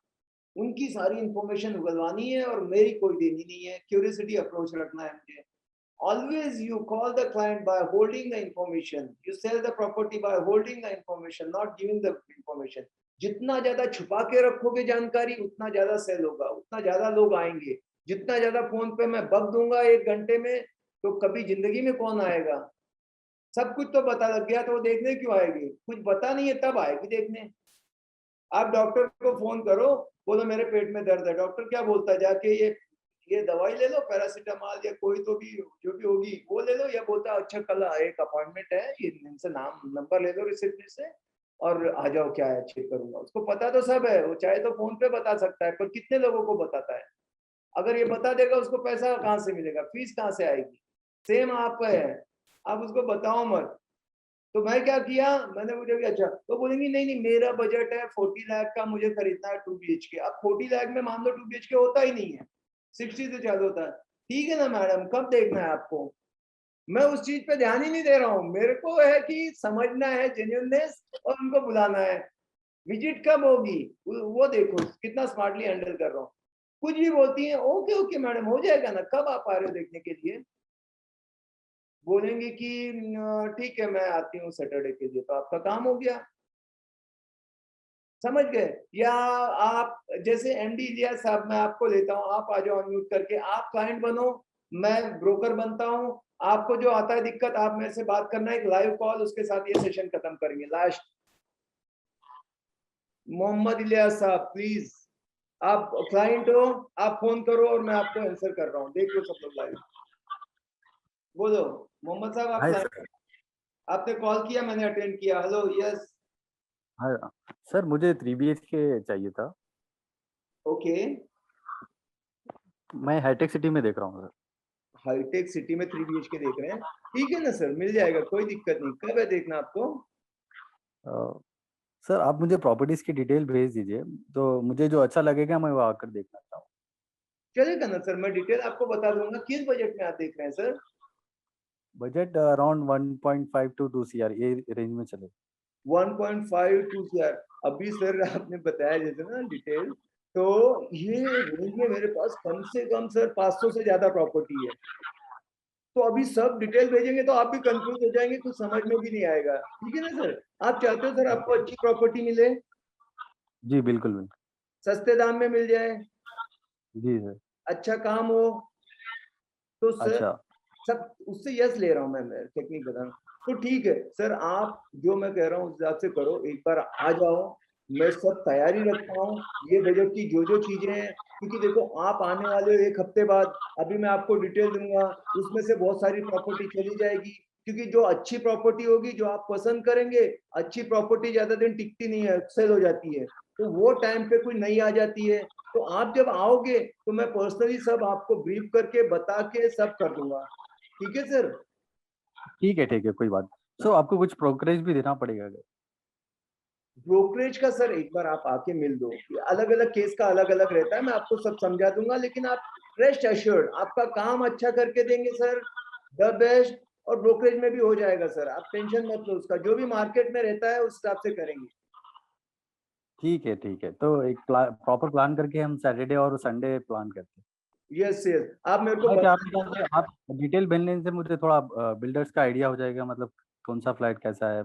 उनकी सारी इंफॉर्मेशन उगलवानी है और मेरी कोई देनी नहीं है। क्यूरियोसिटी अप्रोच रखना है मुझे। Always you call the client by holding the information. You sell the property by holding the information, not giving the information. जितना ज्यादा छुपा के रखोगे जानकारी उतना ज्यादा सेल होगा, उतना ज्यादा लोग आएंगे। जितना ज्यादा फोन पे मैं बक दूंगा 1 घंटे में, तो कभी जिंदगी में कौन आएगा? सब कुछ तो पता लग गया तो वो देखने क्यों आएगी? कुछ पता नहीं है तब आएगी देखने। आप डॉक्टर को फोन करो, बोलो मेरे पेट में दर्द है, डॉक्टर क्या बोलता है? जाके ये दवाई ले लो, पैरासीटामॉल या कोई तो भी जो भी होगी वो ले लो, या बोलता है अच्छा कल एक अपॉइंटमेंट है, ये इनसे नंबर ले लो रिसेप्शनिस्ट से और आ जाओ, क्या है चेक करूंगा। उसको पता तो सब है, वो चाहे तो फोन पे बता सकता है, पर कितने लोगों को बताता है? अगर ये बता देगा उसको पैसा कहाँ से मिलेगा, फीस कहाँ से आएगी? सेम आप है, आप उसको बताओ मत। तो मैं क्या किया, मैंने बोला कि अच्छा, तो बोलेंगे नहीं नहीं मेरा बजट है 40 लाख का, मुझे खरीदना है 2 BHK। अब 40 लाख में मान लो 2 BHK होता ही नहीं है, 60 से चालू होता है। ठीक है ना मैडम, कब देखना है आपको? मैं उस चीज पे ध्यान ही नहीं दे रहा हूँ, मेरे को है कि समझना है जेन्युइननेस और उनको बुलाना है। विजिट कब होगी वो देखो, कितना स्मार्टली हैंडल कर रहा हूँ। कुछ भी बोलती है ओके ओके मैडम हो जाएगा ना, कब आप आ रहे हो देखने के लिए? बोलेंगे कि ठीक है मैं आती हूँ सैटरडे के लिए, तो आपका काम हो गया। समझ गए? या आप जैसे एमडी इलियास साहब, मैं आपको लेता हूँ, आप आ जाओ अनम्यूट करके, आप क्लाइंट बनो, मैं ब्रोकर बनता हूँ। आपको जो आता है दिक्कत, आप मेरे से बात करना, एक लाइव कॉल, उसके साथ ये सेशन खत्म करेंगे। लास्ट मोहम्मद इलियास साहब प्लीज, आप क्लाइंट हो, आप फोन करो और मैं आपको आंसर कर रहा हूँ, देख लो सब लोग लाइव। बोलो मोहम्मद साहब, आप क्लाइंट, आपने कॉल किया, मैंने अटेंड किया। हेलो यस हाँ सर, मुझे 3 BHK चाहिए था। ओके, मैं हाईटेक सिटी में देख रहा हूँ सर। हाईटेक सिटी में 3 BHK देख रहे हैं? ठीक है ना सर, मिल जाएगा, कोई दिक्कत नहीं। कब है देखना आपको? सर आप मुझे प्रॉपर्टीज की डिटेल भेज दीजिए, तो मुझे जो अच्छा लगेगा मैं वो आकर देखना चाहता हूँ। चलेगा ना सर, मैं डिटेल आपको बता दूंगा। किस बजट में आप देख रहे हैं sir? Budget around 1.5 to 2 CR ये रेंज में चले। 1.5 2 CR। अभी सर आपने बताया जैसे ना डिटेल, तो ये रेंज में मेरे पास कम से कम सर 500 से ज्यादा प्रॉपर्टी है। तो अभी सब डिटेल भेजेंगे तो आप भी कंफ्यूज हो जाएंगे, कुछ समझ में भी नहीं आएगा। ठीक है ना सर? आप चाहते हो सर आपको अच्छी प्रॉपर्टी मिले, जी बिल्कुल बिल्कुल। सस्ते दाम में मिल जाए, जी सर। अच्छा काम हो, तो सर अच्छा सब उससे यस ले रहा हूँ मैं टेक्निक बता रहा हूँ। तो ठीक है सर, आप जो मैं कह रहा हूँ उस हिसाब से करो, एक बार आ जाओ, मैं सब तैयारी रखता हूँ। ये बजट की जो जो चीजें हैं, क्योंकि देखो आप आने वाले हो 1 हफ्ते बाद, अभी मैं आपको डिटेल दूंगा, उसमें से बहुत सारी प्रॉपर्टी चली जाएगी। क्योंकि जो अच्छी प्रॉपर्टी होगी, जो आप पसंद करेंगे, अच्छी प्रॉपर्टी ज्यादा दिन टिकती नहीं है, सेल हो जाती है, तो वो टाइम पे कोई नई आ जाती है। तो आप जब आओगे तो मैं पर्सनली सब आपको ब्रीफ करके बता के सब कर दूंगा। ठीक है सर? ठीक है कोई बात। सो आपको कुछ ब्रोकरेज भी देना पड़ेगा क्या? ब्रोकरेज का सर एक बार आप आके मिल दो, अलग अलग केस का अलग अलग रहता है, मैं आपको सब समझा दूंगा। लेकिन आप रेस्ट एश्योर्ड, आपका काम अच्छा करके देंगे सर, द बेस्ट, और ब्रोकरेज में भी हो जाएगा सर, आप टेंशन मत लो, उसका जो भी मार्केट में रहता है उस हिसाब से करेंगे। ठीक है, तो एक प्रॉपर प्लान करके हम सैटरडे और संडे प्लान करते हैं। यस यस, आप मेरे को आप डिटेल भेजने से मुझे थोड़ा बिल्डर्स का आइडिया हो जाएगा, मतलब कौन सा फ्लैट कैसा है।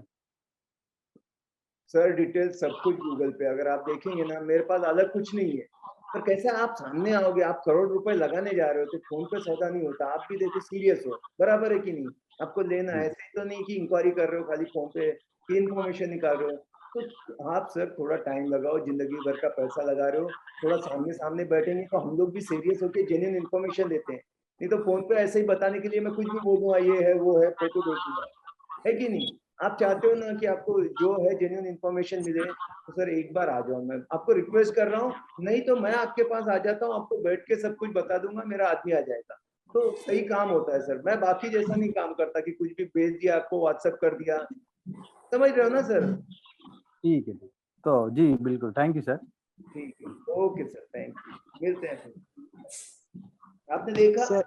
सर डिटेल सब कुछ गूगल पे अगर आप देखेंगे ना, मेरे पास अलग कुछ नहीं है। पर कैसे आप सामने आओगे, आप करोड़ रुपए लगाने जा रहे हो, तो फोन पे सौदा नहीं होता। आप भी देखो सीरियस हो, बराबर है कि नहीं? आपको लेना है, ऐसे तो नहीं कि इंक्वायरी कर रहे हो खाली फोन पे कि इन्फॉर्मेशन निकाल रहे हो। तो आप सर थोड़ा टाइम लगाओ, जिंदगी भर का पैसा लगा रहे हो, थोड़ा सामने सामने बैठेंगे तो हम लोग भी सीरियस होकर जेन्युइन इन्फॉर्मेशन देते हैं। नहीं तो फोन पे ऐसे ही बताने के लिए मैं कुछ भी बोल दूंगा, ये है वो है, फोटो भेज दूंगा, है कि नहीं? आप चाहते हो ना कि आपको जो है जेन्युइन इन्फॉर्मेशन मिले, तो सर एक बार आ जाओ, मैं आपको रिक्वेस्ट कर रहा हूँ। नहीं तो मैं आपके पास आ जाता हूँ, आपको बैठ के सब कुछ बता दूंगा, मेरा आदमी आ जाएगा, तो सही काम होता है सर। मैं बाकी जैसा नहीं काम करता कि कुछ भी भेज दिया आपको, व्हाट्सएप कर दिया। समझ रहे हो ना सर? ठीक है, तो जी बिल्कुल, थैंक यू सर। ठीक है, ओके सर, थैंक यू, मिलते हैं फिर। आपने देखा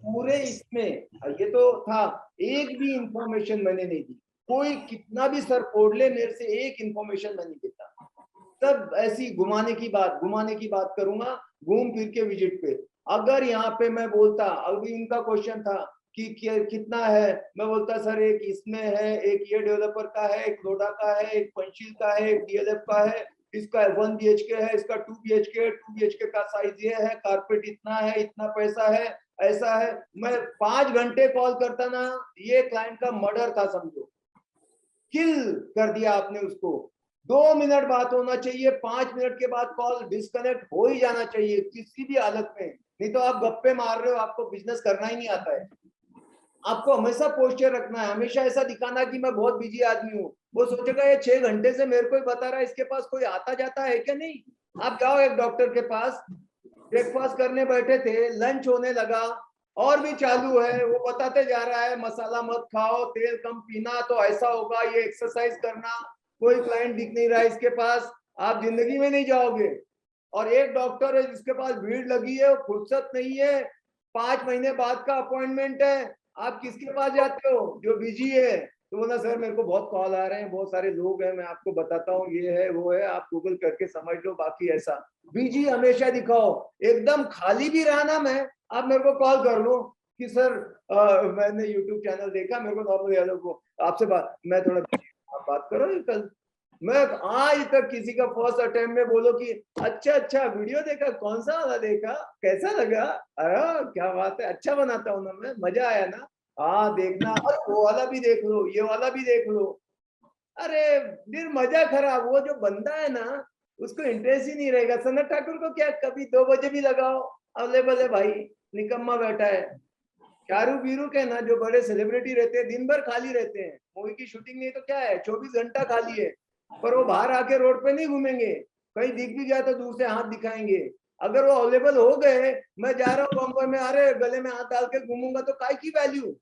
पूरे इसमें ये तो था, एक भी इंफॉर्मेशन मैंने नहीं दी। कोई कितना भी सर फोड़ ले, मेरे से एक इंफॉर्मेशन मैं नहीं देता। सब ऐसी घुमाने की बात करूंगा, घूम फिर के विजिट पे। अगर यहाँ पे मैं बोलता, अभी इनका क्वेश्चन था कि कितना है, मैं बोलता सर एक इसमें है, एक ये डेवलपर का है, एक लोडा का है, एक पंचशील का है, एक डीएलएफ का है, इसका 1 BHK है, इसका 2 BHK का साइज ये है, कारपेट इतना है, इतना पैसा है, ऐसा है। मैं 5 घंटे कॉल करता ना, ये क्लाइंट का मर्डर था समझो, किल कर दिया आपने उसको। 2 मिनट बात होना चाहिए, 5 मिनट के बाद कॉल डिस्कनेक्ट हो ही जाना चाहिए किसी भी हालत में, नहीं तो आप गप्पे मार रहे हो, आपको बिजनेस करना ही नहीं आता है। आपको हमेशा पोस्चर रखना है, हमेशा ऐसा दिखाना कि मैं बहुत बिजी आदमी हूँ। वो सोचेगा ये 6 घंटे से मेरे को ही बता रहा है, इसके पास कोई आता जाता है क्या नहीं। आप जाओ एक डॉक्टर के पास, ब्रेकफास्ट करने बैठे थे, लंच होने लगा और भी चालू है, वो बताते जा रहा है मसाला मत खाओ, तेल कम पीना तो ऐसा होगा, ये एक्सरसाइज करना। कोई क्लाइंट दिख नहीं रहा है इसके पास, आप जिंदगी में नहीं जाओगे। और एक डॉक्टर है जिसके पास भीड़ लगी है, फुर्सत नहीं है, 5 महीने बाद का अपॉइंटमेंट है, आप किसके पास जाते हो, जो बिजी है। तो बोला सर मेरे को बहुत कॉल आ रहे हैं, बहुत सारे लोग हैं, मैं आपको बताता हूँ, ये है वो है, आप गूगल करके समझ लो, बाकी ऐसा बिजी हमेशा दिखाओ। एकदम खाली भी रहा ना मैं, आप मेरे को कॉल कर लो कि सर मैंने यूट्यूब चैनल देखा, मेरे को नॉर्मल यादव को आपसे बात, मैं थोड़ा आप बात करो कल। मैं आज तक किसी का फर्स्ट अटेम्प्ट में बोलो कि अच्छा वीडियो देखा, कौन सा वाला देखा, कैसा लगा, अरे क्या बात है, अच्छा बनाता हूँ ना मैं, मजा आया ना, हाँ देखना, अरे वो वाला भी देख लो, ये वाला भी देख लो। अरे फिर मजा खराब, वो जो बंदा है ना उसको इंटरेस्ट ही नहीं रहेगा। सनत ठाकुर को क्या कभी 2 बजे भी लगाओ अवेलेबल है भाई, निकम्मा बैठा है। शाहरुख वीरू के ना जो बड़े सेलिब्रिटी रहते हैं दिन भर खाली रहते हैं, मूवी की शूटिंग नहीं तो क्या है 24 घंटा खाली है, पर वो बाहर आके रोड पे नहीं घूमेंगे, कहीं दिख भी गया तो दूर से हाथ दिखाएंगे। अगर वो अवेलेबल हो गए, मैं जा रहा हूँ बम्बई में, अरे गले में हाथ डाल के घूमूंगा तो काय की वैल्यू।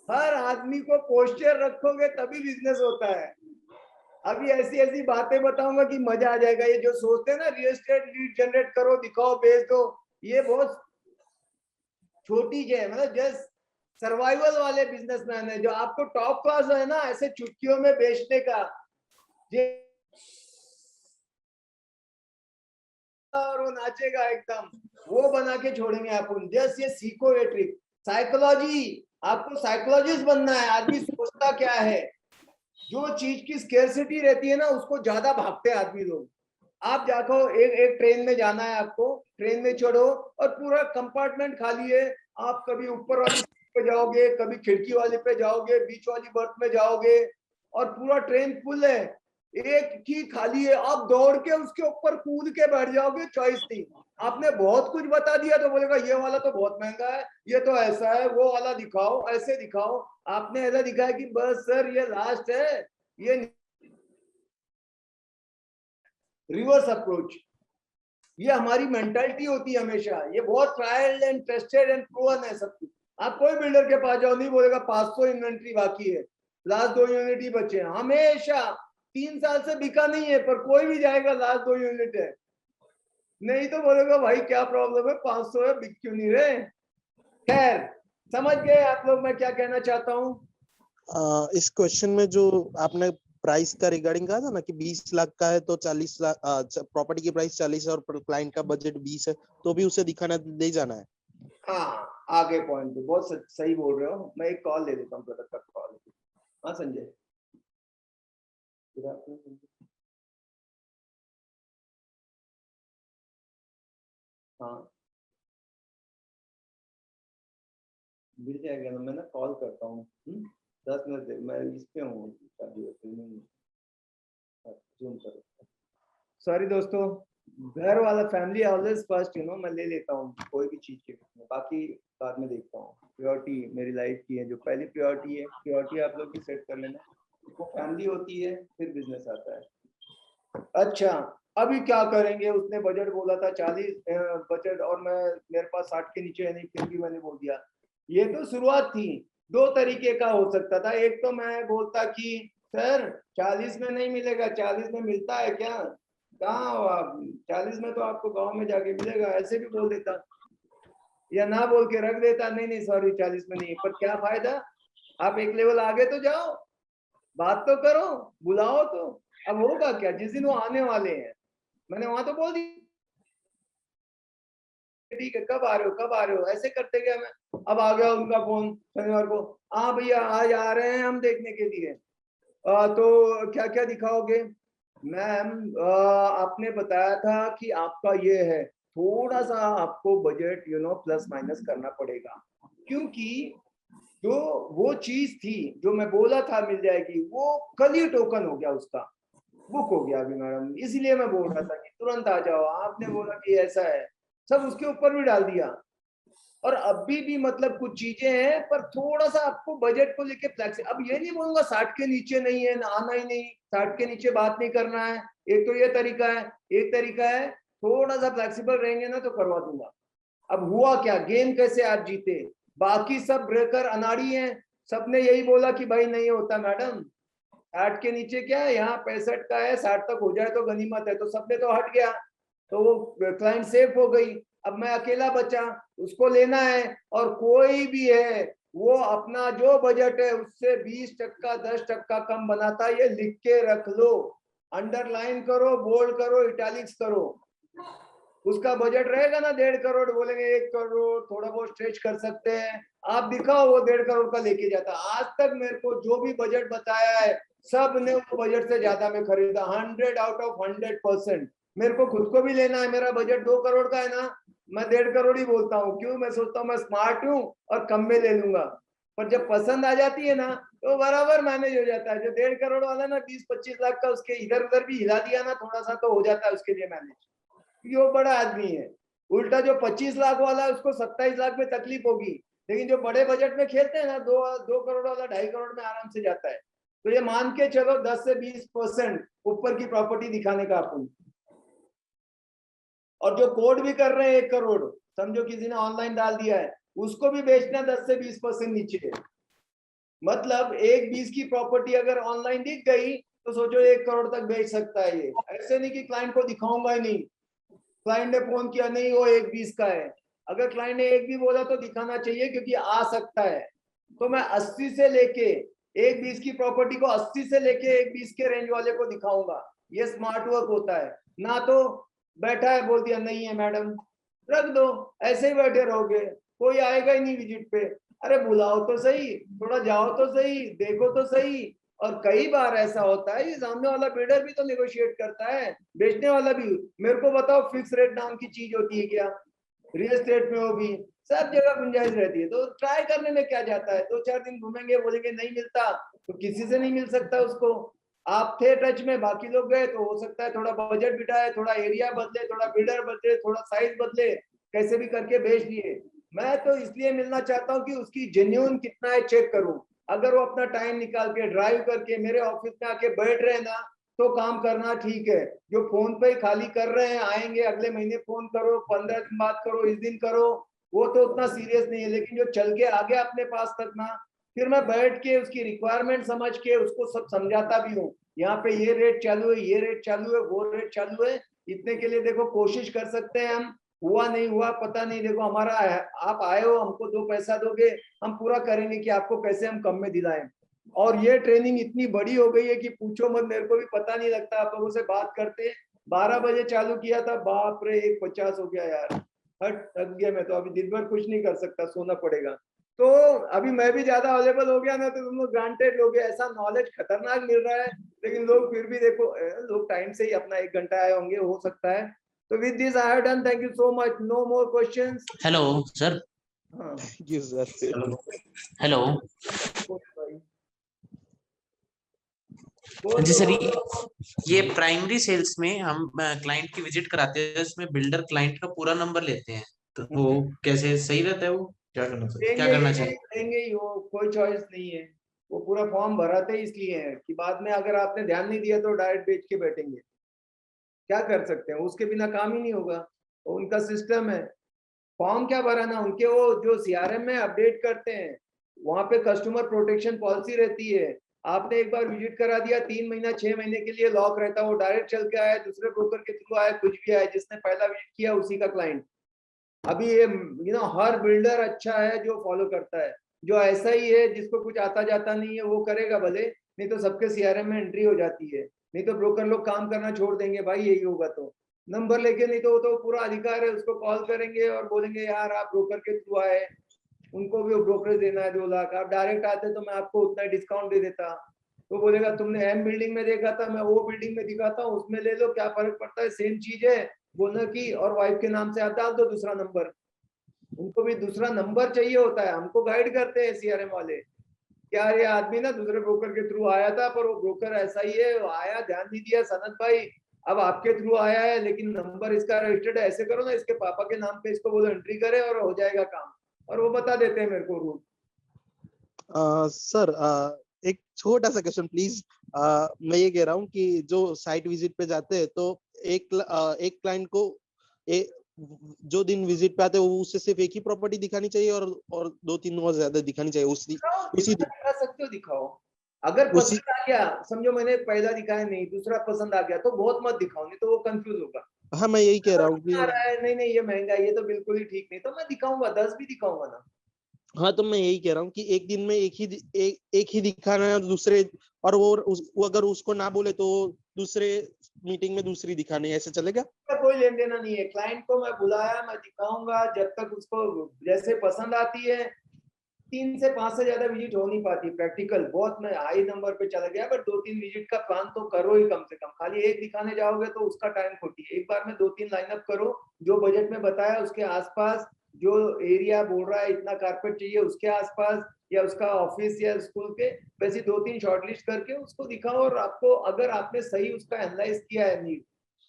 हर आदमी को पोस्चर रखोगे तभी बिजनेस होता है। अभी ऐसी ऐसी बातें बताऊंगा कि मजा आ जाएगा। ये जो सोचते हैं ना रियल एस्टेट लीड जनरेट करो, दिखाओ, बेच दो, ये बहुत छोटी है, मतलब जस्ट सर्वाइवल वाले बिजनेसमैन है। जो आपको टॉप क्लास है ना ऐसे चुटकियों में बेचने का, ये और वो नाचेगा एकदम, वो बना के छोड़ेंगे अपन। जस्ट ये सीखो, ये ट्रिक साइकोलॉजी, आपको साइकोलॉजिस्ट बनना है। आदमी सोचता क्या है, जो चीज की स्केर्सिटी रहती है ना उसको ज्यादा भागते हैं आदमी लोग। आप जाको एक ट्रेन में जाना है, आपको ट्रेन में चढ़ो और पूरा कंपार्टमेंट खाली है, आप कभी ऊपर वाली सीट पे जाओगे, कभी खिड़की वाली पे जाओगे, बीच वाली बर्थ में जाओगे, और पूरा ट्रेन फुल है, एक ही खाली है, आप दौड़ के उसके ऊपर कूद के बैठ जाओगे, चॉइस नहीं। आपने बहुत कुछ बता दिया तो बोलेगा ये वाला तो बहुत महंगा है, ये तो ऐसा है, वो वाला दिखाओ, ऐसे दिखाओ। आपने ऐसा दिखाया कि बस सर ये लास्ट है, ये रिवर्स अप्रोच, ये हमारी मेंटालिटी होती है हमेशा। ये बहुत trial and tested and proven है सब कुछ। आप कोई बिल्डर के पास जाओ, नहीं बोलेगा 500 इन्वेंट्री बाकी है, लास्ट 2 यूनिट ही बचे हैं। हमेशा 3 साल से बिका नहीं है, पर कोई भी जाएगा लास्ट 2 यूनिट है, नहीं तो बोलेगा भाई क्या प्रॉब्लम है, 500 है, बिक क्यों नहीं रहे। खैर समझ गए आप लोग मैं क्या कहना चाहता हूँ। इस क्वेश्चन में जो आपने प्राइस का रिगार्डिंग कहा था ना कि 20 लाख का है तो 40 लाख प्रॉपर्टी की प्राइस 40 है और क्लाइंट का बजट 20 है, तो भी उसे दिखाना दे जाना है। हाँ आगे पॉइंट पे बहुत सही बोल रहे हो। मैं एक कॉल ले लेता हूँ, प्रोडक्ट का कॉल। हाँ संजय, हाँ मिल जाएगा ना, मैं ना कॉल करता हूँ 10 मिनट, मैं इस पे हूँ, सॉरी दोस्तों, घर वाला फैमिली ऑलवेज फर्स्ट, मैं ले लेता हूँ कोई भी चीज के, बाकी बाद में देखता हूँ। प्रायोरिटी मेरी लाइफ की है, जो पहली प्रायोरिटी है, प्रायोरिटी आप लोग भी सेट कर लेना, वो फैमिली होती है, फिर बिजनेस आता है। अच्छा अभी क्या करेंगे, उसने बजट बोला था 40 बजट, और मेरे पास 60 के नीचे है नहीं, फिर भी मैंने बोल दिया। ये तो शुरुआत थी, 2 तरीके का हो सकता था। एक तो मैं बोलता कि सर 40 में नहीं मिलेगा, 40 में मिलता है क्या, कहाँ हो आप, 40 में तो आपको गांव में जाके मिलेगा, ऐसे भी बोल देता, या ना बोल के रख देता, नहीं सॉरी 40 में नहीं। पर क्या फायदा, आप एक लेवल आगे तो जाओ, बात तो करो, बुलाओ तो। अब होगा क्या जिस दिन वो आने वाले हैं, मैंने वहां तो बोल दिया ठीक है कब आ रहे हो कब आ रहे हो, ऐसे करते गया मैं। अब आ गया उनका फोन शनिवार को, हाँ भैया आज आ रहे हैं हम देखने के लिए। तो क्या क्या दिखाओगे? मैम आपने बताया था कि आपका ये है, थोड़ा सा आपको बजट प्लस माइनस करना पड़ेगा, क्योंकि जो वो चीज थी जो मैं बोला था मिल जाएगी, वो कल ही टोकन हो गया, उसका बुक हो गया अभी मैडम, इसीलिए मैं बोल रहा था कि तुरंत आ जाओ। आपने बोला कि ऐसा है, सब उसके ऊपर भी डाल दिया। और अभी भी मतलब कुछ चीजें हैं, पर थोड़ा सा आपको बजट को लेके फ्लेक्स, अब ये नहीं बोलूंगा 60 के नीचे नहीं है, आना ही नहीं, 60 के नीचे बात नहीं करना है। एक तो ये तरीका है, एक तरीका है थोड़ा सा फ्लेक्सिबल रहेंगे ना तो करवा दूंगा। अब हुआ क्या, गेम कैसे आज जीते, बाकी सब ब्रेकर अनाड़ी हैं, सबने यही बोला कि भाई नहीं होता मैडम, 60 के नीचे क्या है, यहाँ 65 का है, 60 तक हो जाए तो गनीमत है, तो सबने तो हट गया, तो वो क्लाइंट सेफ हो गई। अब मैं अकेला बचा, उसको लेना है, और कोई भी है वो अपना जो बजट है उससे 20% 10% कम बनाता है, ये लिख के रख लो, अंडरलाइन करो, बोल्ड करो, इटैलिक्स करो। उसका बजट रहेगा ना 1.5 करोड़, बोलेंगे 1 करोड़ थोड़ा बहुत स्ट्रेच कर सकते हैं, आप दिखाओ वो 1.5 करोड़ का लेके जाता। आज तक मेरे को जो भी बजट बताया है सब ने वो बजट से ज्यादा में खरीदा, 100 आउट ऑफ 100%। मेरे को खुद को भी लेना है, मेरा बजट 2 करोड़ का है ना, मैं 1.5 करोड़ ही बोलता हूँ, क्यों, मैं सोचता हूँ मैं स्मार्ट हूँ और कम में ले लूंगा, पर जब पसंद आ जाती है ना तो बराबर मैनेज हो जाता है। जो 1.5 करोड़ वाला ना 20-25 लाख का उसके इधर उधर भी हिला दिया ना थोड़ा सा तो हो जाता है उसके लिए मैनेज, वो बड़ा आदमी है। उल्टा जो 25 लाख वाला है उसको 27 लाख में तकलीफ होगी, लेकिन जो बड़े बजट में खेलते हैं ना 2 करोड़ वाला 2.5 करोड़ में आराम से जाता है। तो ये मान के चलो 10 से 20% ऊपर की प्रॉपर्टी दिखाने का अपन, और जो कोड भी कर रहे हैं 1 करोड़, समझो किसी ने ऑनलाइन डाल दिया है, उसको भी बेचना 10 से 20% नीचे। मतलब 1-20 की प्रॉपर्टी अगर ऑनलाइन दिख गई तो सोचो 1 करोड़ तक बेच सकता है ये। ऐसे नहीं कि क्लाइंट को दिखाऊंगा ही नहीं, क्लाइंट ने फोन किया नहीं वो 1-20 का है, अगर क्लाइंट ने 1 भी बोला तो दिखाना चाहिए क्योंकि आ सकता है। तो मैं 80 से लेके 1-20 की प्रॉपर्टी को 80 से लेके 1-20 के रेंज वाले को दिखाऊंगा, ये स्मार्ट वर्क होता है। ना तो बैठा है बोल दिया नहीं है मैडम, रख दो, ऐसे ही बैठे रहोगे, कोई आएगा ही नहीं विजिट पे। अरे बुलाओ तो सही, थोड़ा जाओ तो सही, देखो तो सही। और कई बार ऐसा होता है ये सामने वाला बिल्डर भी तो नेगोशिएट करता है, बेचने वाला भी। मेरे को बताओ फिक्स रेट नाम की चीज होती है क्या, रियल एस्टेट में हो भी सब जगह गुंजाइश रहती है, तो ट्राई करने में क्या जाता है। 2-4 दिन घूमेंगे, बोलेंगे नहीं मिलता तो किसी से नहीं मिल सकता उसको। आप थे टच में, बाकी लोग गए, तो हो सकता है थोड़ा बजट बिठाए, थोड़ा एरिया बदले, थोड़ा बिल्डर बदले, थोड़ा साइज बदले, कैसे भी करके बेच दिए। मैं तो इसलिए मिलना चाहता हूँ कि उसकी जेन्युइन कितना है चेक करूं। अगर वो अपना टाइम निकाल के ड्राइव करके मेरे ऑफिस में आके बैठ रहे ना तो काम करना ठीक है। जो फोन पे खाली कर रहे हैं, आएंगे अगले महीने फोन करो, 15 दिन बाद करो, इस दिन करो, वो तो उतना सीरियस नहीं है। लेकिन जो चल के आगे अपने पास तक ना, फिर मैं बैठ के उसकी रिक्वायरमेंट समझ के उसको सब समझाता भी हूँ, यहाँ पे ये रेट चालू है, ये रेट चालू है, वो रेट चालू है, इतने के लिए देखो कोशिश कर सकते हैं हम, हुआ नहीं हुआ पता नहीं, देखो हमारा है, आप आए हो हमको 2 पैसा दोगे, हम पूरा करेंगे कि आपको कैसे हम कम में दिलाएं। और ये ट्रेनिंग इतनी बड़ी हो गई है कि पूछो मत, मेरे को भी पता नहीं लगता। आप लोगों से बात करते 12 बजे चालू किया था, बाप रे 1:50 हो गया यार, हट थक गया मैं तो, अभी दिन भर कुछ नहीं कर सकता, सोना पड़ेगा। तो अभी मैं भी ज्यादा अवेलेबल हो गया ना तो तुम लोग ग्रांटेड लोगे, ऐसा नॉलेज खतरनाक मिल रहा है। लेकिन लोग फिर भी देखो, लोग टाइम से ही अपना 1 घंटा आए होंगे, हो सकता है। तो with this I have done, thank you so much, no more questions. Hello sir. हाँ जी सर। हेलो बोल जी दो। सर, ये प्राइमरी सेल्स में हम क्लाइंट की विजिट कराते हैं, उसमें बिल्डर क्लाइंट का पूरा नंबर लेते हैं, तो वो कैसे सही रहता है? वो क्या करना चाहिए, क्या करना चाहिए? देंगे ही, वो कोई चॉइस नहीं है। वो पूरा फॉर्म भराते ही इसलिए है कि बाद में अगर आपने ध्यान नहीं दिया तो डायरेक्ट बेच के बैठेंगे, क्या कर सकते हैं, उसके बिना काम ही नहीं होगा। तो उनका सिस्टम है, फॉर्म क्या भराना, उनके वो जो सीआरएम में अपडेट करते हैं, वहां पे कस्टमर प्रोटेक्शन पॉलिसी रहती है। आपने एक बार विजिट करा दिया, 3 महीना 6 महीने के लिए लॉक रहता है, वो डायरेक्ट चल के आया, दूसरे ब्रोकर के थ्रू आया, कुछ भी आया, जिसने पहला विजिट किया उसी का क्लाइंट। अभी ये हर बिल्डर अच्छा है जो फॉलो करता है, जो ऐसा ही है जिसको कुछ आता जाता नहीं है वो करेगा भले, नहीं तो सबके सीआरएम में एंट्री हो जाती है, नहीं तो ब्रोकर लोग काम करना छोड़ देंगे भाई, यही होगा तो नंबर लेके, नहीं तो वो तो पूरा अधिकार है, उसको कॉल करेंगे और बोलेंगे यार आप ब्रोकर के थ्रू आए, उनको भी ब्रोकरेज देना है 2 लाख, आप डायरेक्ट आते तो मैं आपको उतना डिस्काउंट दे देता। तो बोलेगा तुमने एम बिल्डिंग में देखा था, मैं वो बिल्डिंग में दिखाता हूँ, उसमें ले लो, क्या फर्क पड़ता है, सेम चीज है बोलना की, और वाइफ के नाम से आप डाल दो दूसरा नंबर। उनको भी दूसरा नंबर चाहिए होता है, हमको गाइड करते हैं सीआरएम वाले, क्या ये आदमी ना दूसरे ब्रोकर के थ्रू आया था, पर वो ब्रोकर ऐसा ही है, वो आया ध्यान नहीं दिया सनत भाई, अब आपके थ्रू आया है लेकिन नंबर इसका रजिस्टर्ड है, ऐसे करो ना, इसके पापा के नाम पे इसको बोलो एंट्री करे और हो जाएगा काम, और वो बता देते हैं मेरे को रूल। सर एक छोटा सा क्वेश्चन प्लीज। मैं ये कह रहा हूँ कि जो साइट विजिट पे जाते हैं तो एक क्लाइंट को जो दिन विजिट पे आते हैं वो उससे सिर्फ एक ही प्रॉपर्टी दिखानी चाहिए और 2-3 और ज्यादा दिखानी चाहिए उसी दिखा सकते हो, दिखाओ। अगर पसंद आ गया, समझो मैंने पहला दिखाया नहीं, दूसरा पसंद आ गया तो बहुत मत दिखाओ, नहीं तो वो कंफ्यूज होगा। हाँ मैं यही कह रहा हूँ कि नहीं नहीं ये महंगा है, ये तो बिल्कुल ही ठीक नहीं, तो मैं दिखाऊंगा, 10 भी दिखाऊंगा ना। हाँ तो मैं यही कह रहा हूँ कि एक दिन में एक ही दिखाना है, दूसरे और वो अगर उसको ना बोले तो दूसरे मीटिंग में दूसरी दिखानी है, ऐसे चलेगा? कोई लेन देना नहीं है, क्लाइंट को मैं बुलाया, मैं दिखाऊंगा, जब तक उसको जैसे पसंद आती है। 3 से 5 से ज्यादा विजिट हो नहीं पाती, प्रैक्टिकल बहुत मैं हाई नंबर पे चला गया, बट 2-3 विजिट का प्लान तो करो ही कम से कम, खाली एक दिखाने जाओगे तो उसका टाइम खोटी है। एक बार में 2-3 लाइनअप करो, जो बजट में बताया उसके आसपास, जो एरिया बोल रहा है इतना कारपेट चाहिए उसके आसपास, या उसका ऑफिस या स्कूल के वैसे 2-3 शॉर्टलिस्ट करके उसको दिखाओ, और आपको अगर आपने सही उसका एनालाइज किया है नीड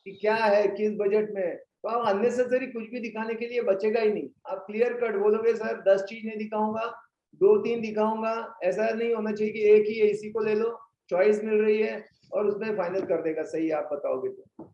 कि क्या है किस बजट में, तो आप अननेसेसरी कुछ भी दिखाने के लिए बचेगा ही नहीं। आप क्लियर कट बोलोगे सर 10 चीज नहीं दिखाऊंगा, 2-3 दिखाऊंगा, ऐसा नहीं होना चाहिए कि एक ही है इसी को ले लो, चॉइस मिल रही है और उसमें फाइनल कर देगा, सही आप बताओगे तो।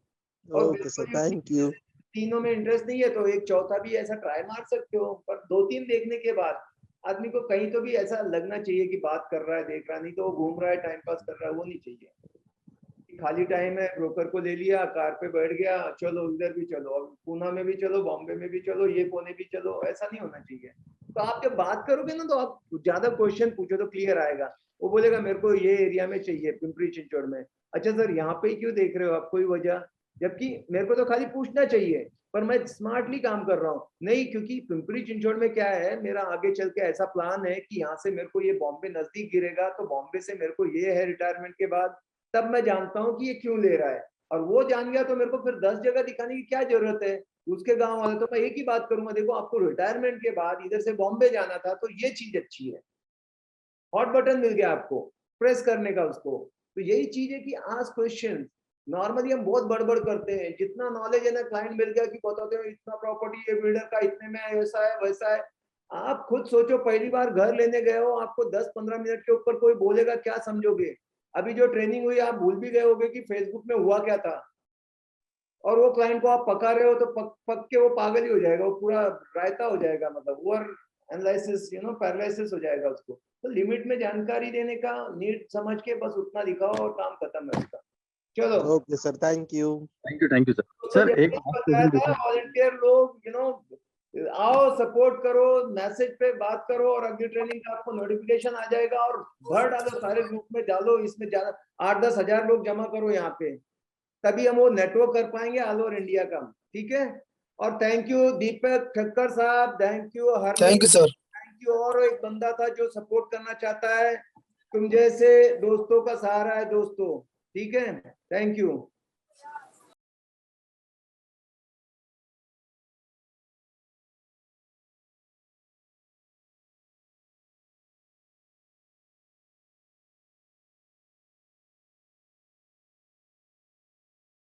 और ओके सर, थैंक यू। तीनों में इंटरेस्ट नहीं है तो एक चौथा भी ऐसा ट्राई मार सकते हो, पर 2-3 देखने के बाद आदमी को कहीं तो भी ऐसा लगना चाहिए कि बात कर रहा है, देख रहा, नहीं तो वो घूम रहा है, टाइम पास कर रहा है, वो नहीं चाहिए। खाली टाइम है, ब्रोकर को ले लिया, कार पे बैठ गया, चलो उधर भी चलो, अब पूना में भी चलो, बॉम्बे में भी चलो, ये कोने भी चलो, ऐसा नहीं होना चाहिए। तो आप जब बात करोगे ना तो आप ज्यादा क्वेश्चन पूछो तो क्लियर आएगा। वो बोलेगा मेरे को ये एरिया में चाहिए, पिंपरी चिंचवड़ में, अच्छा सर यहाँ पे क्यों देख रहे हो आप, कोई वजह, जबकि मेरे को तो खाली पूछना चाहिए, पर मैं स्मार्टली काम कर रहा हूँ नहीं, क्योंकि पिंपरी चिंचवड़ में क्या है, मेरा आगे चल के ऐसा प्लान है कि यहाँ से मेरे को ये बॉम्बे नजदीक गिरेगा, तो बॉम्बे से मेरे को ये है रिटायरमेंट के बाद, तब मैं जानता हूँ कि ये क्यों ले रहा है, और वो जान गया तो मेरे को फिर 10 जगह दिखाने की क्या जरूरत है उसके गांव वाले, तो मैं एक ही बात करूंगा, देखो आपको रिटायरमेंट के बाद इधर से बॉम्बे जाना था तो ये चीज अच्छी है, हॉट बटन मिल गया आपको प्रेस करने का उसको। तो यही चीज है कि आस्क क्वेश्चन। नॉर्मली हम बहुत बड़बड़ करते हैं, जितना नॉलेज है ना, क्लाइंट मिल गया कि बताते हो इतना प्रॉपर्टी है बिल्डर का इतने में है, ऐसा है वैसा है। आप खुद सोचो, पहली बार घर लेने गए हो, आपको 10-15 मिनट के ऊपर कोई बोलेगा, क्या समझोगे? अभी जो ट्रेनिंग हुई आप भूल भी गए होगे कि फेसबुक में हुआ क्या था, और वो क्लाइंट को आप पका रहे हो तो पक के वो पागल ही हो जाएगा, वो पूरा रायता हो जाएगा, मतलब ओवर एनालिसिस पैरालिसिस हो जाएगा उसको। तो लिमिट में जानकारी देने का, नीड समझ के बस उतना दिखाओ और काम खत्म है उसका। चलो okay sir, thank you sir. Sir एक वॉलंटियर लोग आओ, सपोर्ट करो, मैसेज पे बात करो, और अगली ट्रेनिंग का आपको नोटिफिकेशन आ जाएगा, और भर डालो सारे ग्रुप में, डालो इसमें, ज्यादा 8-10 हजार लोग जमा करो यहाँ पे, तभी हम वो नेटवर्क कर पाएंगे ऑल ओवर इंडिया का। ठीक है, और थैंक यू दीपक ठक्कर साहब, thank you her, thank you sir, thank you. और एक बंदा था जो सपोर्ट करना चाहता है, तुम जैसे दोस्तों का सहारा है दोस्तों, ठीक है, थैंक यू।